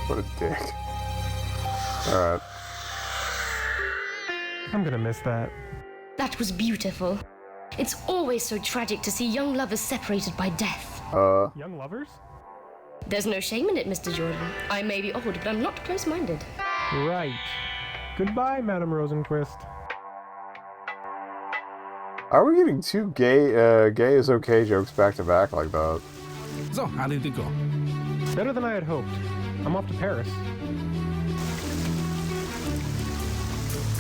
What a dick. Alright. I'm gonna miss that. That was beautiful. It's always so tragic to see young lovers separated by death. Young lovers? There's no shame in it, Mr. Jordan. I may be old, but I'm not close-minded. Right. Goodbye, Madam Rosenquist. Are we getting two gay is okay jokes back to back like that? So, how did it go? Better than I had hoped. I'm off to Paris.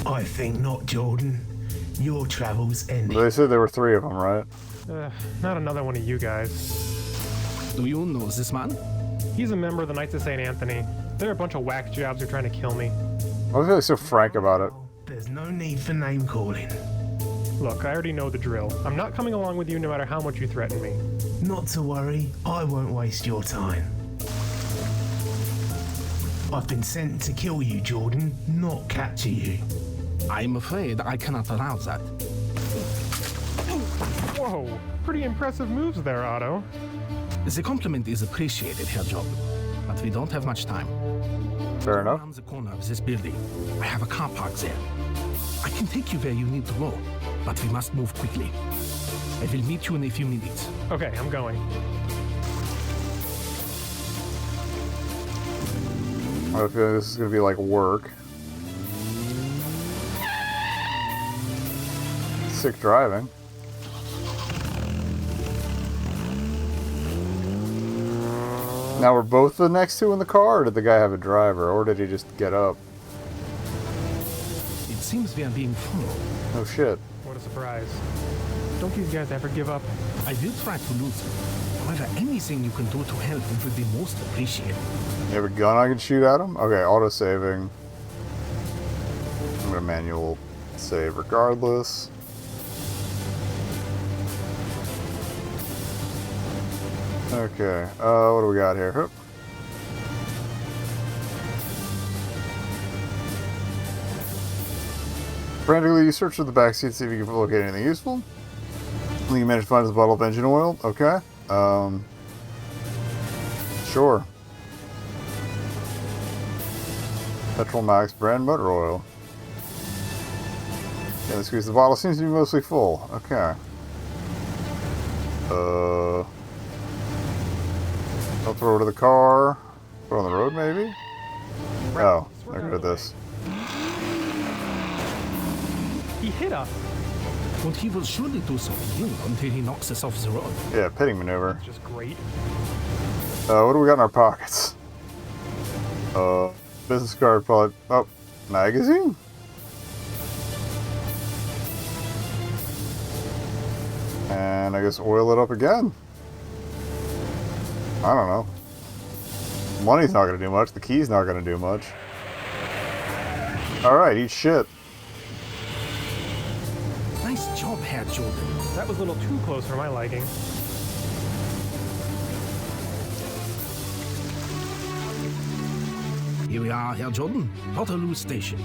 I think not, Jordan. Your travels ended. They said there were 3 of them, right? Not another one of you guys. Do you know this man? He's a member of the Knights of St. Anthony. They're a bunch of whack jobs who are trying to kill me. I was really so frank about it. There's no need for name calling. Look, I already know the drill. I'm not coming along with you no matter how much you threaten me. Not to worry, I won't waste your time. I've been sent to kill you, Jordan, not capture you. I'm afraid I cannot allow that. Whoa, pretty impressive moves there, Otto. The compliment is appreciated, Herr Jordan, but we don't have much time. Fair enough. Around the corner of this building, I have a car park there. I can take you where you need to go, but we must move quickly. I will meet you in a few minutes. Okay, I'm going. I feel like this is gonna be like work. Sick driving. Now were both the next two in the car, or did the guy have a driver, or did he just get up? It seems we are being followed. Oh shit. What a surprise. Don't these guys ever give up? I will try to lose you. However, anything you can do to help would be most appreciated. You have a gun I can shoot at him? Okay, auto-saving. I'm gonna manual save regardless. Okay, what do we got here? Oop. Frantically, you search for the backseat to see if you can locate anything useful. Something you managed to find is a bottle of engine oil. Okay. Sure. Petrol Max brand motor oil. Yeah, the squeeze the bottle seems to be mostly full. Okay. I'll throw it to the car. Put it on the road, maybe? Oh, look at this. He hit us. But he will surely do so again until he knocks us off the road. Yeah, pitting maneuver. That's just great. What do we got in our pockets? Business card, probably. Oh, magazine? And I guess oil it up again. I don't know. Money's not going to do much. The key's not going to do much. Alright, eat shit. Nice job, Herr Jordan. That was a little too close for my liking. Here we are, Herr Jordan. Waterloo Station.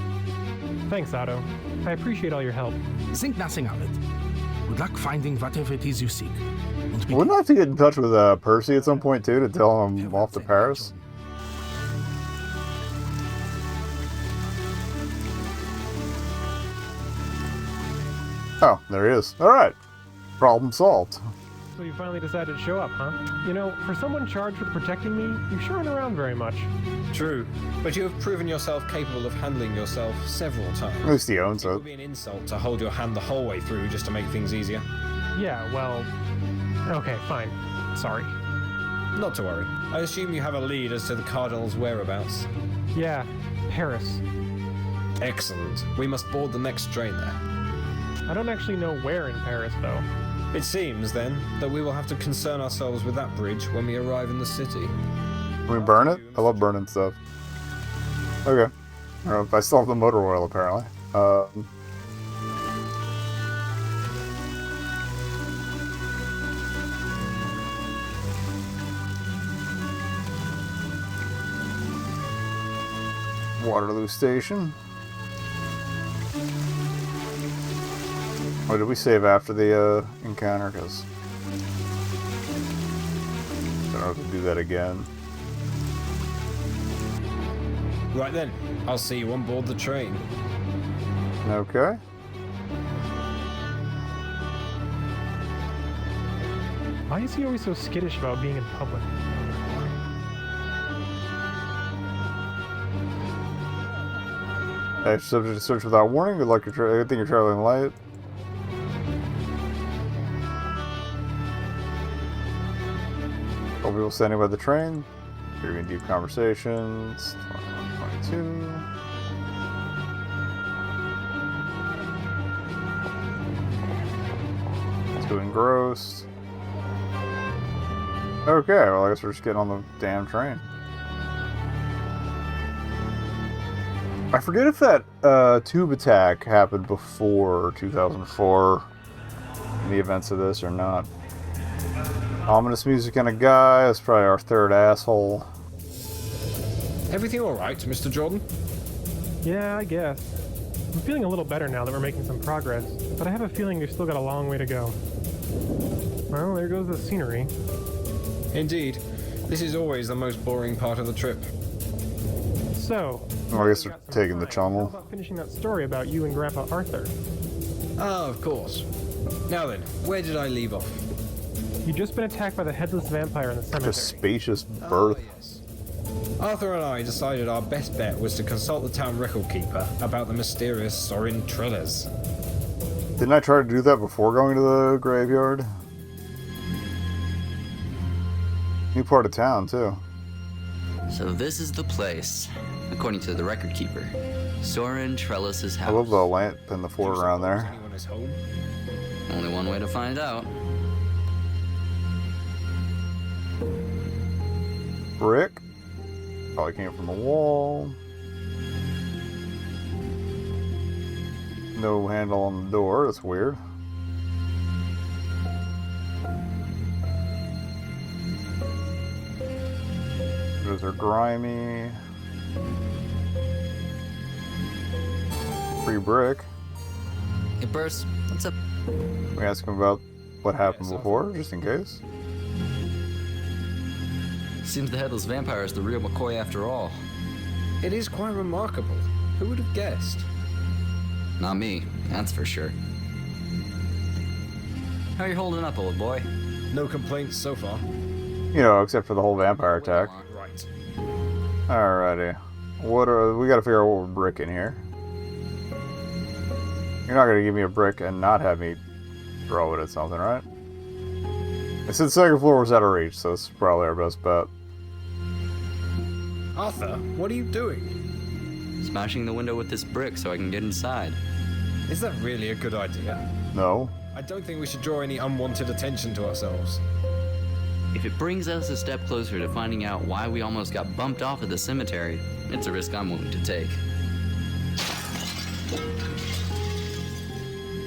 Thanks, Otto. I appreciate all your help. Think nothing of it. Good luck finding whatever it is you seek. Wouldn't I have to get in touch with Percy at some point, too, to tell him I'm off to Paris? Oh, there he is. Alright. Problem solved. So you finally decided to show up, huh? You know, for someone charged with protecting me, you sure aren't around very much. True, but you have proven yourself capable of handling yourself several times. At least he owns it. It would be an insult to hold your hand the whole way through just to make things easier. Yeah, well... Okay, fine. Sorry. Not to worry. I assume you have a lead as to the Cardinal's whereabouts. Yeah, Paris. Excellent. We must board the next train there. I don't actually know where in Paris, though. It seems, then, that we will have to concern ourselves with that bridge when we arrive in the city. Can we burn it? I love burning stuff. Okay. I still have the motor oil, apparently. Waterloo Station. Or did we save after the encounter? Because I don't have to do that again. Right then, I'll see you on board the train. Okay. Why is he always so skittish about being in public? Subject to search without warning. Good luck. Good thing you're traveling light. Couple people standing by the train. Hearing deep conversations. 21, 22. It's too engrossed. Okay, well I guess we're just getting on the damn train. I forget if that tube attack happened before 2004 in the events of this or not. Ominous music kind of guy. That's probably our third asshole. Everything alright, Mr. Jordan? Yeah, I guess. I'm feeling a little better now that we're making some progress, but I have a feeling we've still got a long way to go. Well, there goes the scenery. Indeed. This is always the most boring part of the trip. So, well, I guess they're taking the chummel. How about finishing that story about you and Grandpa Arthur? Ah, of course. Now then, where did I leave off? You'd just been attacked by the headless vampire in the cemetery. A spacious berth. Yes. Arthur and I decided our best bet was to consult the town record keeper about the mysterious Sorin Trillers. Didn't I try to do that before going to the graveyard? New part of town, too. So this is the place, according to the record keeper. Sorin Trellis's house. I love the lamp in the foreground there. Only one way to find out. Brick. Probably came from a wall. No handle on the door. That's weird. Those are grimy. Free brick. Hey, Burst, what's up? We ask him about what happened before, just in case. Seems the headless vampire is the real McCoy after all. It is quite remarkable. Who would have guessed? Not me, that's for sure. How are you holding up, old boy? No complaints so far. You know, except for the whole vampire attack. Right. Alrighty. We gotta figure out what we're bricking here. You're not gonna give me a brick and not have me throw it at something, right? I said the second floor was out of reach, so this is probably our best bet. Arthur, what are you doing? Smashing the window with this brick so I can get inside. Is that really a good idea? No. I don't think we should draw any unwanted attention to ourselves. If it brings us a step closer to finding out why we almost got bumped off at the cemetery, it's a risk I'm willing to take.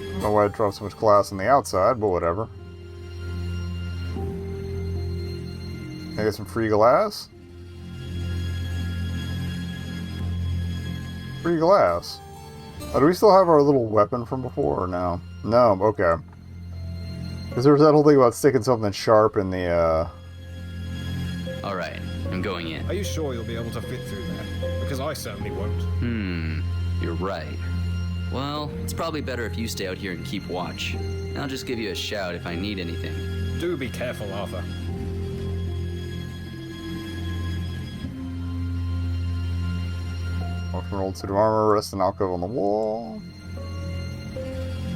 I don't know why I draw so much glass on the outside, but whatever. Can I get some free glass? Free glass. Oh, do we still have our little weapon from before, or no? No, okay. Because there was that whole thing about sticking something sharp in the, Alright, I'm going in. Are you sure you'll be able to fit through there? Because I certainly won't. You're right. Well, it's probably better if you stay out here and keep watch. I'll just give you a shout if I need anything. Do be careful, Arthur. Walk from an old suit of armor, rest in alcove on the wall.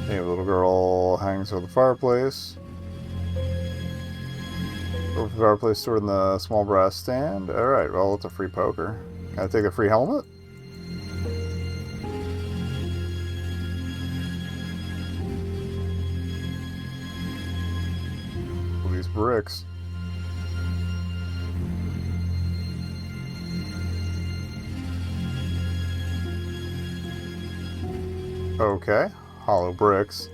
A little girl hangs over the fireplace. Over the fireplace stored in the small brass stand. Alright, well, it's a free poker. Can I take a free helmet? These bricks. Okay, hollow bricks.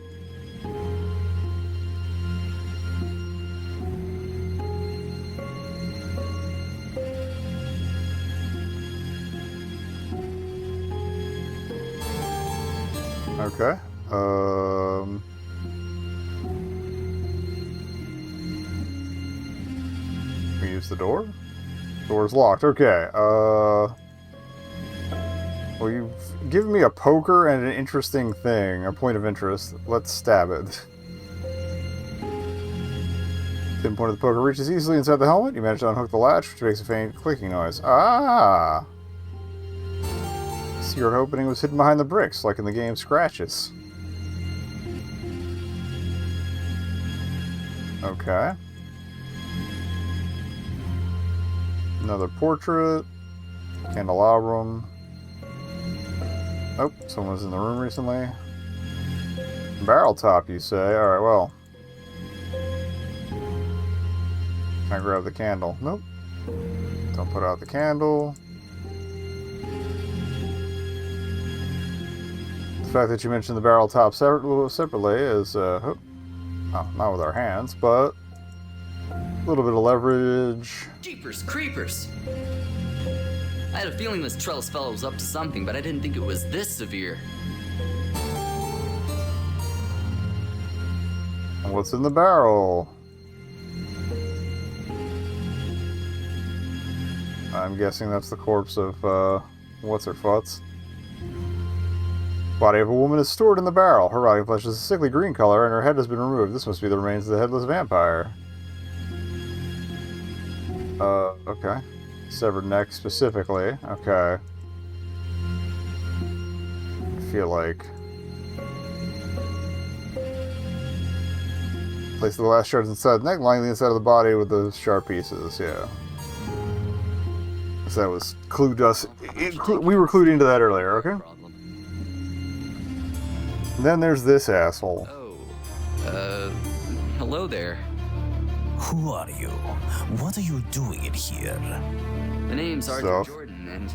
Okay. Can we use the door? Door's locked. Okay. Well, you've given me a poker and an interesting thing, a point of interest. Let's stab it. Pinpoint of the poker reaches easily inside the helmet. You manage to unhook the latch, which makes a faint clicking noise. Ah! The secret opening was hidden behind the bricks, like in the game Scratches. Okay. Another portrait. Candelabrum. Oh, someone was in the room recently. Barrel top, you say? Alright, well. Can I grab the candle? Nope. Don't put out the candle. The fact that you mentioned the barrel top separately is, oh, not with our hands, but a little bit of leverage. Jeepers creepers! I had a feeling this trellis fellow was up to something, but I didn't think it was this severe. And what's in the barrel? I'm guessing that's the corpse of, what's-her-futz. Body of a woman is stored in the barrel. Her rotting flesh is a sickly green color, and her head has been removed. This must be the remains of the headless vampire. Okay. Severed neck specifically. Okay. I feel like... Place the last shards inside the neck, lining the inside of the body with the sharp pieces, yeah. So that was clued us... we were clued into that earlier, okay? And then there's this asshole. Hello there. Who are you? What are you doing in here? My name's Arthur Jordan, and...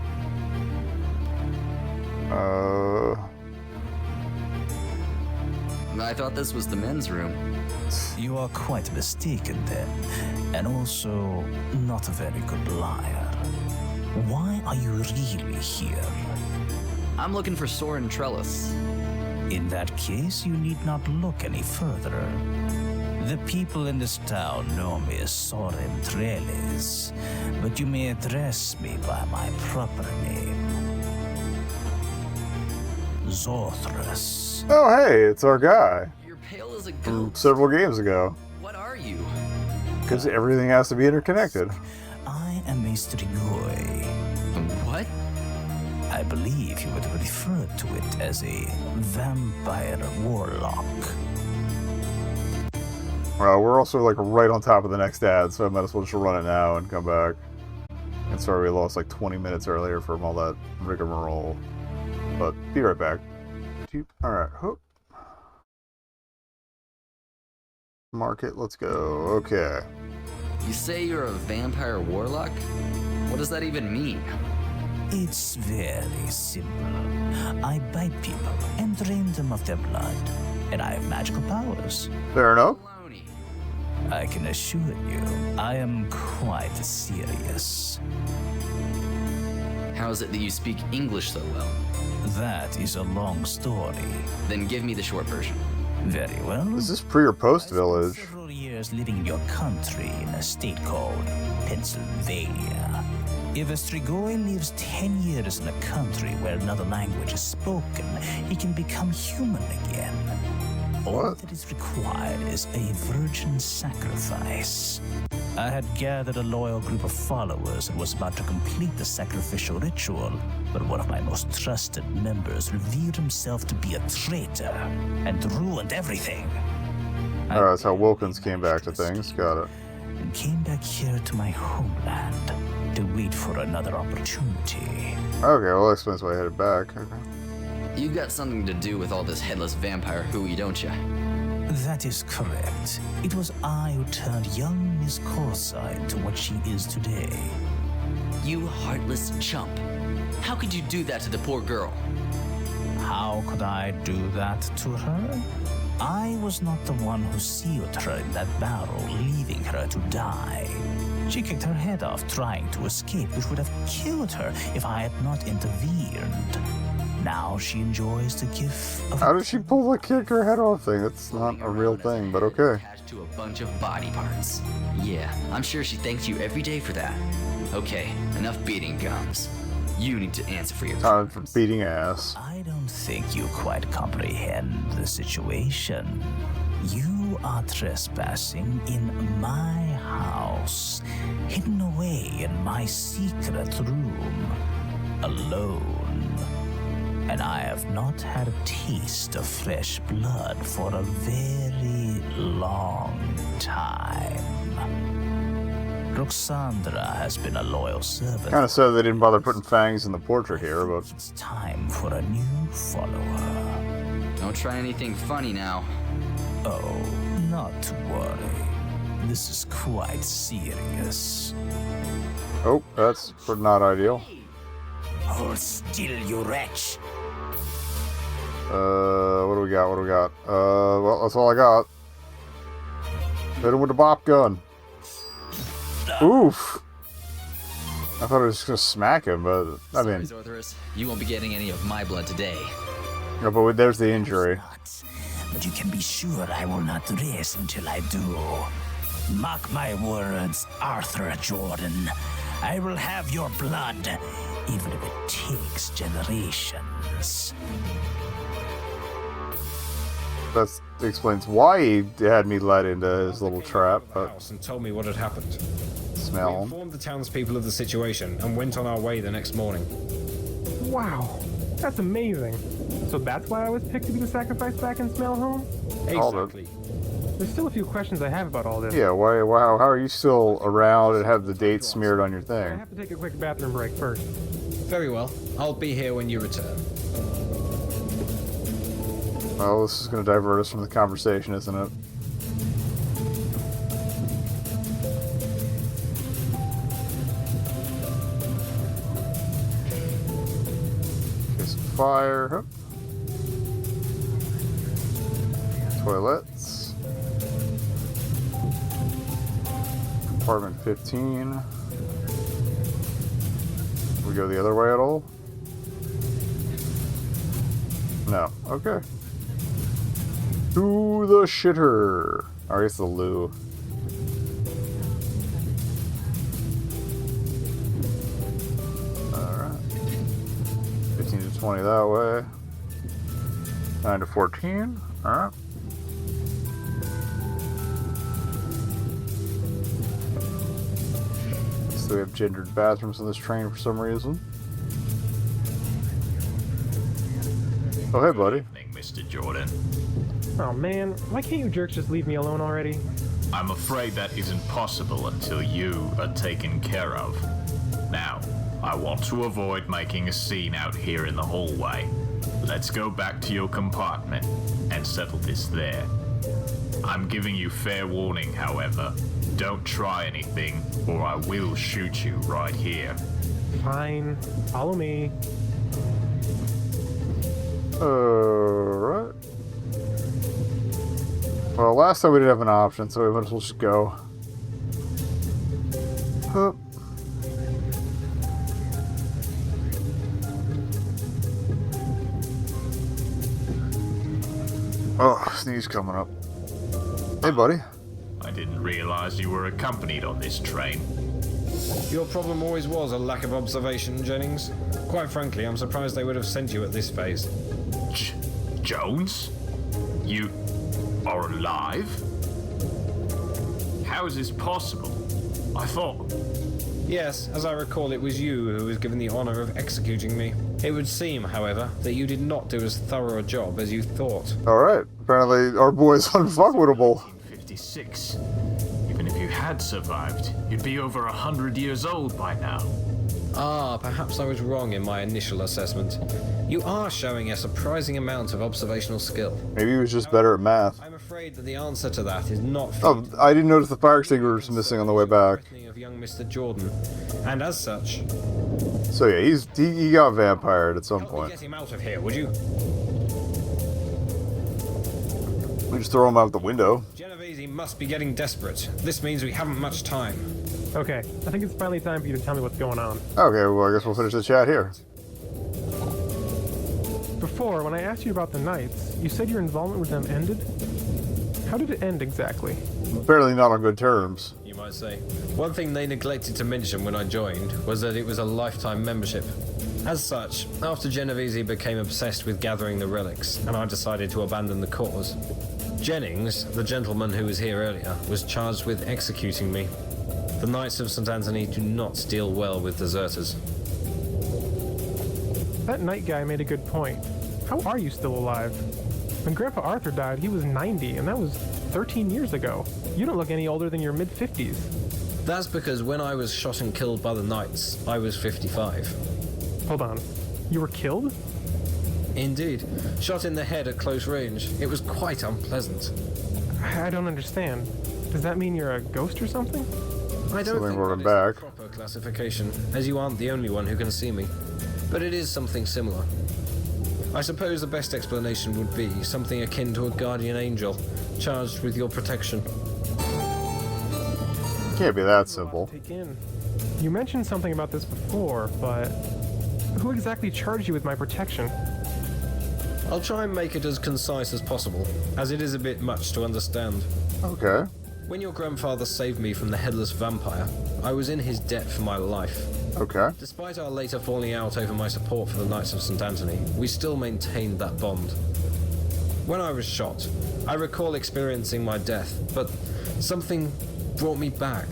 I thought this was the men's room. You are quite mistaken then, and also not a very good liar. Why are you really here? I'm looking for Soren Trellis. In that case, you need not look any further. The people in this town know me as Soren Trellis, but you may address me by my proper name. Zorthrus. Oh, hey, it's our guy. You're pale as a From ghost. several games ago. What are you? Because everything has to be interconnected. I am a Strigoi. What? I believe you would refer to it as a vampire warlock. Well, we're also like right on top of the next ad, so I might as well just run it now and come back. And sorry we lost like 20 minutes earlier from all that rigmarole. But be right back. Alright, hoop. Market, let's go. Okay. You say you're a vampire warlock? What does that even mean? It's very simple. I bite people and drain them of their blood, and I have magical powers. Fair enough. I can assure you, I am quite serious. How is it that you speak English so well? That is a long story. Then give me the short version. Very well. Is this pre or post Village? Several years living in your country in a state called Pennsylvania. If a Strigoi lives 10 years in a country where another language is spoken, he can become human again. All that is required is a virgin sacrifice. I had gathered a loyal group of followers and was about to complete the sacrificial ritual, but one of my most trusted members revealed himself to be a traitor and ruined everything. Alright, that's how Wilkins came back to things. Got it. And came back here to my homeland to wait for another opportunity. Okay, well that explains why I headed back. Okay. You got something to do with all this headless vampire hooey, don't you? That is correct. It was I who turned young Miss Corsa into what she is today. You heartless chump. How could you do that to the poor girl? How could I do that to her? I was not the one who sealed her in that barrel, leaving her to die. She kicked her head off trying to escape, which would have killed her if I had not intervened. Now she enjoys the gift of... How did she pull the kick her head off thing? That's not a real thing, but okay. Attached to a bunch of body parts. Yeah, I'm sure she thanks you every day for that. Okay, enough beating gums. You need to answer for your time for beating ass. I don't think you quite comprehend the situation. You are trespassing in my house, hidden away in my secret room, alone. And I have not had a taste of fresh blood for a very long time. Roxandra has been a loyal servant. Kind of sad they didn't bother putting fangs in the portrait here, but... It's time for a new follower. Don't try anything funny now. Oh, not to worry. This is quite serious. Oh, that's not ideal. Hold still, you wretch. What do we got? What do we got? Well, that's all I got. Hit him with the bop gun. Oof. I thought I was just gonna smack him, but I mean... Sorry, Zorthrus. You won't be getting any of my blood today. No, but there's the injury. But you can be sure I will not rest until I do. Mark my words, Arthur Jordan. I will have your blood, even if it takes generations. That explains why he had me led into his little trap. But and told me what had happened. Smell We him. informed the townspeople of the situation and went on our way the next morning. Wow, that's amazing. So that's why I was picked to be the sacrifice back in Smell Home? Exactly. There's still a few questions I have about all this. Yeah, why? Wow, how are you still around and have the date smeared on your I thing? have to take a quick bathroom break first. Very well. I'll be here when you return. Well, this is going to divert us from the conversation, isn't it? Okay, some fire. Hup. Toilets. Compartment 15. We go the other way at all? No. Okay. To the shitter. Or I guess the loo. Alright. 15 to 20 that way. 9 to 14. Alright. So we have gendered bathrooms in this train for some reason. Oh, hey, buddy. Mr. Jordan. Oh man, why can't you jerks just leave me alone already? I'm afraid that isn't possible until you are taken care of. Now, I want to avoid making a scene out here in the hallway. Let's go back to your compartment and settle this there. I'm giving you fair warning, however. Don't try anything, or I will shoot you right here. Fine, follow me. Alright. Well, last time we didn't have an option, so we might as well just go. Hup. Oh, sneeze coming up. Hey, buddy. I didn't realize you were accompanied on this train. Your problem always was a lack of observation, Jennings. Quite frankly, I'm surprised they would have sent you at this phase. Jones? You are alive? How is this possible? I thought... Yes, as I recall, it was you who was given the honor of executing me. It would seem, however, that you did not do as thorough a job as you thought. Alright, apparently our boy's unfuckwittable. 56. Even if you had survived, you'd be over 100 years old by now. Ah, perhaps I was wrong in my initial assessment. You are showing a surprising amount of observational skill. Maybe he was just better at math. I'm afraid that the answer to that is not... Oh, I didn't notice the fire extinguisher was missing on the way back. ...of young Mr. Jordan, and as such... So yeah, he got vampired at some point. Get him out of here, would you? We just throw him out the window. Genovese must be getting desperate. This means we haven't much time. Okay, I think it's finally time for you to tell me what's going on. Okay, well I guess we'll finish the chat here. Before, when I asked you about the Knights, you said your involvement with them ended? How did it end exactly? Apparently not on good terms. You might say. One thing they neglected to mention when I joined was that it was a lifetime membership. As such, after Genovese became obsessed with gathering the relics, and I decided to abandon the cause, Jennings, the gentleman who was here earlier, was charged with executing me. The Knights of St. Anthony do not deal well with deserters. That Knight guy made a good point. How are you still alive? When Grandpa Arthur died, he was 90, and that was 13 years ago. You don't look any older than your mid-50s. That's because when I was shot and killed by the Knights, I was 55. Hold on. You were killed? Indeed. Shot in the head at close range. It was quite unpleasant. I don't understand. Does that mean you're a ghost or something? I don't think that is the proper classification, as you aren't the only one who can see me. But it is something similar. I suppose the best explanation would be something akin to a guardian angel, charged with your protection. Can't be that simple. Take in. You mentioned something about this before, but who exactly charged you with my protection? I'll try and make it as concise as possible, as it is a bit much to understand. Okay. When your grandfather saved me from the headless vampire, I was in his debt for my life. Okay. Despite our later falling out over my support for the Knights of St. Anthony, we still maintained that bond. When I was shot, I recall experiencing my death, but something brought me back.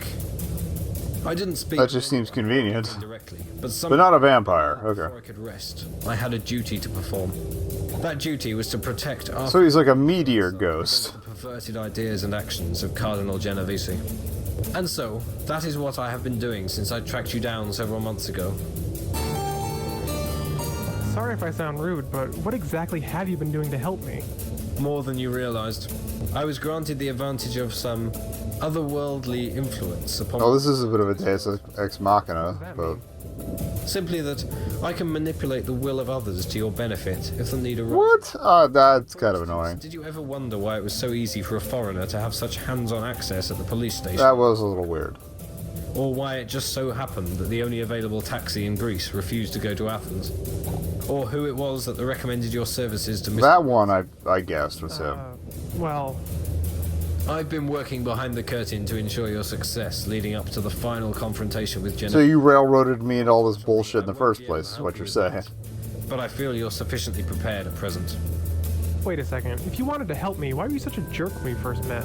I didn't speak... That just seems convenient. Directly, but not a vampire. Okay. Before I could rest, I had a duty to perform. That duty was to protect our... So he's like a meteor ghost. ...the perverted ideas and actions of Cardinal Genovese. And so, that is what I have been doing since I tracked you down several months ago. Sorry if I sound rude, but what exactly have you been doing to help me? More than you realized. I was granted the advantage of some otherworldly influence upon... Oh, this is a bit of a Deus Ex Machina, but... Simply that I can manipulate the will of others to your benefit if the need arises. What? That's kind of annoying. Did you ever wonder why it was so easy for a foreigner to have such hands-on access at the police station? That was a little weird. Or why it just so happened that the only available taxi in Greece refused to go to Athens? Or who it was that recommended your services to Mr. That one, I guessed, was him. Well... I've been working behind the curtain to ensure your success leading up to the final confrontation with Jennifer. So you railroaded me into all this bullshit in the first place, is what you're saying. But I feel you're sufficiently prepared at present. Wait a second. If you wanted to help me, why were you such a jerk when we first met?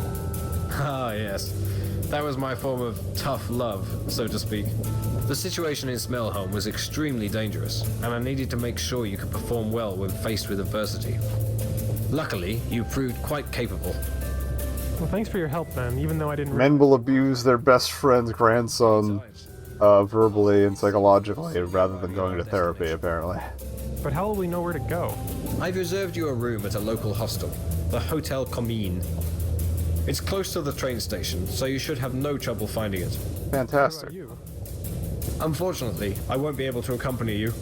Ah, yes. That was my form of tough love, so to speak. The situation in Smelholm was extremely dangerous, and I needed to make sure you could perform well when faced with adversity. Luckily, you proved quite capable. Well, thanks for your help, then, even though I didn't... Men will abuse their best friend's grandson verbally and psychologically rather than going to therapy, apparently. But how will we know where to go? I've reserved you a room at a local hostel, the Hotel Commune. It's close to the train station, so you should have no trouble finding it. Fantastic. Unfortunately, I won't be able to accompany you.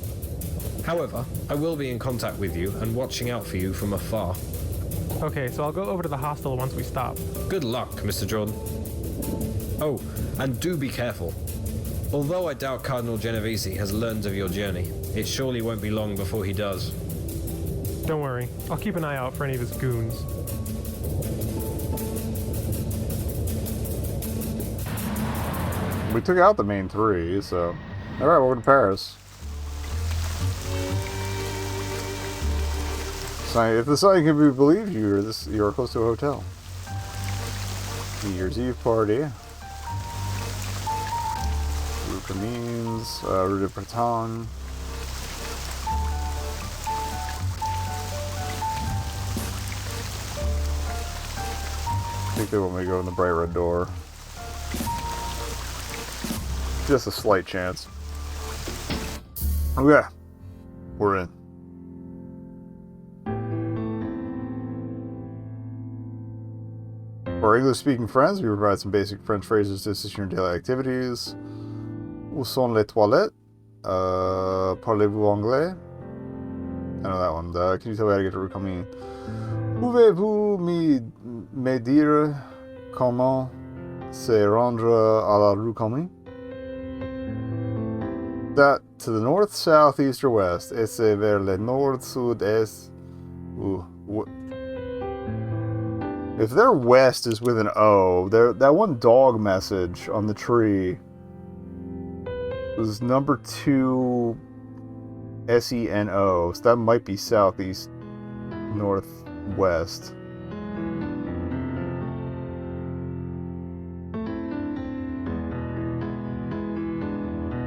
However, I will be in contact with you and watching out for you from afar. Okay, so I'll go over to the hostel once we stop. Good luck, Mr. Jordan. Oh, and do be careful. Although I doubt Cardinal Genovese has learned of your journey, it surely won't be long before he does. Don't worry, I'll keep an eye out for any of his goons. We took out the main three, so... Alright, welcome to Paris. If the sign can be believed, you're close to a hotel. New Year's Eve party. Rue Camines, Rue de Breton. I think they want me to go in the bright red door. Just a slight chance. Okay. We're in. For our English-speaking friends, we provide some basic French phrases to assist you in daily activities. Où sont les toilettes? Parlez-vous anglais? I know that one. Can you tell me how to get to Rue Camines? Pouvez-vous me dire comment se rendre à la Rue Camines? That to the north, south, east, or west. Est vers le nord, sud, est. If their west is with an O, that one dog message on the tree was number 2 SENO, so that might be southeast, northwest.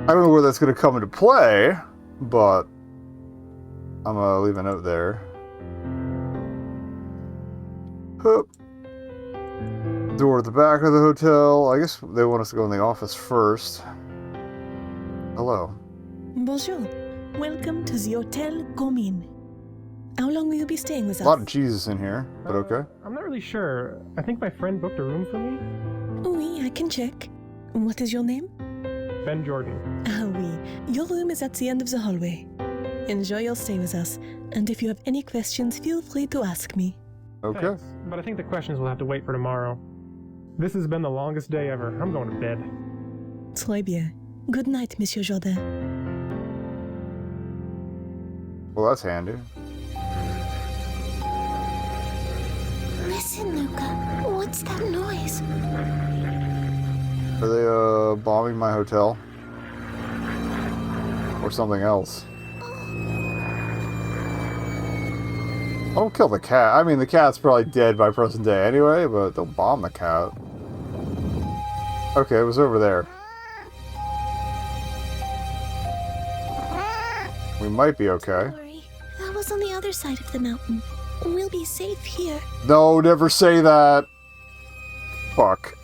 I don't know where that's going to come into play, but I'm going to leave a note there. Hup. Door at the back of the hotel. I guess they want us to go in the office first. Hello. Bonjour. Welcome to the Hotel Comines. How long will you be staying with us? A lot of Jesus in here, but okay. I'm not really sure. I think my friend booked a room for me. Oui, I can check. What is your name? Ben Jordan. Ah, oui. Your room is at the end of the hallway. Enjoy your stay with us, and if you have any questions, feel free to ask me. Okay. Thanks, but I think the questions will have to wait for tomorrow. This has been the longest day ever. I'm going to bed. Très bien. Good night, Monsieur Jordan. Well, that's handy. Listen, Luca. What's that noise? Are they, bombing my hotel? Or something else? Don't kill the cat. I mean, the cat's probably dead by present day anyway, but don't bomb the cat. Okay, it was over there. We might be okay. Don't worry. That was on the other side of the mountain. We'll be safe here. No, never say that. Fuck.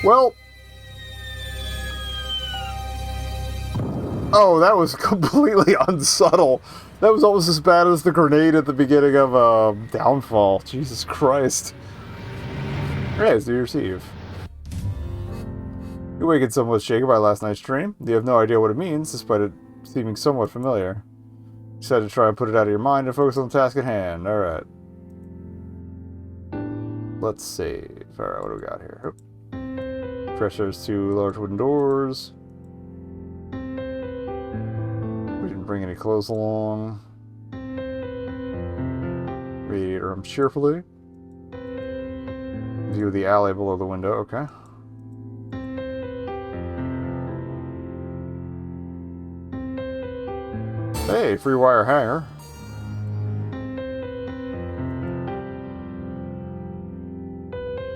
Well. Oh, that was completely unsubtle. That was almost as bad as the grenade at the beginning of Downfall. Jesus Christ. Hey, it's New Year's Eve. You awakened somewhat shaken by last night's dream. You have no idea what it means, despite it seeming somewhat familiar. You decided to try and put it out of your mind and focus on the task at hand. Alright. Let's save. Alright, what do we got here? Fresh those 2 large wooden doors. We didn't bring any clothes along. Radiator room cheerfully. View of the alley below the window, okay. Hey, free wire hanger.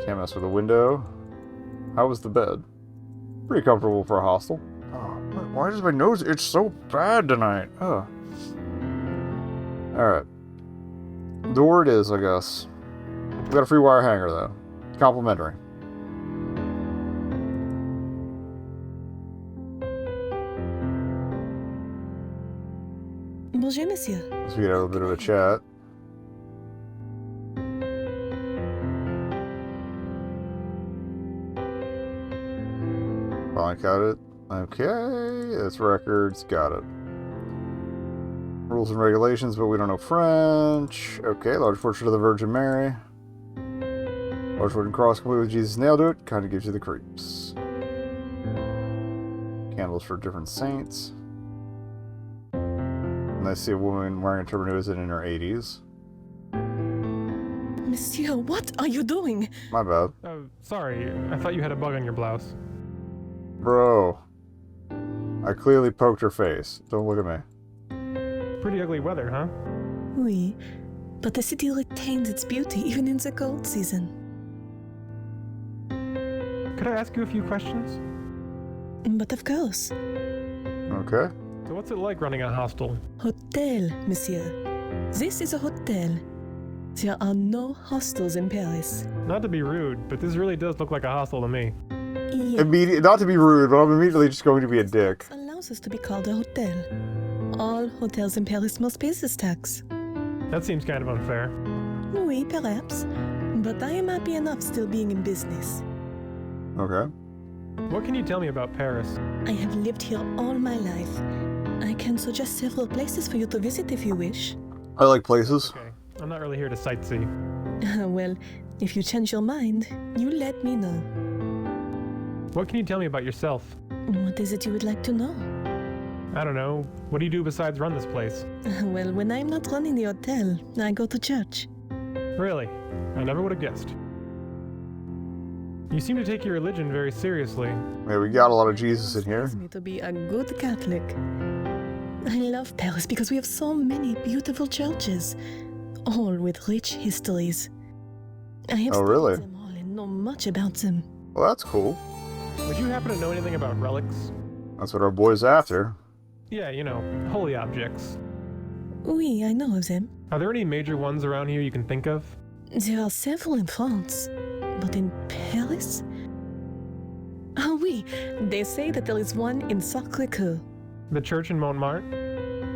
Can't mess with the window. How was the bed? Pretty comfortable for a hostel. Oh, why does my nose itch so bad tonight? Oh. Alright. Door it is, I guess. We got a free wire hanger, though. Complimentary. Bonjour, monsieur. So we get a little bit of a chat. Finally got it. Okay, it's records. Got it. Rules and regulations, but we don't know French. Okay, large portrait of the Virgin Mary. Large wooden cross complete with Jesus nailed to it. Kind of gives you the creeps. Candles for different saints. And I see a woman wearing a turban who is in her 80s. Monsieur, what are you doing? My bad. Sorry. I thought you had a bug on your blouse. Bro. I clearly poked her face. Don't look at me. Pretty ugly weather, huh? Oui, but the city retains its beauty even in the cold season. Could I ask you a few questions? But of course. Okay. So what's it like running a hostel? Hotel, monsieur. This is a hotel. There are no hostels in Paris. Not to be rude, but this really does look like a hostel to me. Yeah. Not to be rude, but I'm immediately just going to be a dick. Allows us to be called a hotel. All hotels in Paris must pay this tax. That seems kind of unfair. Oui, perhaps. But I am happy enough still being in business. Okay. What can you tell me about Paris? I have lived here all my life. I can suggest several places for you to visit if you wish. I like places. Okay, I'm not really here to sightsee. Well, if you change your mind, you let me know. What can you tell me about yourself? What is it you would like to know? I don't know. What do you do besides run this place? Well, when I'm not running the hotel, I go to church. Really? I never would have guessed. You seem to take your religion very seriously. Yeah, we got a lot of Jesus in here. Me to be a good Catholic. I love Paris because we have so many beautiful churches, all with rich histories. I have studied them all and know much about them. Well, that's cool. Would you happen to know anything about relics? That's what our boy's after. Yeah, you know, holy objects. Oui, I know of them. Are there any major ones around here you can think of? There are several in France, but in Paris? Ah oui, they say that there is one in Sacré-Cœur. The church in Montmartre?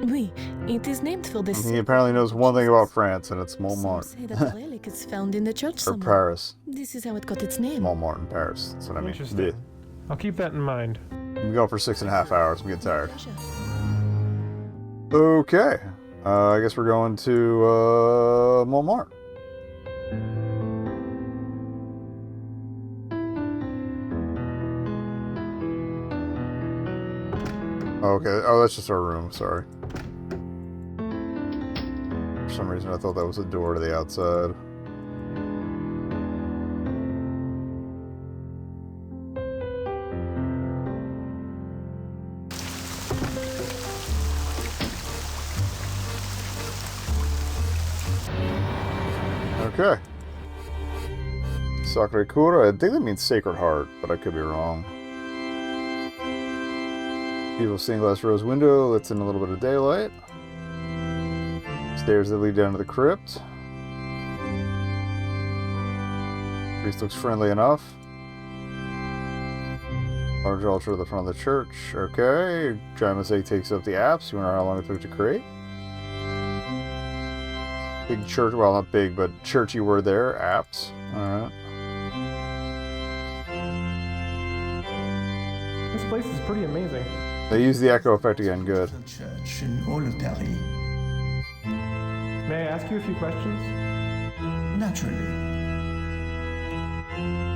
Oui, it is named for this. He apparently knows one thing about France, and it's Montmartre. Some say that the relic is found in the church Or somewhere. Paris. This is how it got its name. Montmartre in Paris. That's what I mean. Interesting. I'll keep that in mind. I'm going for 6.5 hours. I'm getting tired. Okay. I guess we're going to Montmartre. Okay. Oh, that's just our room. Sorry. For some reason, I thought that was a door to the outside. Okay. Sacré-Cœur, I think that means Sacred Heart, but I could be wrong. Beautiful stained glass rose window lets in a little bit of daylight. Stairs that lead down to the crypt. Priest looks friendly enough. Large altar at the front of the church. Okay. Giant mosaic takes up the apse. You wonder how long it took to create? Big church, well, not big, but churchy word there. Apse. Alright. This place is pretty amazing. They use the echo effect again. Good. Church in all of Paris. May I ask you a few questions? Naturally.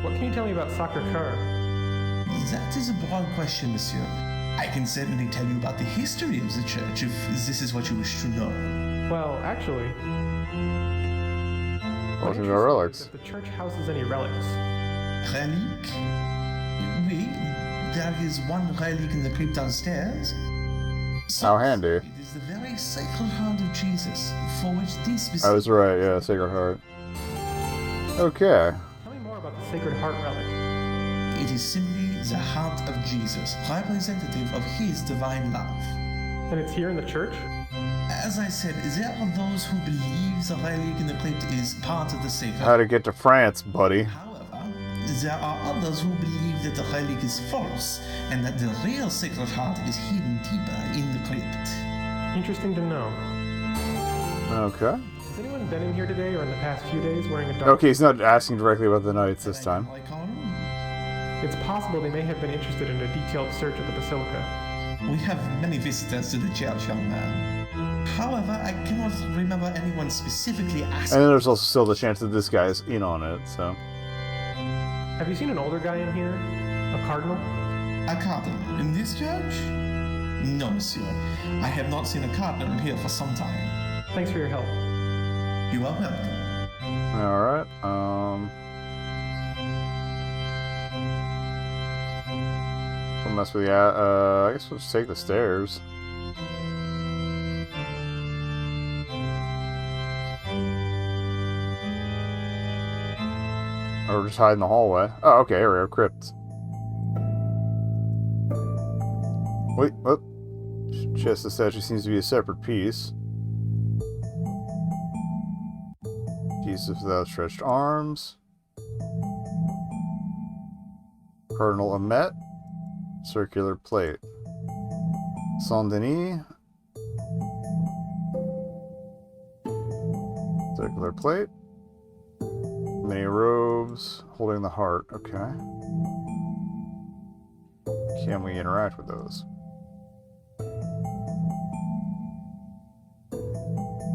What can you tell me about Sacré-Cœur? That is a broad question, monsieur. I can certainly tell you about the history of the church if this is what you wish to know. Well, actually... What are our relics? If the church houses any relics. Relic? Oui, there is one relic in the crypt downstairs. How handy. It is the very Sacred Heart of Jesus, for which this... I was right, yeah, Sacred Heart. Okay. Tell me more about the Sacred Heart relic. It is simply the heart of Jesus, representative of his divine love. And it's here in the church? As I said, there are those who believe the relic in the crypt is part of the sacred. How to get to France, buddy. There are others who believe that the relic is false, and that the real Sacred Heart is hidden deeper in the crypt. Interesting to know. Okay. Has anyone been in here today or in the past few days wearing a dark... Okay, he's not asking directly about the knights this time. It's possible they may have been interested in a detailed search of the basilica. We have many visitors to the church, young man. However, I cannot remember anyone specifically asking... And then there's also still the chance that this guy is in on it, so... Have you seen an older guy in here? A cardinal? A cardinal? In this church? No, monsieur. I have not seen a cardinal here for some time. Thanks for your help. You are welcome. Alright, Don't mess with the, I guess we'll just take the stairs. Or just hide in the hallway. Oh, okay, here we go, crypt. Wait, what? Chest of statue seems to be a separate piece. Jesus with outstretched arms. Cardinal Amet. Circular plate. Saint Denis. Circular plate. Many robes. Holding the heart. Okay. Can we interact with those?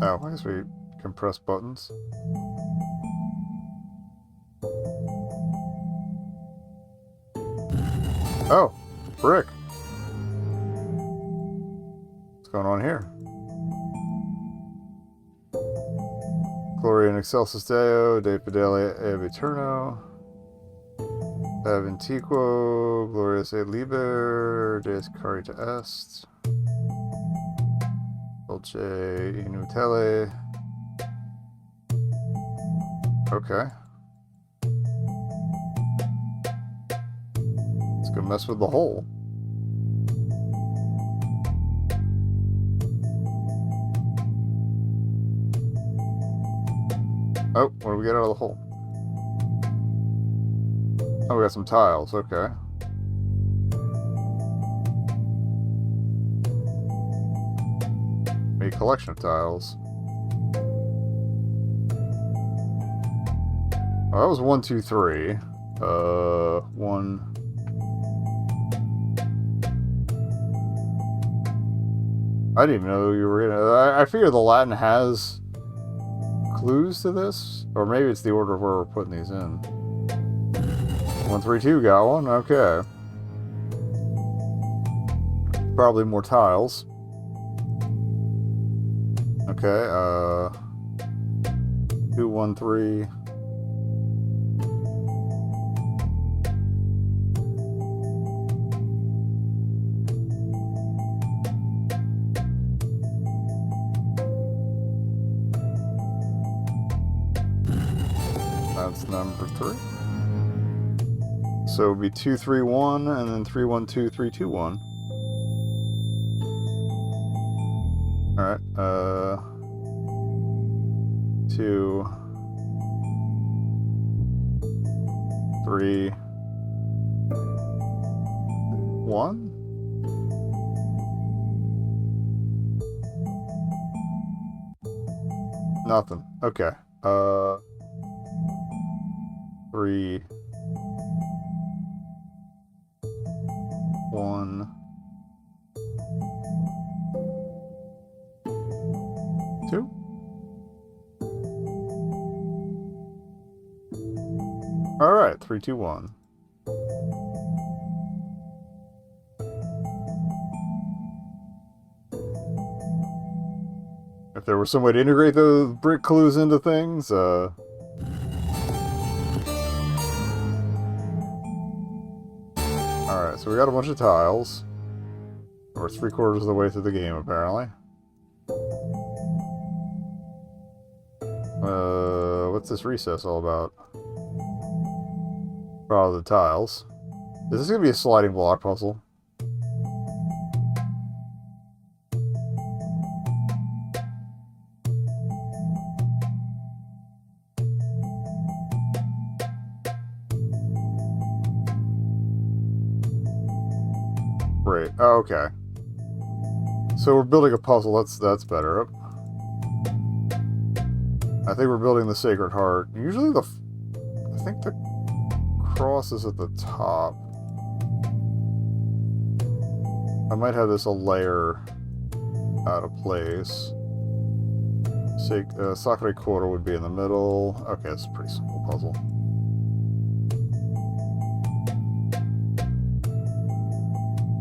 Oh, I guess we can press buttons. Oh, brick. What's going on here? Gloria in excelsis Deo, De Fidelia ab Eterno, ab Antiquo, Glorious e Liber, Deus Carita Est, Dolce Inutile. Okay. Let's go mess with the hole. Oh, what do we get out of the hole? Oh, we got some tiles, okay. A collection of tiles. Oh, that was 1, 2, 3. 1. I didn't even know you were gonna. I figure the Latin has clues to this, or maybe it's the order of where we're putting these in. 1, 3, 2, got one. Okay. Probably more tiles. Okay. 2, 1, 3. That's number 3. So it would be 2, 3, 1, and then 3, 1, 2, 3, 2, 1. Alright, 2, 3, 1. Nothing. Okay. 3, 1, 2. All right, 3, 2, 1. If there was some way to integrate those brick clues into things, Alright, so we got a bunch of tiles. We're 3/4 of the way through the game, apparently. What's this recess all about? Follow the tiles. Is this going to be a sliding block puzzle? Great. Oh, okay. So we're building a puzzle. That's better. I think we're building the Sacred Heart. Usually I think the cross is at the top. I might have this a layer out of place. Sacre Quarter would be in the middle. Okay, it's a pretty simple puzzle.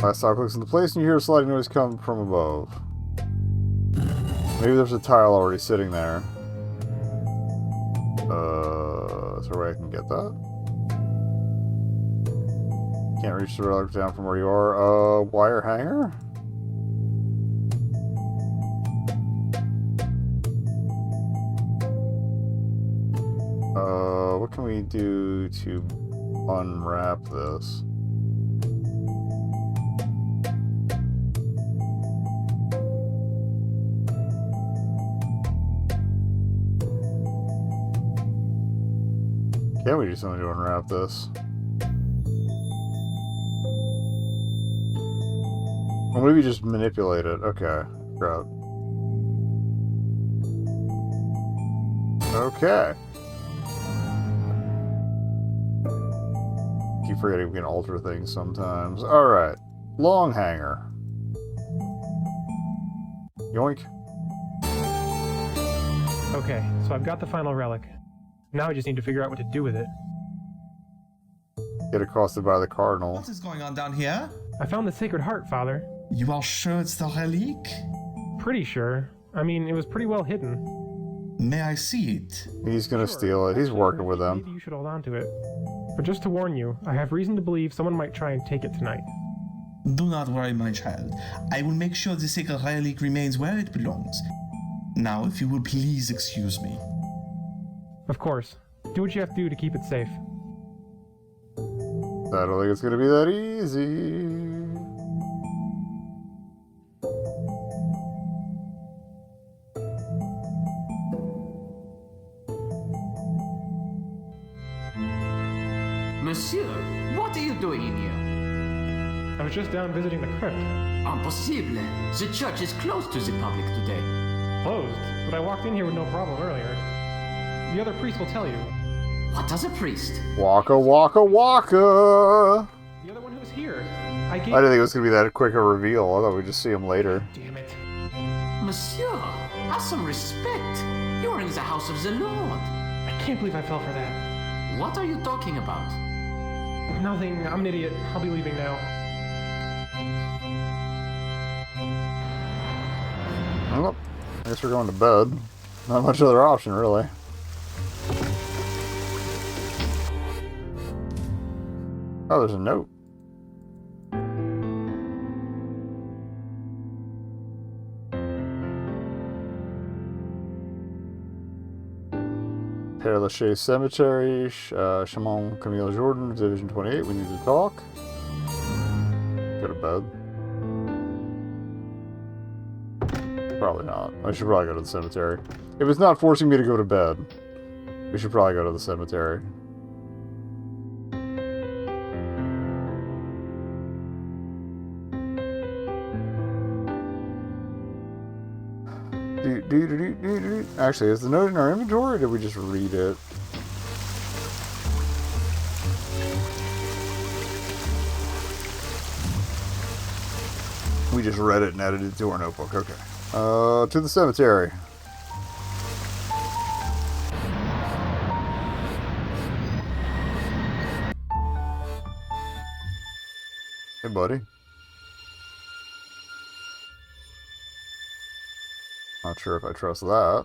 Last tile clicks into place and you hear a sliding noise come from above. Maybe there's a tile already sitting there. Is there a way I can get that? Can't reach the relic down from where you are. Wire hanger? What can we do to unwrap this? Can we do something to unwrap this? Or maybe just manipulate it. Okay. Right. Okay. Keep forgetting we can alter things sometimes. Alright. Long hanger. Yoink. Okay, so I've got the final relic. Now I just need to figure out what to do with it. Get accosted by the cardinal. What is going on down here? I found the Sacred Heart, Father. You are sure it's the relic? Pretty sure. I mean, it was pretty well hidden. May I see it? He's gonna steal it. He's working with them. Maybe you should hold on to it. But just to warn you, I have reason to believe someone might try and take it tonight. Do not worry, my child. I will make sure the sacred relic remains where it belongs. Now, if you will please excuse me. Of course. Do what you have to do to keep it safe. I don't think it's gonna be that easy. Monsieur, what are you doing in here? I was just down visiting the crypt. Impossible. The church is closed to the public today. Closed? But I walked in here with no problem earlier. The other priest will tell you. What does a priest? Waka waka waka! The other one who was here. I didn't think it was gonna be that quick a reveal. I thought we'd just see him later. Damn it. Monsieur, have some respect. You're in the house of the Lord. I can't believe I fell for that. What are you talking about? Nothing. I'm an idiot. I'll be leaving now. Well, I guess we're going to bed. Not much other option, really. Oh, there's a note. Père Lachaise Cemetery, Chamon Camille Jordan, Division 28. We need to talk. Go to bed. Probably not. I should probably go to the cemetery. If it's not forcing me to go to bed, we should probably go to the cemetery. Actually, is the note in our inventory, or did we just read it? We just read it and added it to our notebook. Okay. To the cemetery. Hey, buddy. Not sure if I trust that.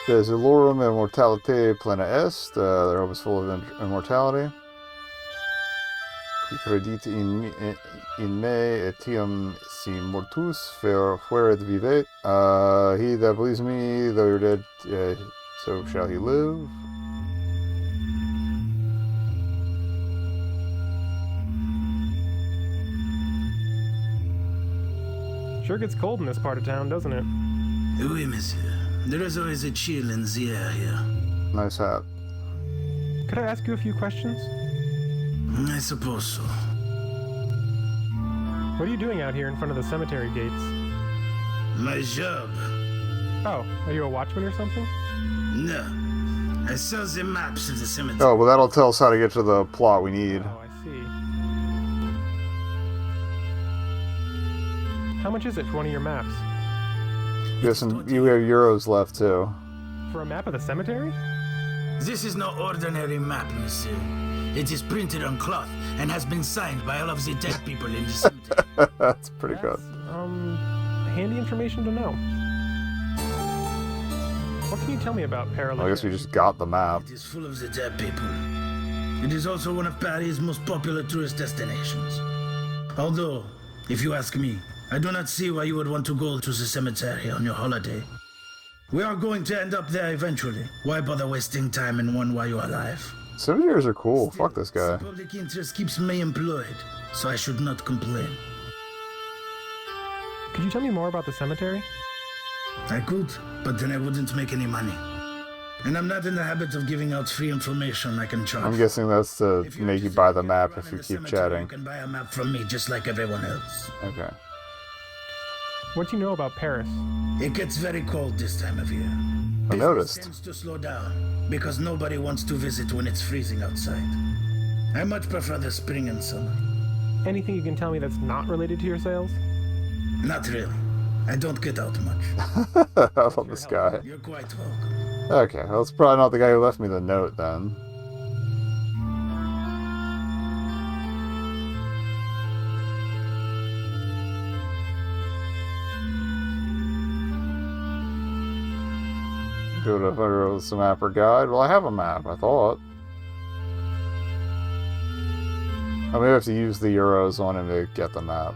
Des Illorum immortalite plena est. Their hope is full of immortality. Qui credit in me etiam si mortus fuerit vivet. He that believes me, though you're dead, so shall he live. Sure gets cold in this part of town, doesn't it? Oui, monsieur. There is always a chill in the air here. Nice hat. Could I ask you a few questions? I suppose so. What are you doing out here in front of the cemetery gates? My job. Oh, are you a watchman or something? No. I sell the maps of the cemetery. Oh, well, that'll tell us how to get to the plot we need. Oh, I see. How much is it for one of your maps? You have euros left, too. For a map of the cemetery? This is no ordinary map, monsieur. It is printed on cloth and has been signed by all of the dead people in the cemetery. That's pretty good. Handy information to know. What can you tell me about Paralytic? Well, I guess we just got the map. It is full of the dead people. It is also one of Paris' most popular tourist destinations. Although, if you ask me, I do not see why you would want to go to the cemetery on your holiday. We are going to end up there eventually. Why bother wasting time in one while you're alive? Cemeteries are cool. Fuck this guy. Public interest keeps me employed, so I should not complain. Could you tell me more about the cemetery? I could, but then I wouldn't make any money. And I'm not in the habit of giving out free information I can charge. I'm guessing that's to make you buy the map if you keep chatting. You can buy a map from me just like everyone else. Okay. What do you know about Paris? It gets very cold this time of year. I noticed. Business tends to slow down because nobody wants to visit when it's freezing outside. I much prefer the spring and summer. Anything you can tell me that's not related to your sales? Not really. I don't get out much. I love this guy. You're quite welcome. Okay, well, it's probably not the guy who left me the note then. Go to some map or guide. Well, I have a map, I thought. I may have to use the euros on him to get the map.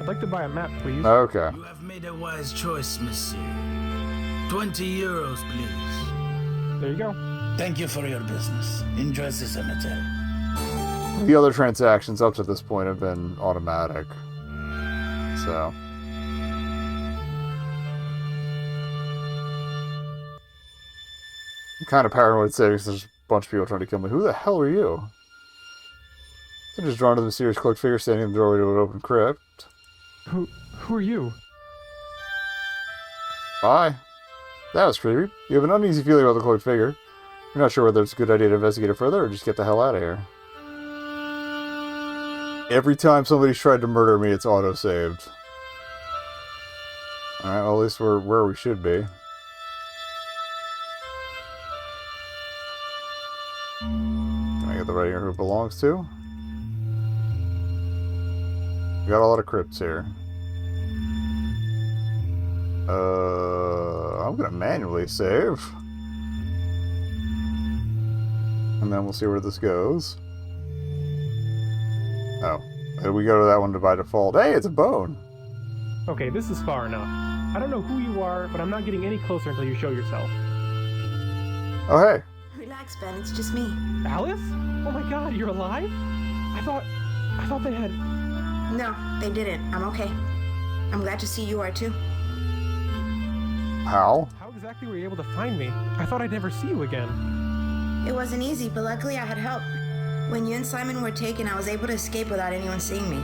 I'd like to buy a map, please. Okay. You have made a wise choice, monsieur. 20 euros, please. There you go. Thank you for your business. Enjoy the cemetery. The other transactions up to this point have been automatic. So... I'm kind of paranoid saying there's a bunch of people trying to kill me. Who the hell are you? I'm just drawn to the mysterious cloaked figure standing in the doorway to an open crypt. Who are you? Bye. That was creepy. You have an uneasy feeling about the cloaked figure. You're not sure whether it's a good idea to investigate it further or just get the hell out of here. Every time somebody's tried to murder me, it's auto-saved. Alright, well, at least we're where we should be. Can I get the right here who it belongs to? We got a lot of crypts here. I'm gonna manually save. And then we'll see where this goes. Oh. We go to that one by default. Hey, it's a bone! Okay, this is far enough. I don't know who you are, but I'm not getting any closer until you show yourself. Oh, hey. Relax, Ben, it's just me. Alice? Oh my god, you're alive? I thought they had... No, they didn't. I'm okay. I'm glad to see you are too. How? How exactly were you able to find me? I thought I'd never see you again. It wasn't easy, but luckily I had help. When you and Simon were taken, I was able to escape without anyone seeing me.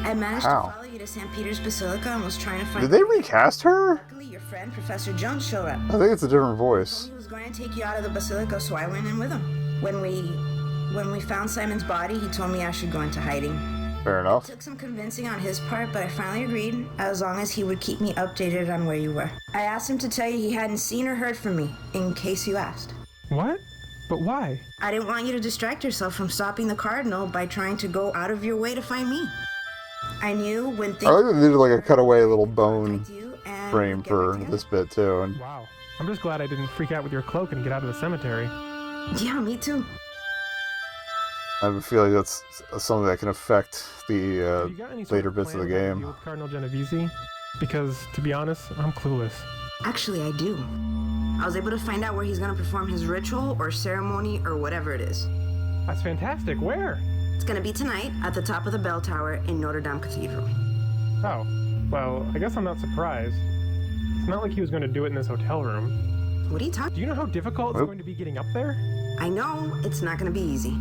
I managed to follow you to St. Peter's Basilica and was trying to find... Did they recast her? Luckily, your friend, Professor Jones, showed up. I think it's a different voice. He was going to take you out of the Basilica, so I went in with him. When we found Simon's body, he told me I should go into hiding. Fair enough. It took some convincing on his part, but I finally agreed, as long as he would keep me updated on where you were. I asked him to tell you he hadn't seen or heard from me, in case you asked. What? But why? I didn't want you to distract yourself from stopping the Cardinal by trying to go out of your way to find me. I knew when things... I like that they did like a cutaway little bone frame for this bit too. And wow. I'm just glad I didn't freak out with your cloak and get out of the cemetery. Yeah, me too. I have a feeling that's something that can affect the later bits of the game. With Cardinal Genovese? Because, to be honest, I'm clueless. Actually, I do. I was able to find out where he's going to perform his ritual or ceremony or whatever it is. That's fantastic. Where? It's going to be tonight at the top of the bell tower in Notre Dame Cathedral. Oh, well, I guess I'm not surprised. It's not like he was going to do it in this hotel room. What are you talking? Do you know how difficult it's going to be getting up there? I know it's not going to be easy.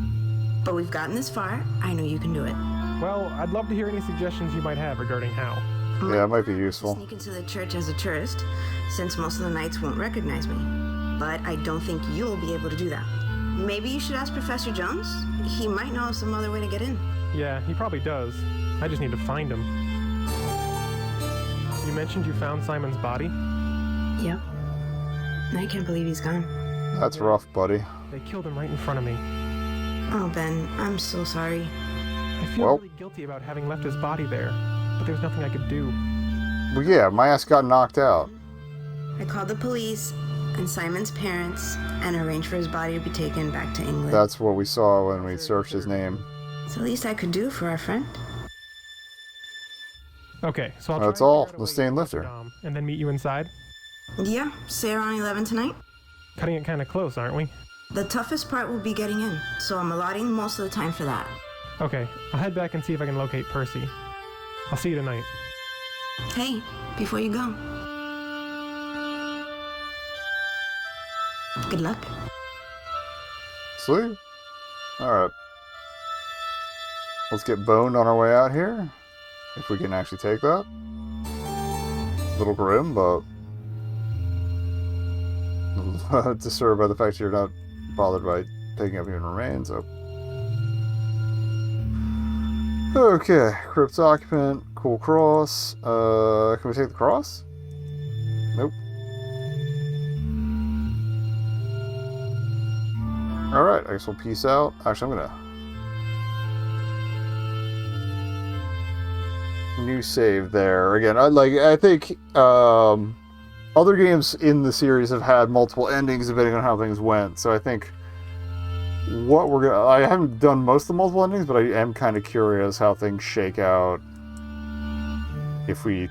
But we've gotten this far. I know you can do it. Well, I'd love to hear any suggestions you might have regarding how. Yeah, it might be useful. Sneak into the church as a tourist, since most of the knights won't recognize me. But I don't think you'll be able to do that. Maybe you should ask Professor Jones? He might know of some other way to get in. Yeah, he probably does. I just need to find him. You mentioned you found Simon's body? Yep. I can't believe he's gone. That's rough, buddy. They killed him right in front of me. Oh, Ben, I'm so sorry. I feel really guilty about having left his body there. but there was nothing I could do. Well, yeah, my ass got knocked out. I called the police and Simon's parents and arranged for his body to be taken back to England. That's what we saw when we searched his name. It's the least I could do for our friend. Okay, so I'll That's try and all. figure out a The way to stain get lifter. to Dom, and then meet you inside. Yeah, say around 11 tonight. Cutting it kind of close, aren't we? The toughest part will be getting in, so I'm allotting most of the time for that. Okay, I'll head back and see if I can locate Percy. I'll see you tonight. Hey, before you go. Good luck. Sweet. Alright. Let's get boned on our way out here. If we can actually take that. A little grim, but disturbed by the fact you're not bothered by picking up human remains. Oh. Okay, crypt occupant, cool cross. Can we take the cross? Nope. Alright, I guess we'll peace out. Actually, I'm gonna new save there. Again, I think other games in the series have had multiple endings depending on how things went. So I think what we're gonna... I haven't done most of the multiple endings, but I am kind of curious how things shake out. If we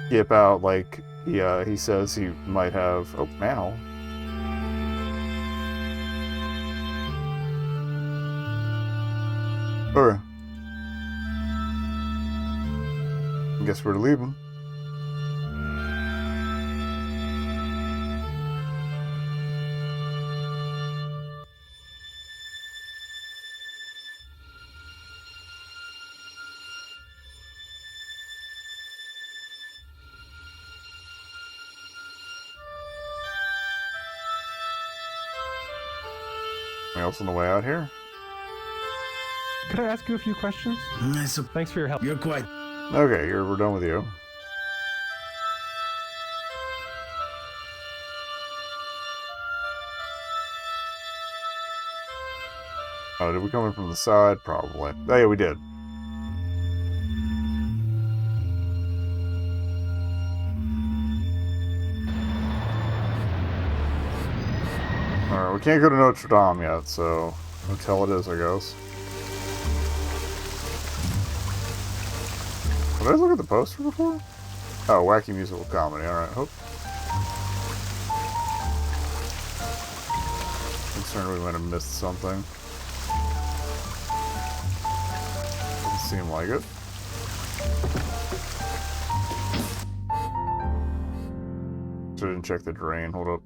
skip out, like, he says he might have... Oh, manhole. Alright. I guess we're leaving. Anything else on the way out here? Could I ask you a few questions? Thanks for your help. You're quite... Okay, we're done with you. Oh, did we come in from the side? Probably. Oh, yeah, we did. Alright, we can't go to Notre Dame yet, so hotel it is, I guess. Did I look at the poster before? Oh, wacky musical comedy. Alright, hope. Concerned we might have missed something. Doesn't seem like it. Shouldn't check the drain. Hold up.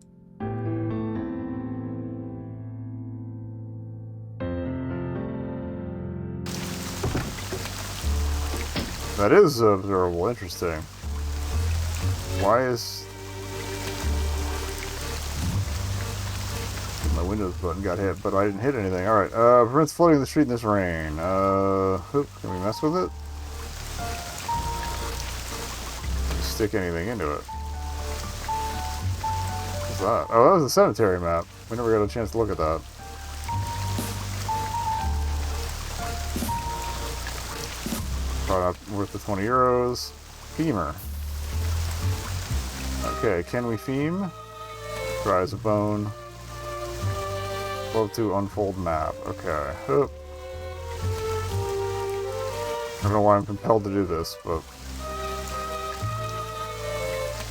That is observable. Interesting. Why is... My Windows button got hit, but I didn't hit anything. Alright, prevents flooding in the street in this rain. Can we mess with it? Stick anything into it. What's that? Oh, that was a cemetery map. We never got a chance to look at that. Probably not worth the 20 euros. Femur. Okay, can we theme? Dry as a bone. Love to unfold map. Okay. Oop. I don't know why I'm compelled to do this, but...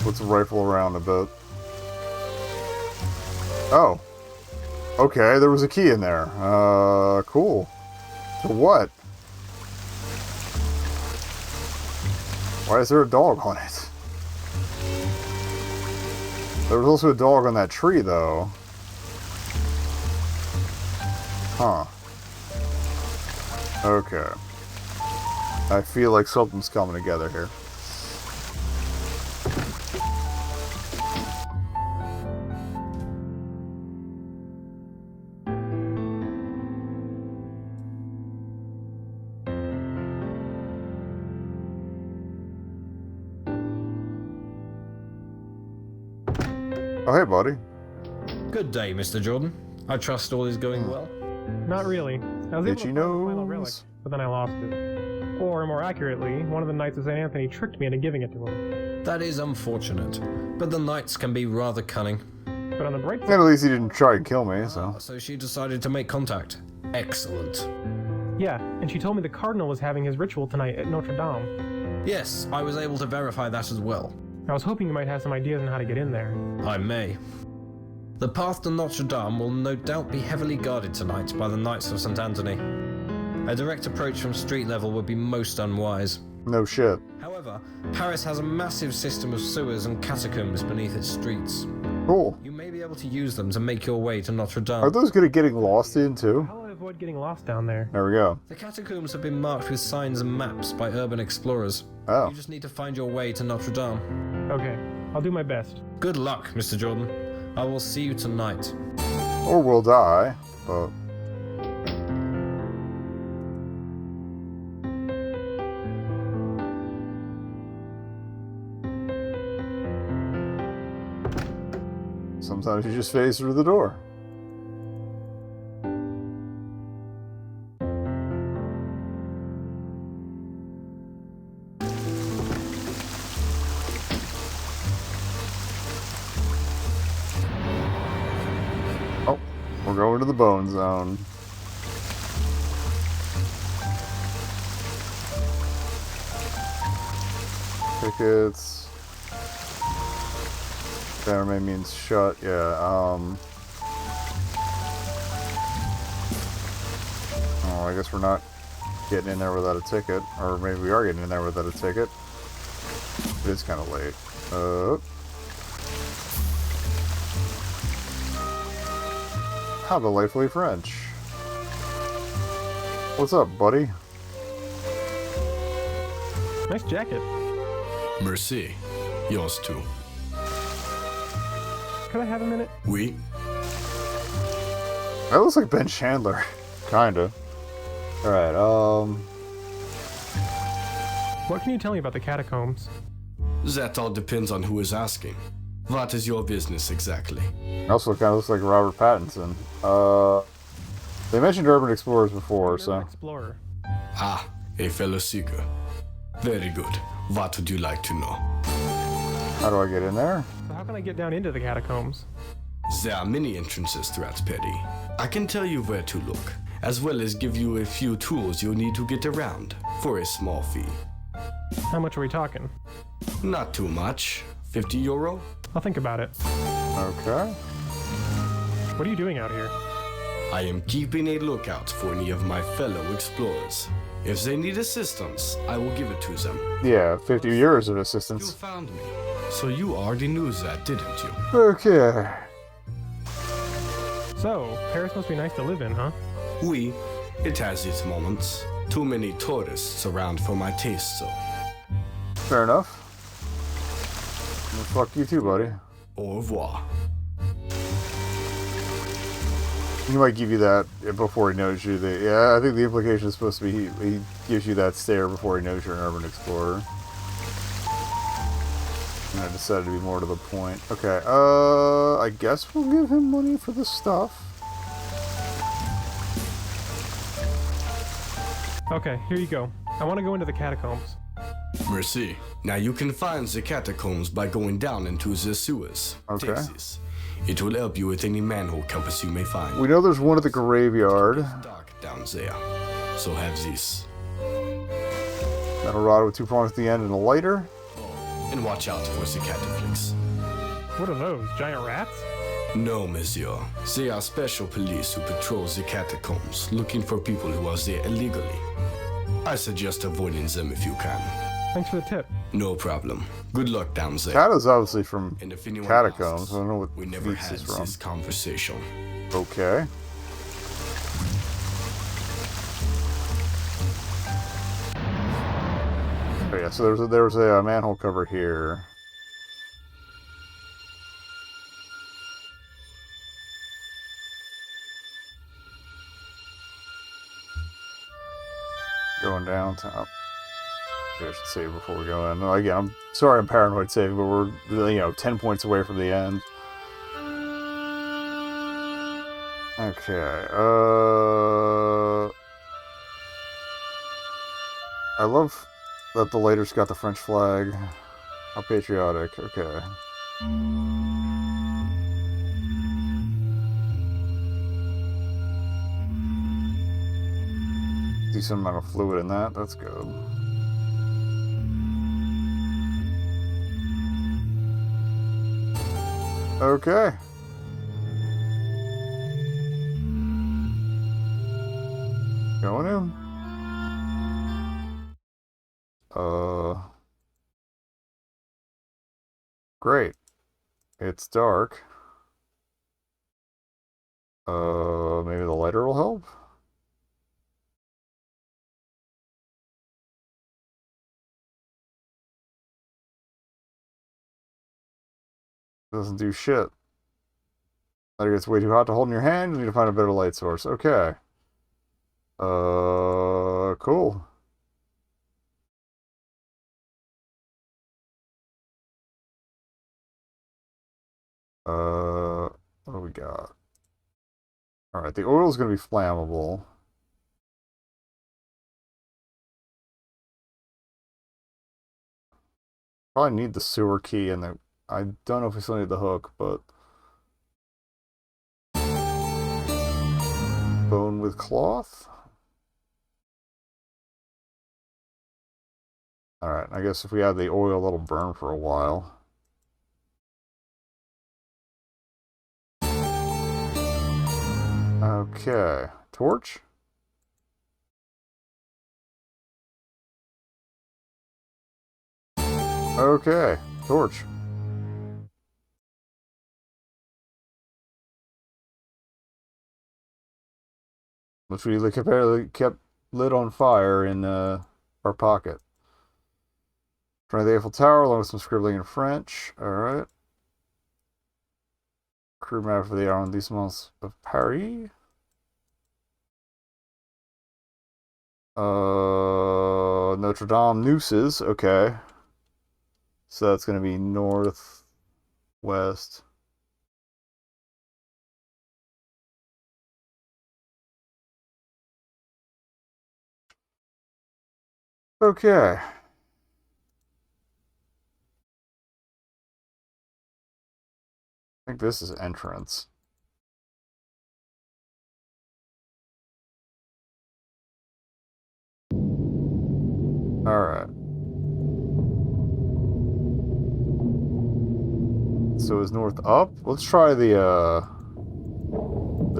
Let's rifle around a bit. Oh. Okay, there was a key in there. Cool. To what? Why is there a dog on it? There was also a dog on that tree, though. Huh. Okay. I feel like something's coming together here. Oh, hey, buddy. Good day, Mr. Jordan. I trust all is going well. Not really. I was able to Itchy find the final nose. relic, but then I lost it. Or, more accurately, one of the Knights of St. Anthony tricked me into giving it to him. That is unfortunate, but the knights can be rather cunning. But on the bright side... At least he didn't try and kill me, so... So she decided to make contact. Excellent. Yeah, and she told me the Cardinal was having his ritual tonight at Notre Dame. Yes, I was able to verify that as well. I was hoping you might have some ideas on how to get in there. I may. The path to Notre Dame will no doubt be heavily guarded tonight by the Knights of St. Anthony. A direct approach from street level would be most unwise. No shit. However, Paris has a massive system of sewers and catacombs beneath its streets. Cool. You may be able to use them to make your way to Notre Dame. Are those good at getting lost in, too? How will I avoid getting lost down there? There we go. The catacombs have been marked with signs and maps by urban explorers. Oh. You just need to find your way to Notre Dame. Okay, I'll do my best. Good luck, Mr. Jordan. I will see you tonight. Or we'll die, but... Sometimes you just phase through the door. Oh, we're going to the bone zone. Tickets. Cameraman means shut, yeah, Oh, I guess we're not getting in there without a ticket. Or maybe we are getting in there without a ticket. It is kind of late. How delightfully French. What's up, buddy? Nice jacket. Merci. Yours too. Could I have a minute? Oui. That looks like Ben Chandler. Kinda. Alright, What can you tell me about the catacombs? That all depends on who is asking. What is your business exactly? Also kind of looks like Robert Pattinson. They mentioned urban explorers before, so... Explorer. Ah, a fellow seeker. Very good. What would you like to know? How do I get in there? So how can I get down into the catacombs? There are many entrances throughout Perry. I can tell you where to look, as well as give you a few tools you'll need to get around, for a small fee. How much are we talking? Not too much. 50 euro? I'll think about it. Okay. What are you doing out here? I am keeping a lookout for any of my fellow explorers. If they need assistance, I will give it to them. Yeah, 50 euros of You assistance. found me. So you already knew that, didn't you? Okay. So, Paris must be nice to live in, huh? Oui, it has its moments. Too many tourists around for my taste, so. Fair enough. Well, fuck you too, buddy. Au revoir. He might give you that before he knows you. Yeah, I think the implication is supposed to be he gives you that stare before he knows you're an urban explorer. And I decided to be more to the point. Okay, I guess we'll give him money for the stuff. Okay, here you go. I want to go into the catacombs. Merci. Now you can find the catacombs by going down into the sewers. Okay. Take this. It will help you with any manhole compass you may find. We know there's one at the graveyard. Dark down there. So have this. Metal rod with 2 prongs at the end and a lighter. And watch out for the cataflix. What are those? Giant rats? No, monsieur. They are special police who patrol the catacombs, looking for people who are there illegally. I suggest avoiding them if you can. Thanks for the tip. No problem. Good luck down there. Kata's obviously from And if anyone Catacombs. asks, I don't know what we never Feats had is from. this conversation. Okay. Oh yeah, so there was a manhole cover here. Going downtown. Maybe I should save before we go in. No, again, I'm sorry I'm paranoid saving, but we're 10 points away from the end. Okay, I love that the later's got the French flag. How patriotic. Okay. Decent amount of fluid in that. That's good. Okay. Going in. Great. It's dark. Maybe the lighter will help? Doesn't do shit. Like it's way too hot to hold in your hand. You need to find a better light source. Okay. Cool. What do we got? Alright, the oil is going to be flammable. Probably need the sewer key and the... I don't know if we still need the hook, but... Bone with cloth? Alright, I guess if we add the oil, it'll burn for a while. Okay. Torch? Okay. Torch. Which we apparently kept lit on fire in our pocket. Try the Eiffel Tower along with some scribbling in French. Alright. Crew map for the arrondissements of Paris. Notre Dame nooses. Okay. So that's going to be north, west. Okay. I think this is entrance. Alright. So is north up? Let's try the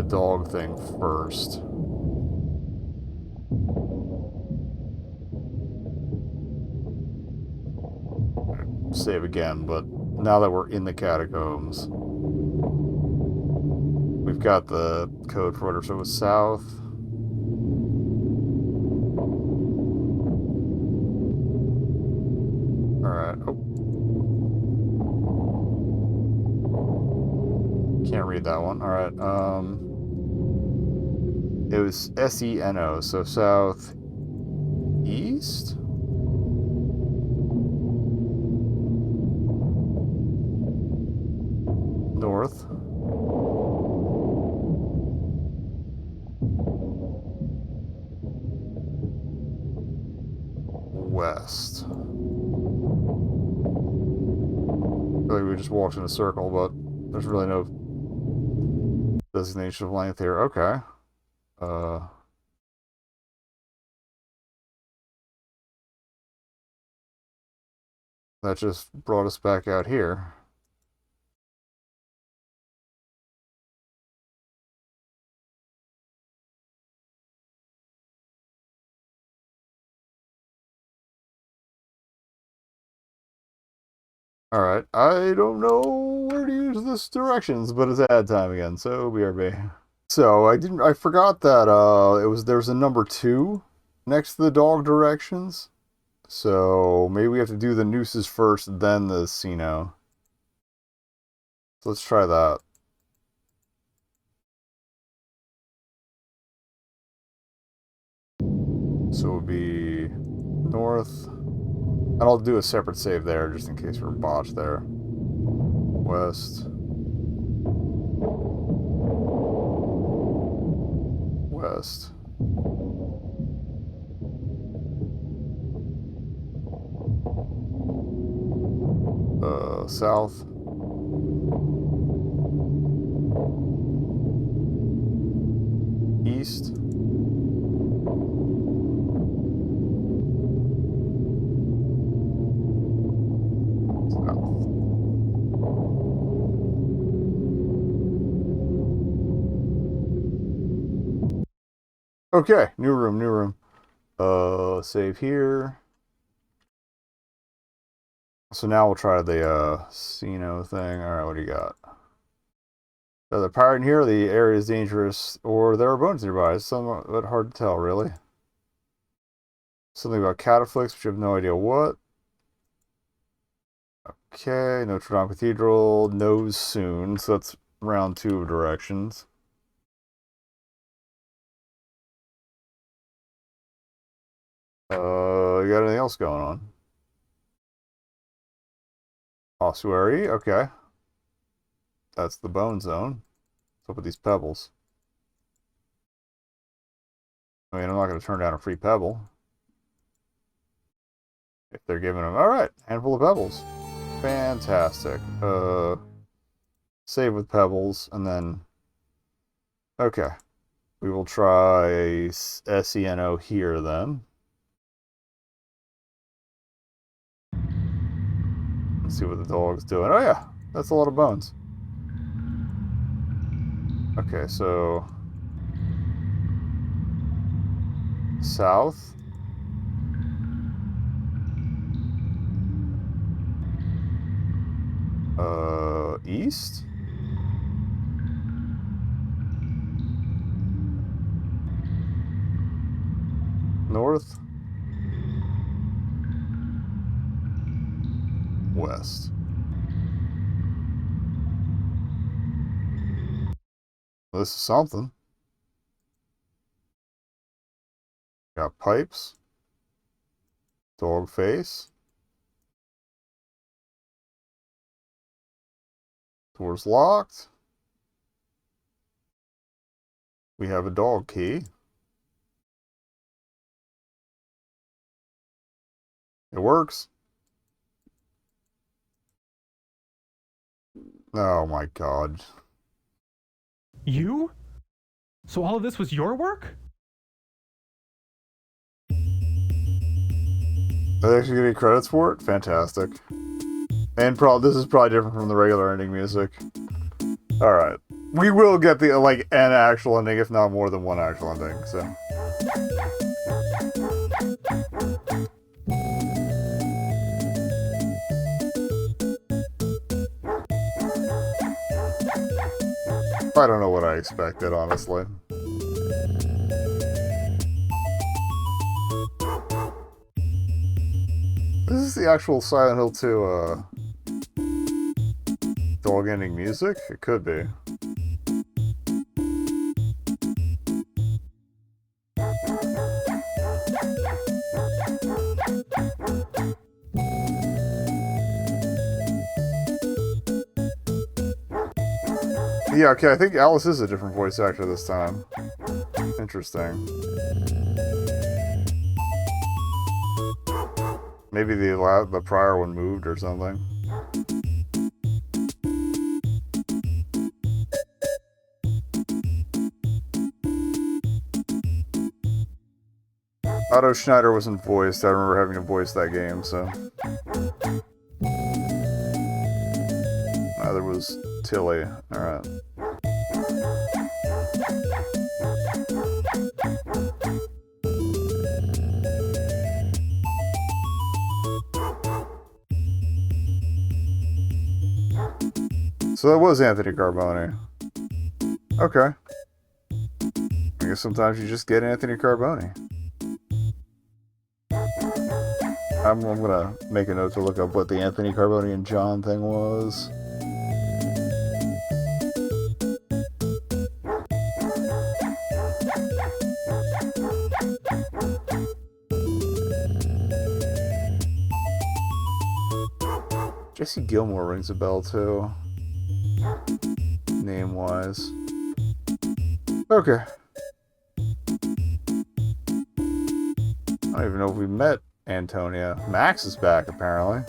dog thing first. Save again, but now that we're in the catacombs, we've got the code for whatever. So it was south. Alright. Oh. Can't read that one. Alright. It was SENO, so south east? North. West. I feel like we just walked in a circle, but there's really no designation of length here. Okay. That just brought us back out here. Alright, I don't know where to use this directions, but it's ad time again, so BRB. So I forgot that there's a number 2 next to the dog directions. So maybe we have to do the nooses first, then the Sino. So let's try that. So it would be north. And I'll do a separate save there, just in case we're botched there. West. West. South. East. Okay, new room, new room. Save here. So now we'll try the Sino thing. Alright, what do you got? The pirate in here, the area is dangerous, or there are bones nearby. It's somewhat hard to tell, really. Something about cataplex, but you have no idea what. Okay, Notre Dame Cathedral, knows soon, so that's round 2 of directions. You got anything else going on? Ossuary, okay. That's the bone zone. What's up with these pebbles? I mean, I'm not going to turn down a free pebble. If they're giving them... Alright, handful of pebbles. Fantastic. Save with pebbles, and then... Okay. We will try SENO here, then. Let's see what the dog's doing. Oh, yeah. That's a lot of bones. Okay, so... South. East? North? West. This is something. Got pipes. Dog face. Door's locked. We have a dog key. It works. Oh my god. You? So all of this was your work? Are they actually getting credits for it? Fantastic. And this is probably different from the regular ending music. Alright. We will get the, like, an actual ending, if not more than one actual ending, so. I don't know what I expected, honestly. This is the actual Silent Hill 2, dog ending music? It could be. Yeah, okay, I think Alice is a different voice actor this time. Interesting. Maybe the prior one moved or something. Otto Schneider wasn't voiced. I remember having to voice that game, so. Neither was Tilly. Alright. So that was Anthony Carboni. Okay. I guess sometimes you just get Anthony Carboni. I'm gonna make a note to look up what the Anthony Carboni and John thing was. Jesse Gilmore rings a bell too. Name-wise. Okay. I don't even know if we met Antonia. Max is back, apparently.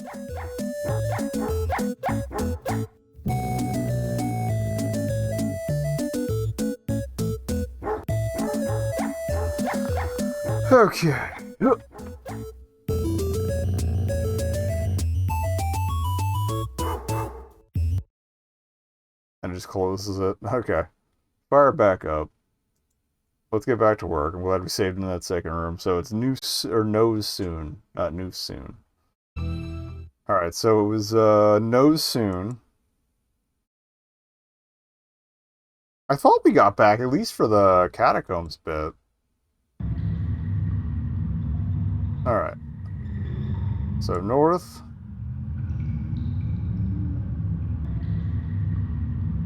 Okay. And it just closes it. Okay. Fire it back up. Let's get back to work. I'm glad we saved in that second room. So it's noose or nose soon, not noose soon. Alright, so it was nose soon. I thought we got back, at least for the catacombs bit. Alright. So north.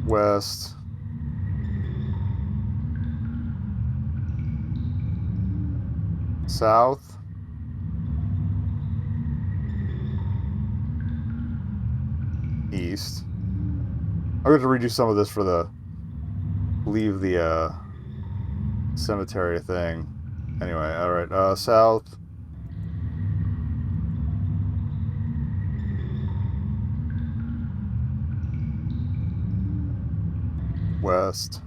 West. South. East. I'm going to redo some of this for the leave the cemetery thing. Anyway, alright, south. West.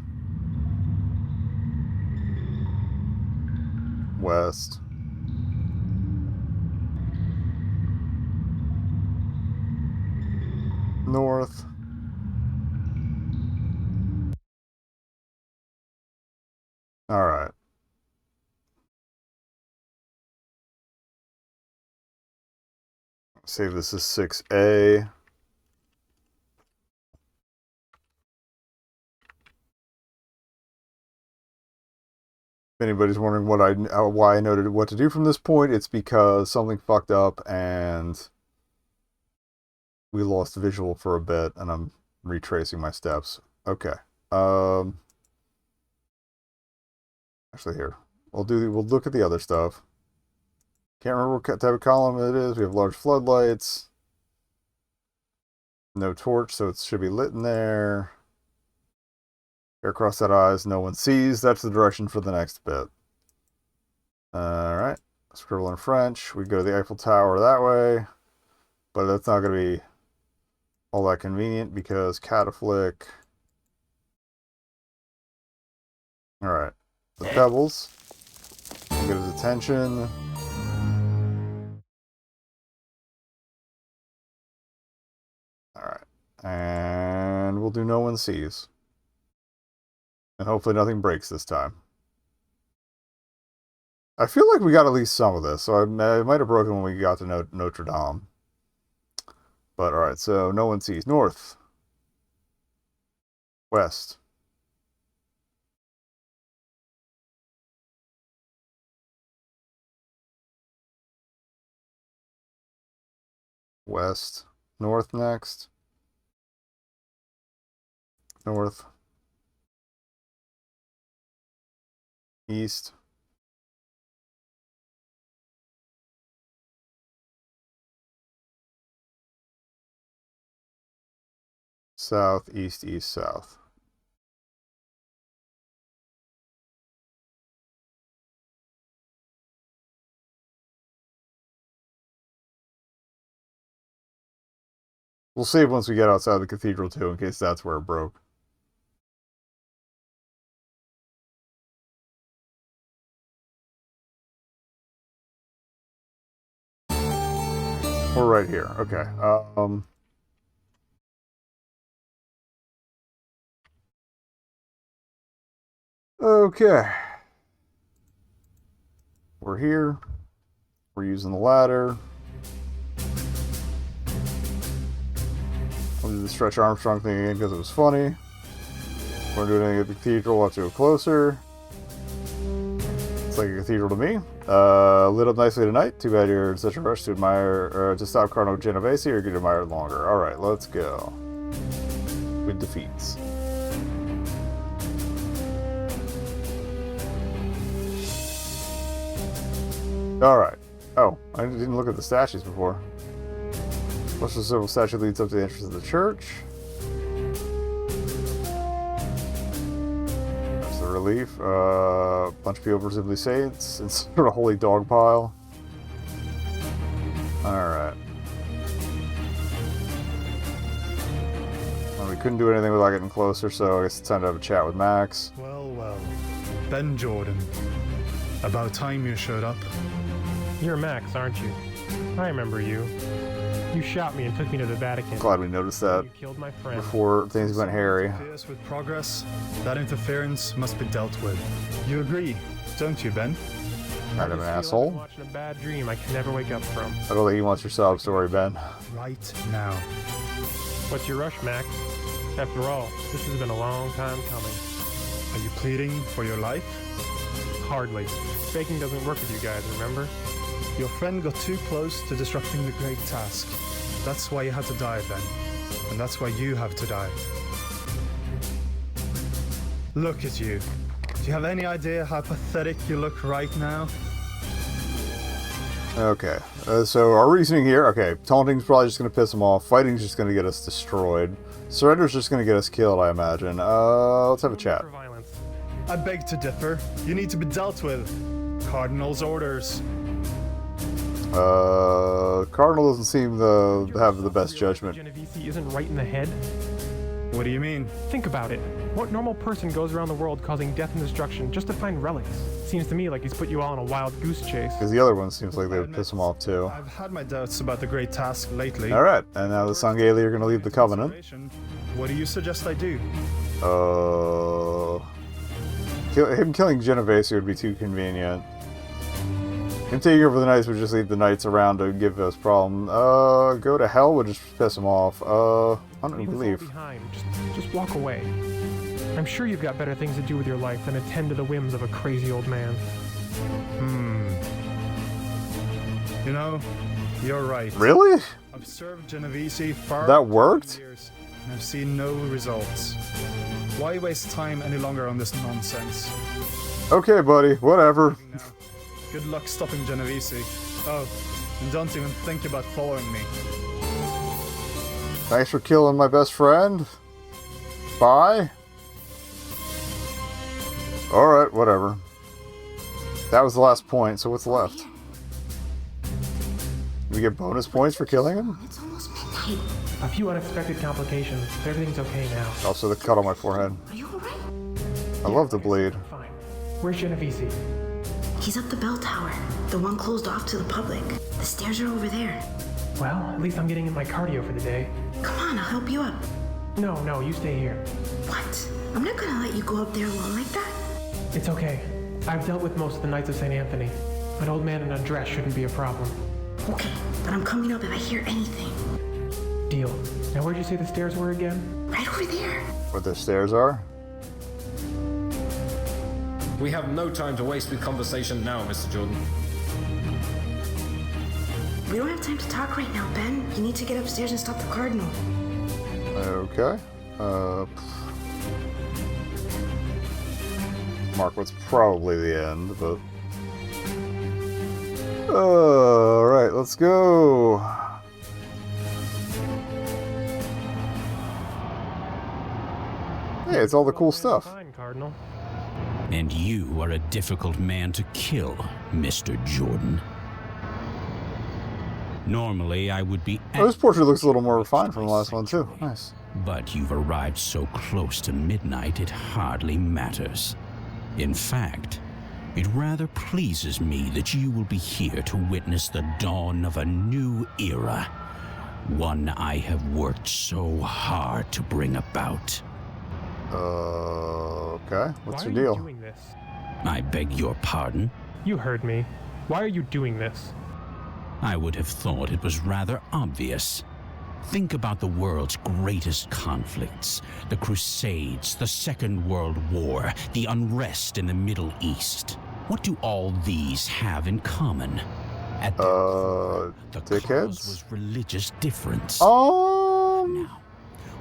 West. North. Alright. Save this as 6A. If anybody's wondering why I noted what to do from this point, it's because something fucked up and we lost visual for a bit, and I'm retracing my steps. Okay. Actually, here we'll look at the other stuff. Can't remember what type of column it is. We have large floodlights. No torch, so it should be lit in there. Hair across that eyes, no one sees. That's the direction for the next bit. Alright. Scribble in French. We go to the Eiffel Tower that way. But that's not going to be all that convenient because cataflick. Alright. The pebbles. We'll get his attention. Alright. And we'll do no one sees. And hopefully nothing breaks this time. I feel like we got at least some of this, so I might have broken when we got to Notre Dame. But alright, so no one sees. North. West. West. North next. North. East. South, east, east, south. We'll save once we get outside the cathedral too, in case that's where it broke. We're right here. Okay. Okay. We're here. We're using the ladder. I'll do the Stretch Armstrong thing again because it was funny. We're doing anything at the cathedral. We'll have to go closer. It's like a cathedral to me. Lit up nicely tonight. Too bad you're in such a rush to admire, or to stop Cardinal Genovese, or you could admire it longer. Alright, let's go. With defeats. Alright. Oh, I didn't look at the statues before. What's the civil statue leads up to the entrance of the church? That's the relief. Bunch of people, presumably saints. It's sort of a holy dog pile. Alright. Well, we couldn't do anything without getting closer, so I guess it's time to have a chat with Max. Well, well. Ben Jordan. About time you showed up. You're Max, aren't you? I remember you. You shot me and took me to the Vatican. Glad we noticed that You killed my friend. before things went hairy. Interferes with progress. That interference must be dealt with. You agree, don't you, Ben? Kind of an I asshole. I'm watching a bad dream I can never wake up from. I don't think he wants your sob story, Ben. Right now. What's your rush, Max? After all, this has been a long time coming. Are you pleading for your life? Hardly. Faking doesn't work with you guys, remember? Your friend got too close to disrupting the great task. That's why you had to die, Ben. And that's why you have to die. Look at you. Do you have any idea how pathetic you look right now? Okay, so our reasoning here, okay, taunting's probably just going to piss him off, fighting's just going to get us destroyed, surrender's just going to get us killed, I imagine. Let's have a chat. I beg to differ. You need to be dealt with. Cardinal's orders. Cardinal doesn't seem to have the best judgment. Genovese isn't right in the head? What do you mean? Think about it. What normal person goes around the world causing death and destruction just to find relics? Seems to me like he's put you all on a wild goose chase. Because the other one seems like they would piss him off too. I've had my doubts about the great task lately. Alright, and now the Sangheili are going to leave the Covenant. What do you suggest I do? Him killing Genovese would be too convenient. Him taking over the Knights would just leave the Knights around to give us problem. Go to hell would just piss him off. I don't believe. Just walk away. I'm sure you've got better things to do with your life than attend to the whims of a crazy old man. You know, you're right. Really? I've served Genovese far That worked? years, and I've seen no results. Why waste time any longer on this nonsense? Okay, buddy, whatever. Good luck stopping Genovese. Oh, and don't even think about following me. Thanks for killing my best friend. Bye. Alright, whatever. That was the last point, so what's left? We get bonus points for killing him? It's almost midnight. A few unexpected complications, but everything's okay now. Also the cut on my forehead. Are you alright? I love to bleed. Fine. Where's Genovese? He's up the bell tower, the one closed off to the public. The stairs are over there. Well, at least I'm getting in my cardio for the day. Come on, I'll help you up. No, you stay here. What? I'm not gonna let you go up there alone like that. It's okay. I've dealt with most of the Knights of St. Anthony. An old man in a dress shouldn't be a problem. Okay, but I'm coming up if I hear anything. Deal. Now where'd you say the stairs were again? Right over there. Where the stairs are? We have no time to waste with conversation now, Mr. Jordan. We don't have time to talk right now, Ben. You need to get upstairs and stop the Cardinal. Okay. Mark what's probably the end, but... Alright, let's go. Hey, it's all the cool stuff. Fine, Cardinal. And you are a difficult man to kill, Mr. Jordan. Normally, I would be... Oh, this portrait looks a little more refined from the last one, too. Nice. But you've arrived so close to midnight, it hardly matters. In fact, it rather pleases me that you will be here to witness the dawn of a new era. One I have worked so hard to bring about. Okay. What's your Why are deal? you doing this? I beg your pardon? You heard me. Why are you doing this? I would have thought it was rather obvious. Think about the world's greatest conflicts, the Crusades, the Second World War, the unrest in the Middle East. What do all these have in common? At their core, the cause was religious difference. Now,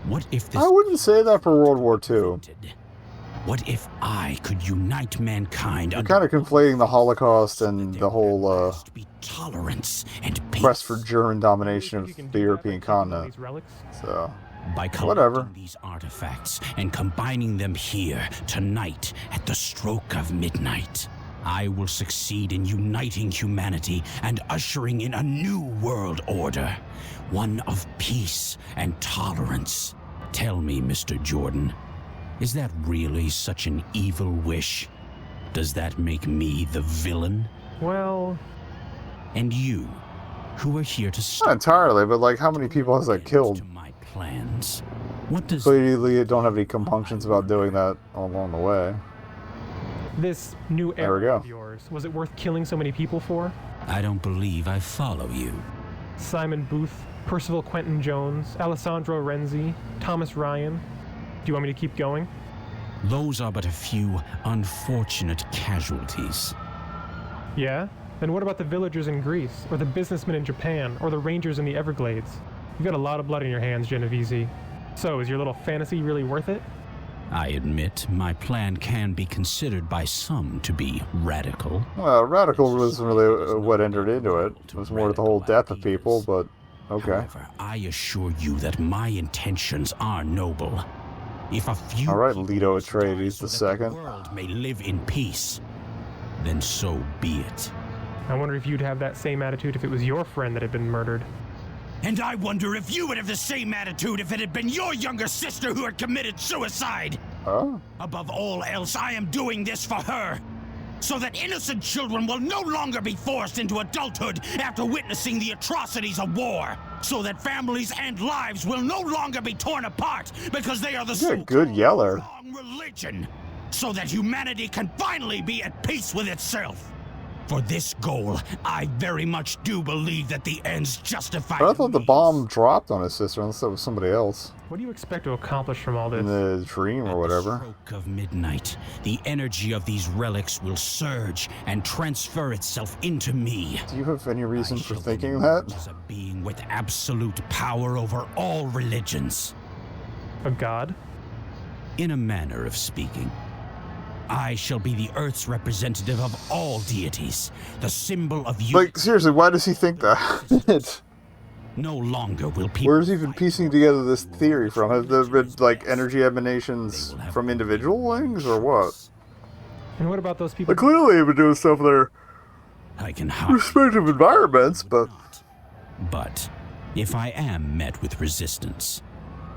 what if this... I wouldn't say that for World War II. What if I could unite mankind You're kind of conflating the Holocaust and the whole tolerance and quest for German domination of the European continent. So, by collecting these artifacts and combining them here tonight at the stroke of midnight, I will succeed in uniting humanity and ushering in a new world order, one of peace and tolerance. Tell me, Mr. Jordan, is that really such an evil wish? Does that make me the villain? Well... And you, who are here to stop... Not entirely, but like, how many people has that killed? My plans. What does... Clearly, you don't have any compunctions about doing that along the way. This new era of yours, was it worth killing so many people for? I don't believe I follow you. Simon Booth, Percival Quentin Jones, Alessandro Renzi, Thomas Ryan. Do you want me to keep going? Those are but a few unfortunate casualties. Yeah? Then what about the villagers in Greece, or the businessmen in Japan, or the rangers in the Everglades? You've got a lot of blood in your hands, Genovese. So, is your little fantasy really worth it? I admit, my plan can be considered by some to be radical. Well, radical wasn't really what entered into it. It was more the whole death of people, but okay. However, I assure you that my intentions are noble. If a few Alright, Leto Atreides the second. The world may live in peace, then so be it. I wonder if you'd have that same attitude if it was your friend that had been murdered. And I wonder if you would have the same attitude if it had been your younger sister who had committed suicide. Oh. Above all else, I am doing this for her, so that innocent children will no longer be forced into adulthood after witnessing the atrocities of war, so that families and lives will no longer be torn apart because they are the You're a good yeller. wrong religion, so that humanity can finally be at peace with itself. For this goal, I very much do believe that the ends justify. But I thought the bomb dropped on his sister, unless that was somebody else. What do you expect to accomplish from all this? In the dream or whatever. Stroke of midnight, the energy of these relics will surge and transfer itself into me. Do you have any reason for thinking that? As a being with absolute power over all religions. A god? In a manner of speaking. I shall be the Earth's representative of all deities, the symbol of you. Like, seriously, why does he think that? No longer will people... Where's he been piecing together this theory from? Have there been, like, energy emanations from individual things, or what? And what about those people... Like, clearly they've been doing stuff in their respective environments, but... But, if I am met with resistance,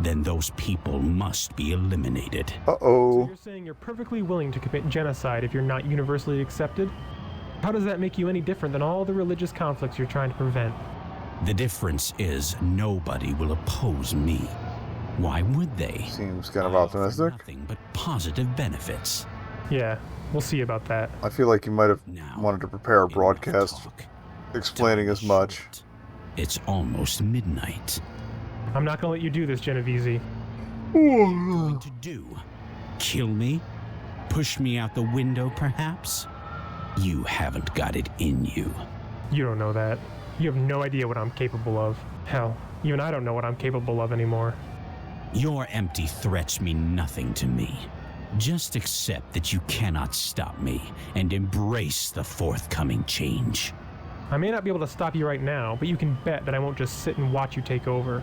then those people must be eliminated. Uh-oh. So you're saying you're perfectly willing to commit genocide if you're not universally accepted? How does that make you any different than all the religious conflicts you're trying to prevent? The difference is nobody will oppose me. Why would they? Seems kind of optimistic. Nothing but positive benefits. Yeah, we'll see about that. I feel like you might have wanted to prepare a broadcast explaining as much. It's almost midnight. I'm not gonna let you do this, Genovese. What are you going to do? Kill me? Push me out the window, perhaps? You haven't got it in you. You don't know that. You have no idea what I'm capable of. Hell, even I don't know what I'm capable of anymore. Your empty threats mean nothing to me. Just accept that you cannot stop me and embrace the forthcoming change. I may not be able to stop you right now, but you can bet that I won't just sit and watch you take over.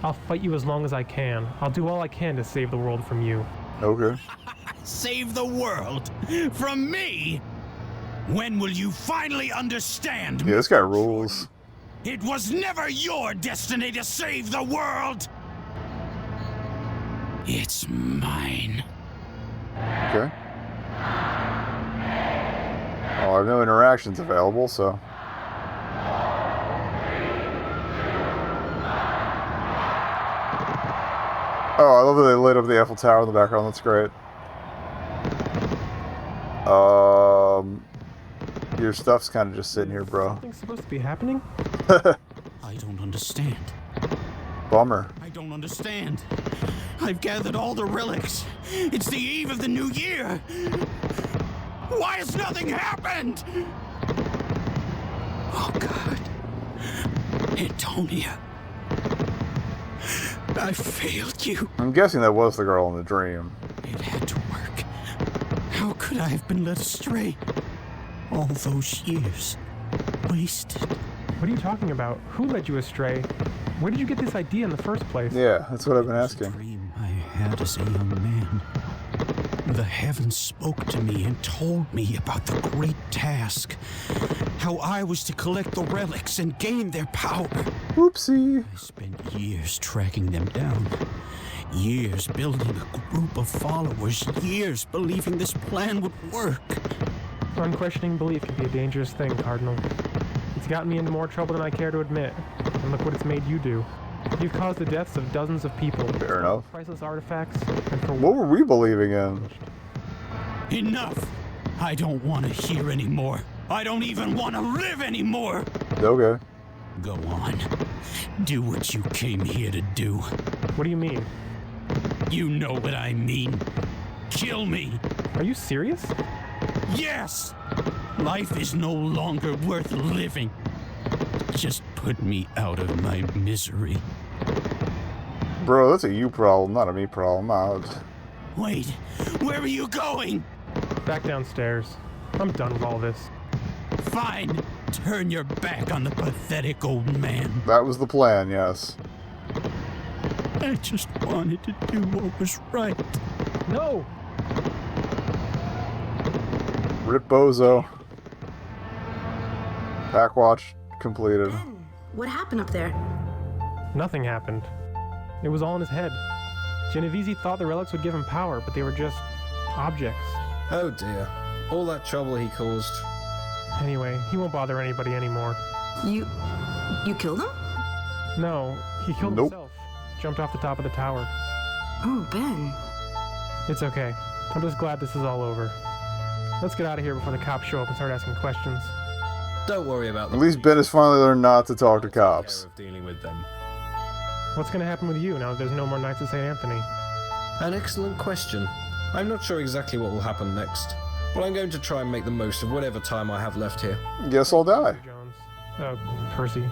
I'll fight you as long as I can. I'll do all I can to save the world from you. Okay. Save the world? From me? When will you finally understand? Yeah, this guy rules. It was never your destiny to save the world! It's mine. Okay. Well, I have no interactions available, so... Oh, I love that they lit up the Eiffel Tower in the background. That's great. Your stuff's kind of just sitting here, bro. Something's supposed to be happening? I don't understand. Bummer. I don't understand. I've gathered all the relics. It's the eve of the new year. Why has nothing happened? Oh, God. Antonia. I failed you. I'm guessing that was the girl in the dream. It had to work. How could I have been led astray? All those years wasted. What are you talking about? Who led you astray? Where did you get this idea in the first place? Yeah, that's what I've been asking. Dream I had as a young man. The heavens spoke to me and told me about the great task. How I was to collect the relics and gain their power. Whoopsie. I spent years tracking them down. Years building a group of followers. Years believing this plan would work. Unquestioning belief can be a dangerous thing, Cardinal. It's gotten me into more trouble than I care to admit, and look what it's made you do. You've caused the deaths of dozens of people. Fair enough. Priceless artifacts, and for what were we believing in? Enough! I don't want to hear anymore. I don't even want to live anymore! Okay. Go on. Do what you came here to do. What do you mean? You know what I mean. Kill me! Are you serious? Yes! Life is no longer worth living. Just put me out of my misery. Bro, that's a you problem, not a me problem. Wait, where are you going? Back downstairs. I'm done with all this. Fine. Turn your back on the pathetic old man. That was the plan, yes. I just wanted to do what was right. No! Rip Bozo. Backwatch completed. What happened up there? Nothing happened. It was all in his head. Genovese thought the relics would give him power, but they were just objects. Oh dear. All that trouble he caused. Anyway, he won't bother anybody anymore. You killed him? No, he killed himself. Jumped off the top of the tower. Oh, Ben. It's okay. I'm just glad this is all over. Let's get out of here before the cops show up and start asking questions. Don't worry about that. At least Ben has finally learned not to talk to cops. Dealing with them. What's going to happen with you now that there's no more Knights of St. Anthony? An excellent question. I'm not sure exactly what will happen next, but I'm going to try and make the most of whatever time I have left here. Guess I'll die. Percy,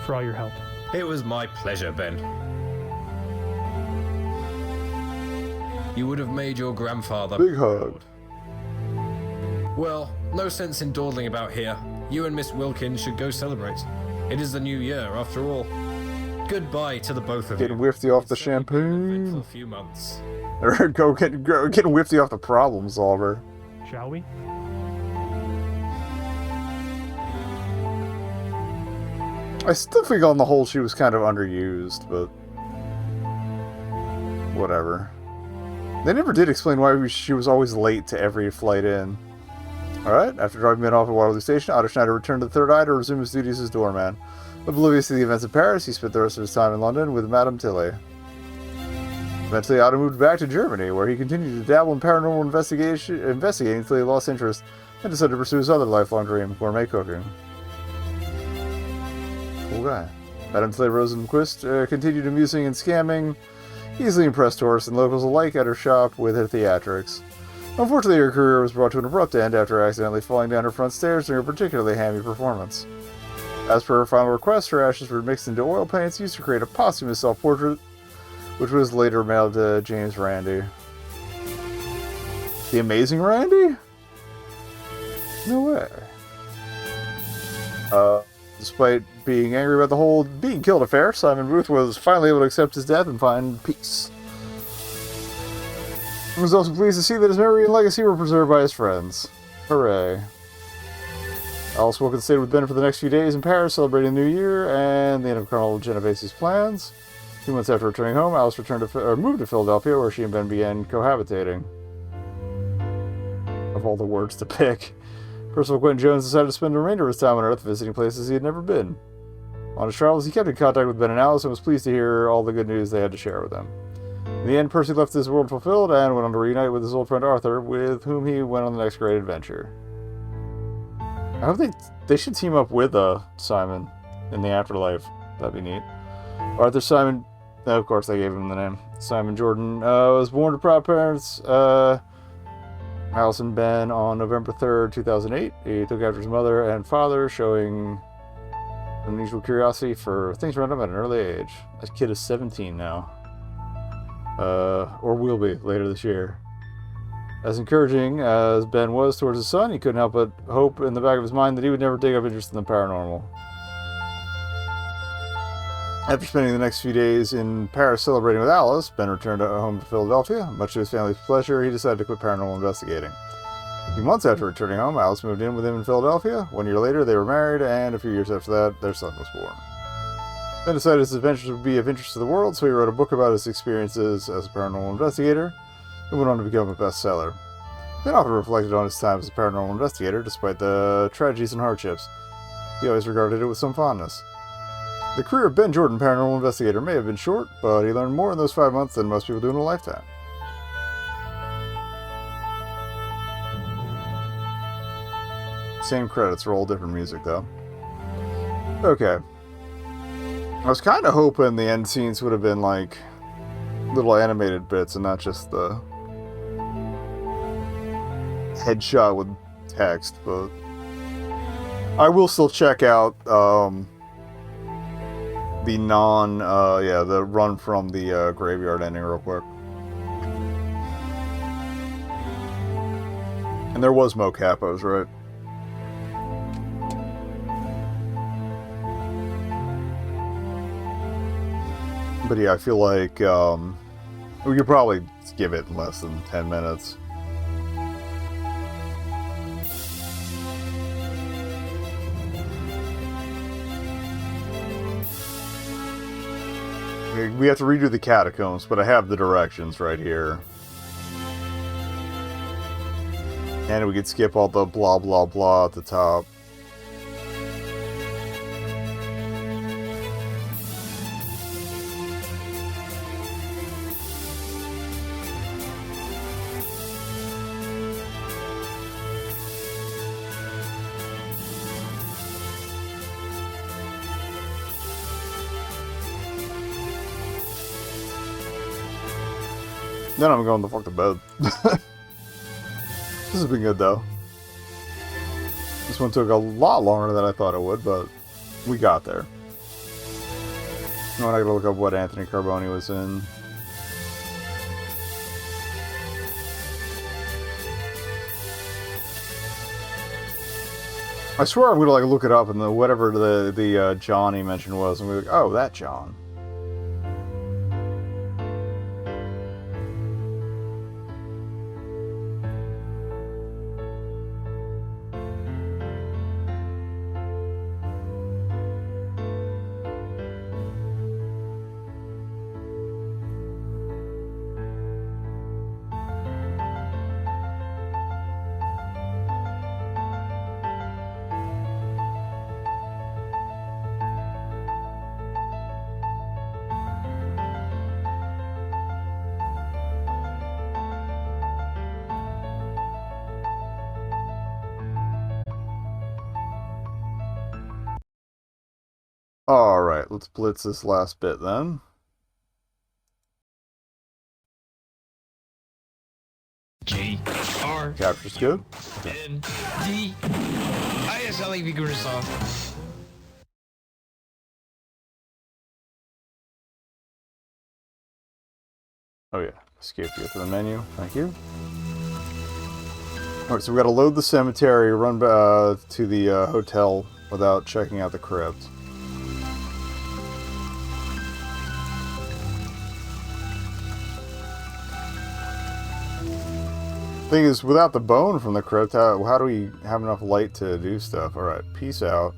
for all your help. It was my pleasure, Ben. You would have made your grandfather big hug. Well, no sense in dawdling about here. You and Miss Wilkins should go celebrate. It is the new year, after all. Goodbye to the both of you. Getting whiffy off the champagne. For a few months. Or getting whiffy off the problem solver. Shall we? I still think on the whole she was kind of underused, but whatever. They never did explain why she was always late to every flight in. Alright, after driving Ben off at Waterloo Station, Otto Schneider returned to the Third Eye to resume his duties as doorman. Oblivious to the events in Paris, he spent the rest of his time in London with Madame Tilly. Eventually, Otto moved back to Germany, where he continued to dabble in paranormal investigating until he lost interest and decided to pursue his other lifelong dream, gourmet cooking. Cool guy. Madame Tilly Rosenquist continued amusing and scamming, easily impressed tourists and locals alike at her shop with her theatrics. Unfortunately, her career was brought to an abrupt end after accidentally falling down her front stairs during a particularly hammy performance. As per her final request, her ashes were mixed into oil paints used to create a posthumous self-portrait, which was later mailed to James Randi. The Amazing Randi? No way. Despite being angry about the whole being killed affair, Simon Booth was finally able to accept his death and find peace. He was also pleased to see that his memory and legacy were preserved by his friends. Hooray. Alice Wilkins stayed with Ben for the next few days in Paris, celebrating the New Year and the end of Colonel Genovese's plans. 2 months after returning home, Alice moved to Philadelphia, where she and Ben began cohabitating. Of all the words to pick. Percival Quentin Jones decided to spend the remainder of his time on Earth visiting places he had never been. On his travels, he kept in contact with Ben and Alice and was pleased to hear all the good news they had to share with them. In the end, Percy left this world fulfilled and went on to reunite with his old friend Arthur, with whom he went on the next great adventure. I hope they should team up with Simon in the afterlife. That'd be neat. Arthur Simon, of course they gave him the name. Simon Jordan was born to proud parents, Alice and Ben, on November 3rd, 2008. He took after his mother and father, showing unusual curiosity for things around him at an early age. That kid is 17 now. Or will be later this year. As encouraging as Ben was towards his son, he couldn't help but hope in the back of his mind that he would never take up interest in the paranormal. After spending the next few days in Paris celebrating with Alice, Ben returned home to Philadelphia. Much to his family's pleasure, he decided to quit paranormal investigating. A few months after returning home, Alice moved in with him in Philadelphia. 1 year later, they were married, and a few years after that, their son was born. Ben decided his adventures would be of interest to the world, so he wrote a book about his experiences as a paranormal investigator, and went on to become a bestseller. The author reflected on his time as a paranormal investigator despite the tragedies and hardships. He always regarded it with some fondness. The career of Ben Jordan, paranormal investigator, may have been short, but he learned more in those 5 months than most people do in a lifetime. Same credits, roll different music though. Okay. I was kind of hoping the end scenes would have been like little animated bits and not just the headshot with text, but I will still check out the the run from the graveyard ending real quick. And there was Mo Capos, right? But yeah, I feel like we could probably skip it in less than 10 minutes. We have to redo the catacombs, but I have the directions right here. And we could skip all the blah blah blah at the top. Then I'm going the fuck to bed. This has been good though. This one took a lot longer than I thought it would, but we got there. Now I gotta look up what Anthony Carboni was in. I swear I'm gonna like look it up and whatever the John he mentioned was, and we're like, oh, that John. Alright, let's blitz this last bit then. G-R Capture's good. N-D I-S-L-E Microsoft. Oh yeah, escape to get to the menu. Thank you. Alright, so we gotta load the cemetery, run to the hotel without checking out the crypt. Thing is, without the bone from the crypt, how do we have enough light to do stuff? Alright, peace out.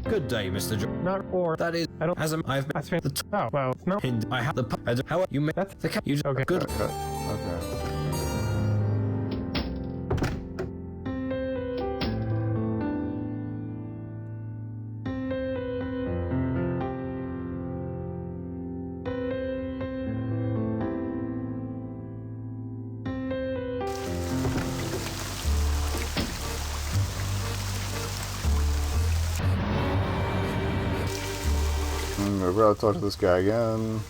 Good day, Mr. Not or that is. I don't. As I've That's the. Oh well, it's not. I have the. How you met? That's the. You okay. Good. Okay. I'd rather talk to this guy again.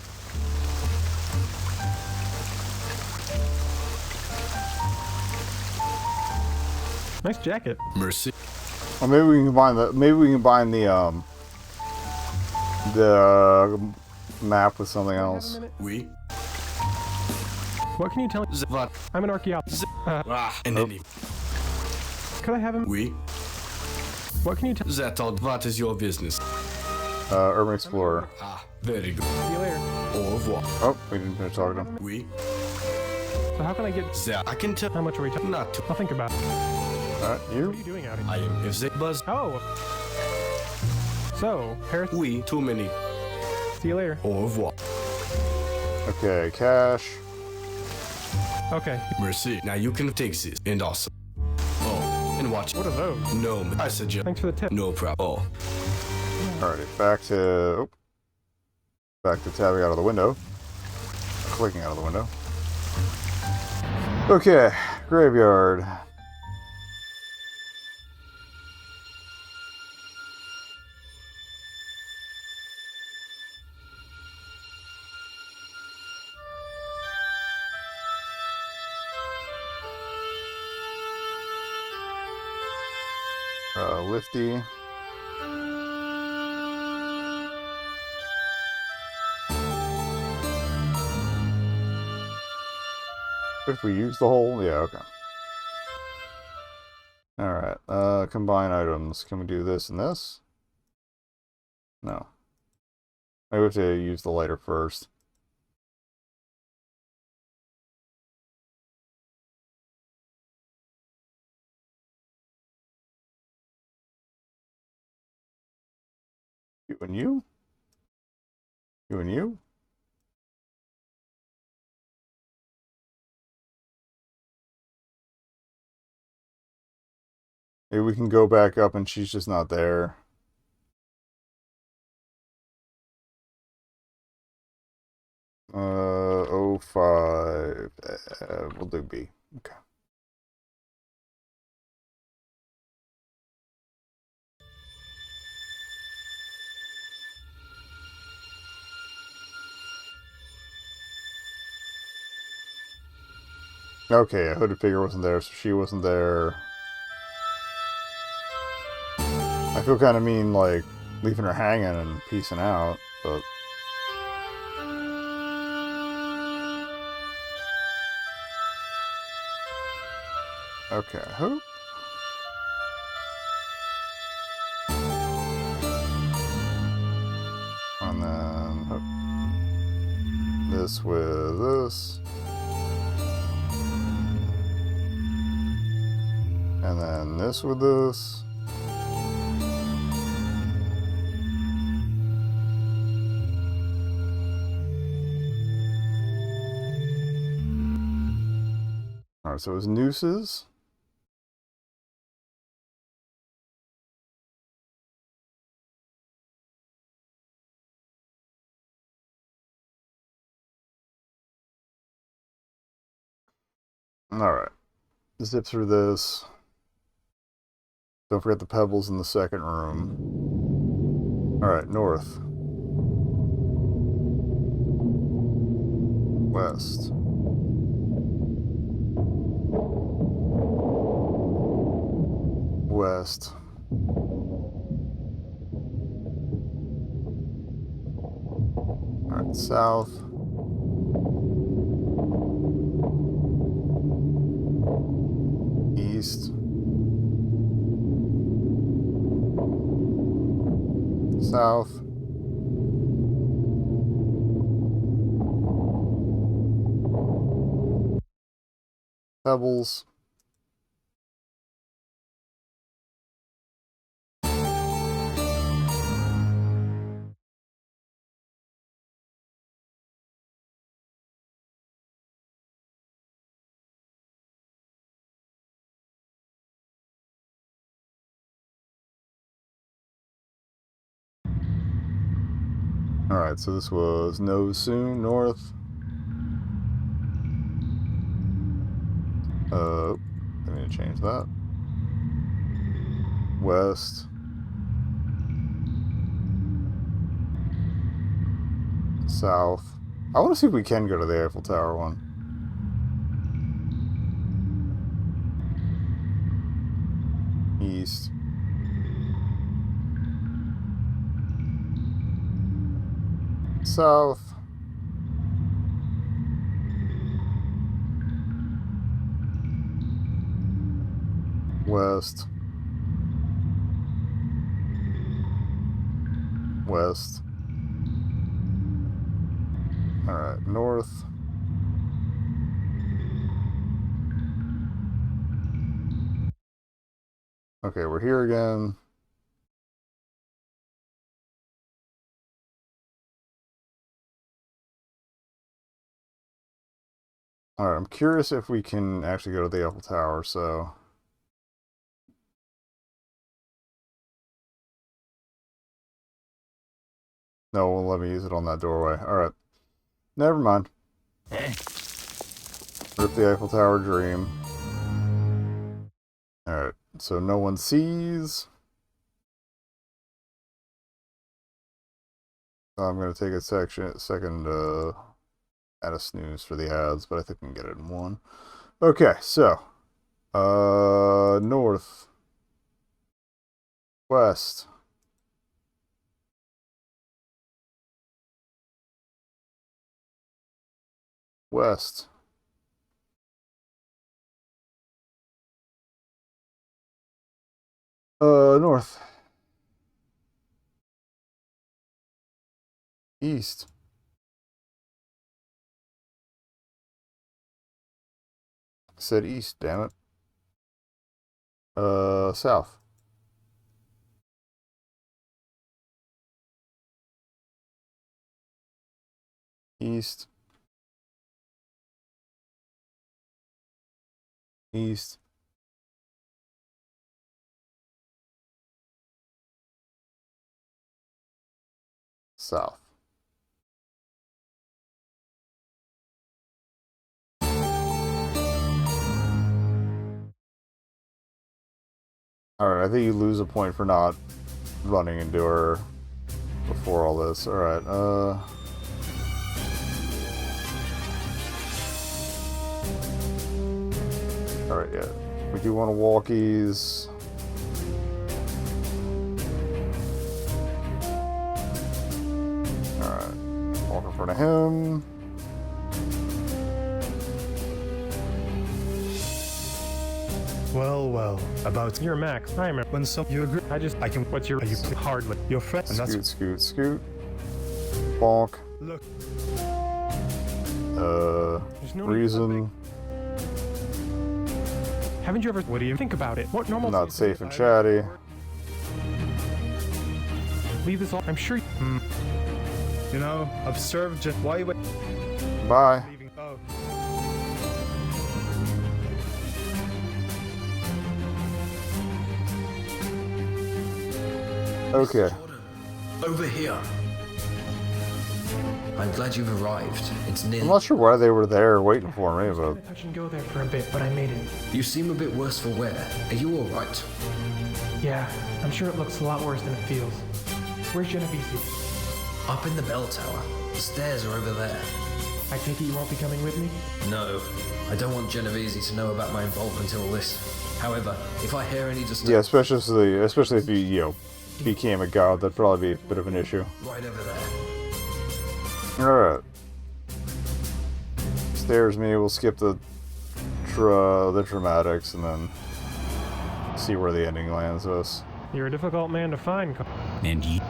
Nice jacket. Mercy. Or maybe we can combine the the map with something else. We. What can you tell me? I'm an archaeologist. Could I have him? Oui. What can you tell? That all. What is your business? Urban Explorer. Ah, very good. See you later. Au revoir. Oh, we didn't finish talking to him. Oui. So how can I get... That I can tell. How much are we talking? Not to. I'll think about it. Alright, you? What are you doing out here? I am if they buzz. Oh. So, Paris... Oui, too many. See you later. Au revoir. Okay, cash. Okay. Merci. Now you can take this and also. Oh, and watch. What are those? No, I suggest. Thanks for the tip. No problem. Oh. Alrighty, back to... Oh, back to tabbing out of the window. Clicking out of the window. Okay, graveyard. Lifty. If we use the whole, yeah, okay. Alright, combine items. Can we do this and this? No. Maybe we have to use the lighter first. You and you? You and you? Maybe we can go back up and she's just not there. Oh 05. We'll do B. Okay. Okay, a hooded figure wasn't there, so she wasn't there. I feel kind of mean, like, leaving her hanging and peacing out, but... Okay, who? And then... this with this. And then this with this. Alright, so it was nooses. Alright. Zip through this. Don't forget the pebbles in the second room. Alright, north. West. West. Alright, south. East. South. Pebbles. Alright, so this was no soon, north. I need to change that. West. South. I want to see if we can go to the Eiffel Tower one. East. South. West. West. Alright, north. Okay, we're here again. Alright, I'm curious if we can actually go to the Eiffel Tower, so... No, it won't let me use it on that doorway. Alright. Never mind. Rip the Eiffel Tower dream. Alright, so no one sees. I'm going to take a second add a snooze for the ads, but I think we can get it in one. Okay, so north, west, west, north, east, I said east, damn it. South. East. East. South. Alright, I think you lose a point for not running into her before all this. Alright, Alright, yeah. We do want to walkies. Alright. Walk in front of him. Well, well, about You're Max. I am. when some you agree, I can. What's your? Are you hardly your friend? And that's Scoot. Bonk. look. There's no Reason. Haven't you ever? What do you think about it? What normal? Not safe and chatty. Leave this all. I'm sure. You know, observe just why wait. Bye. Leaving. Oh. Okay. Over here. I'm glad you've arrived. It's near. I'm not sure why they were there waiting for me, but... Touch and go there for a bit, but I made it. You seem a bit worse for wear. Are you alright? Yeah, I'm sure it looks a lot worse than it feels. Where's Genovese? Up in the bell tower. The stairs are over there. I take it you won't be coming with me? No. I don't want Genovese to know about my involvement in all this. However, if I hear any disturbance... Yeah, especially if you became a god, that'd probably be a bit of an issue. Right over there. Alright. Stairs me, we'll skip the dramatics and then see where the ending lands us. You're a difficult man to find. And you...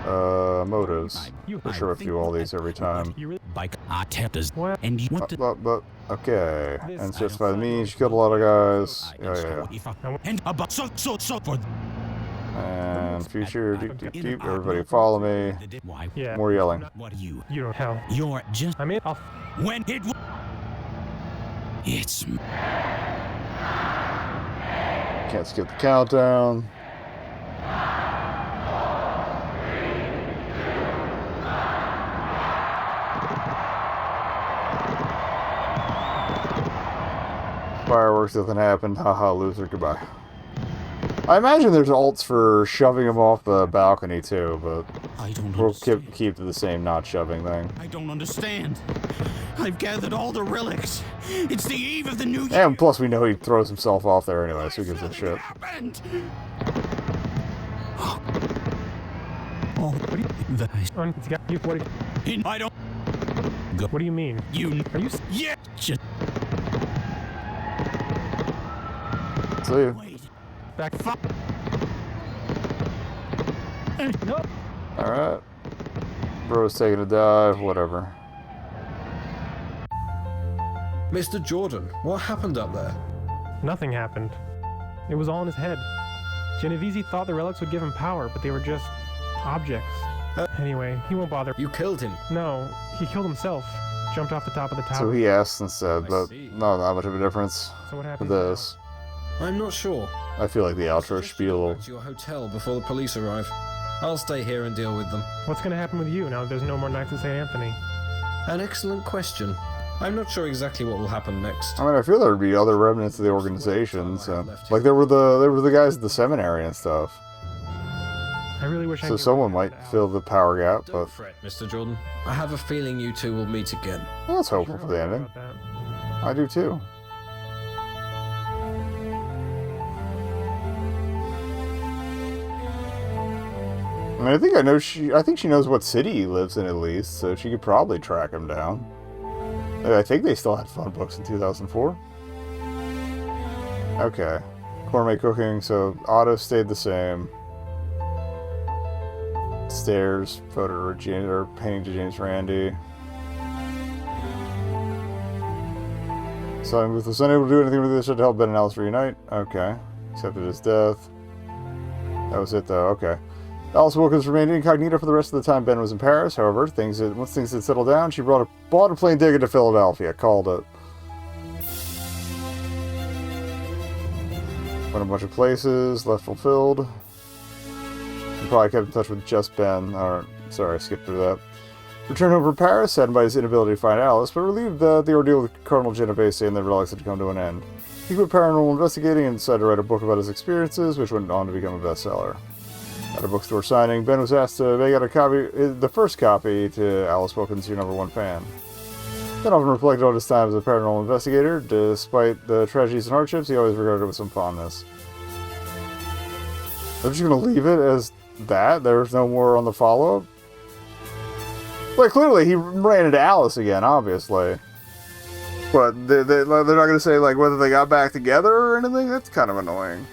Motives. For sure I do all these every time. And you want to... But, okay. And just by me, she killed a lot of guys. Yeah. And about so for... And future, deep, everybody follow me. Yeah. More yelling. What are you? You don't hell. You're just... I mean, when it... It's... Can't skip the countdown. Fireworks, nothing happened. Haha, loser, goodbye. I imagine there's alts for shoving him off the balcony too, but we'll keep to the same not shoving thing. I don't understand. I've gathered all the relics. It's the eve of the new year. And plus we know he throws himself off there anyway, so who gives a shit. Oh, what do you... I don't... What do you mean? You... Are you... Yeah! Just... see. Back. No. Alright. Bro's taking a dive, whatever. Mr. Jordan, what happened up there? Nothing happened. It was all in his head. Genovese thought the relics would give him power, but they were just objects. Anyway, he won't bother. You killed him? No, he killed himself. Jumped off the top of the tower. So he asked instead, but not that much of a difference So what for happens this. I'm not sure. I feel like the outro spiel. To your hotel before the police arrive. I'll stay here and deal with them. What's going to happen with you now that there's no more Knights of St. Anthony? An excellent question. I'm not sure exactly what will happen next. I mean, I feel there would be other remnants of the organization, so like there were the guys at the seminary and stuff. I really wish I So could someone might fill the power gap, but Fret, Mr. Jordan. I have a feeling you two will meet again. well, that's hopeful for the ending. I do too. I mean, I think she knows what city he lives in at least, so she could probably track him down. I think they still had phone books in 2004. Okay. Gourmet cooking, so auto stayed the same. Stairs, photo or painting to James Randi. So Booth was unable to do anything with this to help Ben and Alice reunite. Okay. Accepted his death. That was it though, okay. Alice Wilkins remained incognito for the rest of the time Ben was in Paris. However, once things had settled down, she bought a plane ticket to Philadelphia. Called it. Went a bunch of places, left fulfilled. She probably kept in touch with just Ben. Sorry, I skipped through that. Returned home from Paris, saddened by his inability to find Alice, but relieved that the ordeal with Cardinal Genovese and the Relics had come to an end. He quit paranormal investigating and decided to write a book about his experiences, which went on to become a bestseller. At a bookstore signing, Ben was asked to make out the first copy to Alice Wilkins, your #1 fan. Ben often reflected on his time as a paranormal investigator. Despite the tragedies and hardships, he always regarded it with some fondness. I'm just going to leave it as that. There's no more on the follow-up. Like, clearly, he ran into Alice again, obviously. But they're not going to say, like, whether they got back together or anything? That's kind of annoying.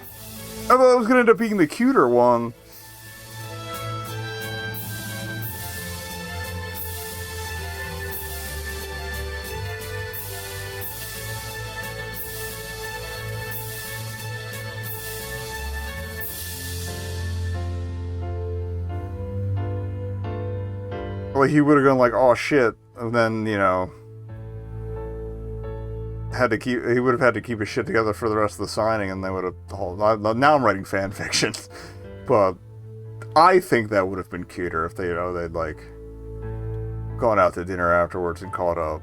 I thought it was going to end up being the cuter one. Like, he would have gone like, oh shit, and then, you know, he would have had to keep his shit together for the rest of the signing, and they would have, now I'm writing fan fiction, but I think that would have been cuter if they, you know, they'd like gone out to dinner afterwards and caught up.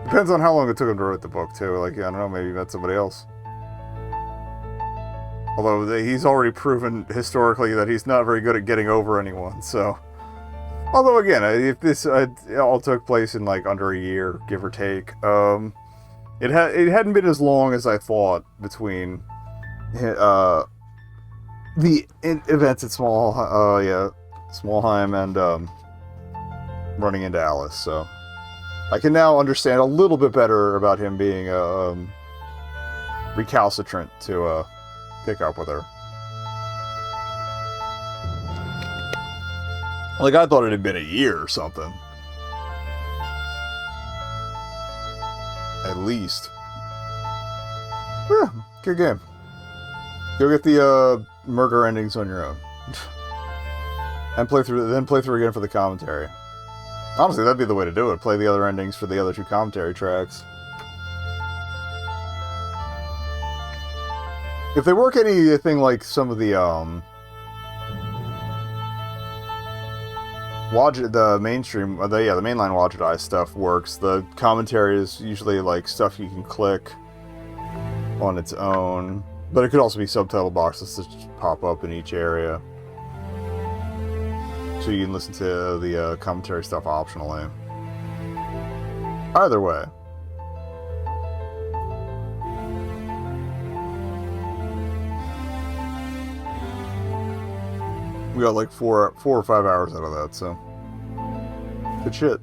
Depends on how long it took him to write the book too, like, I don't know, maybe he met somebody else. Although he's already proven historically that he's not very good at getting over anyone, so. Although again, if this all took place in like under a year, give or take, it hadn't been as long as I thought between the events at Smallheim and running into Alice. So I can now understand a little bit better about him being recalcitrant to pick up with her. Like, I thought it had been a year or something. At least. Yeah, good game. Go get the murder endings on your own. And play through again for the commentary. Honestly, that'd be the way to do it. Play the other endings for the other two commentary tracks. If they work anything like some of the the mainstream, the mainline Watch It Eyes stuff works. The commentary is usually like stuff you can click on its own, but it could also be subtitle boxes that just pop up in each area, so you can listen to the commentary stuff optionally. Either way. We got like 4 or 5 hours out of that, so good shit.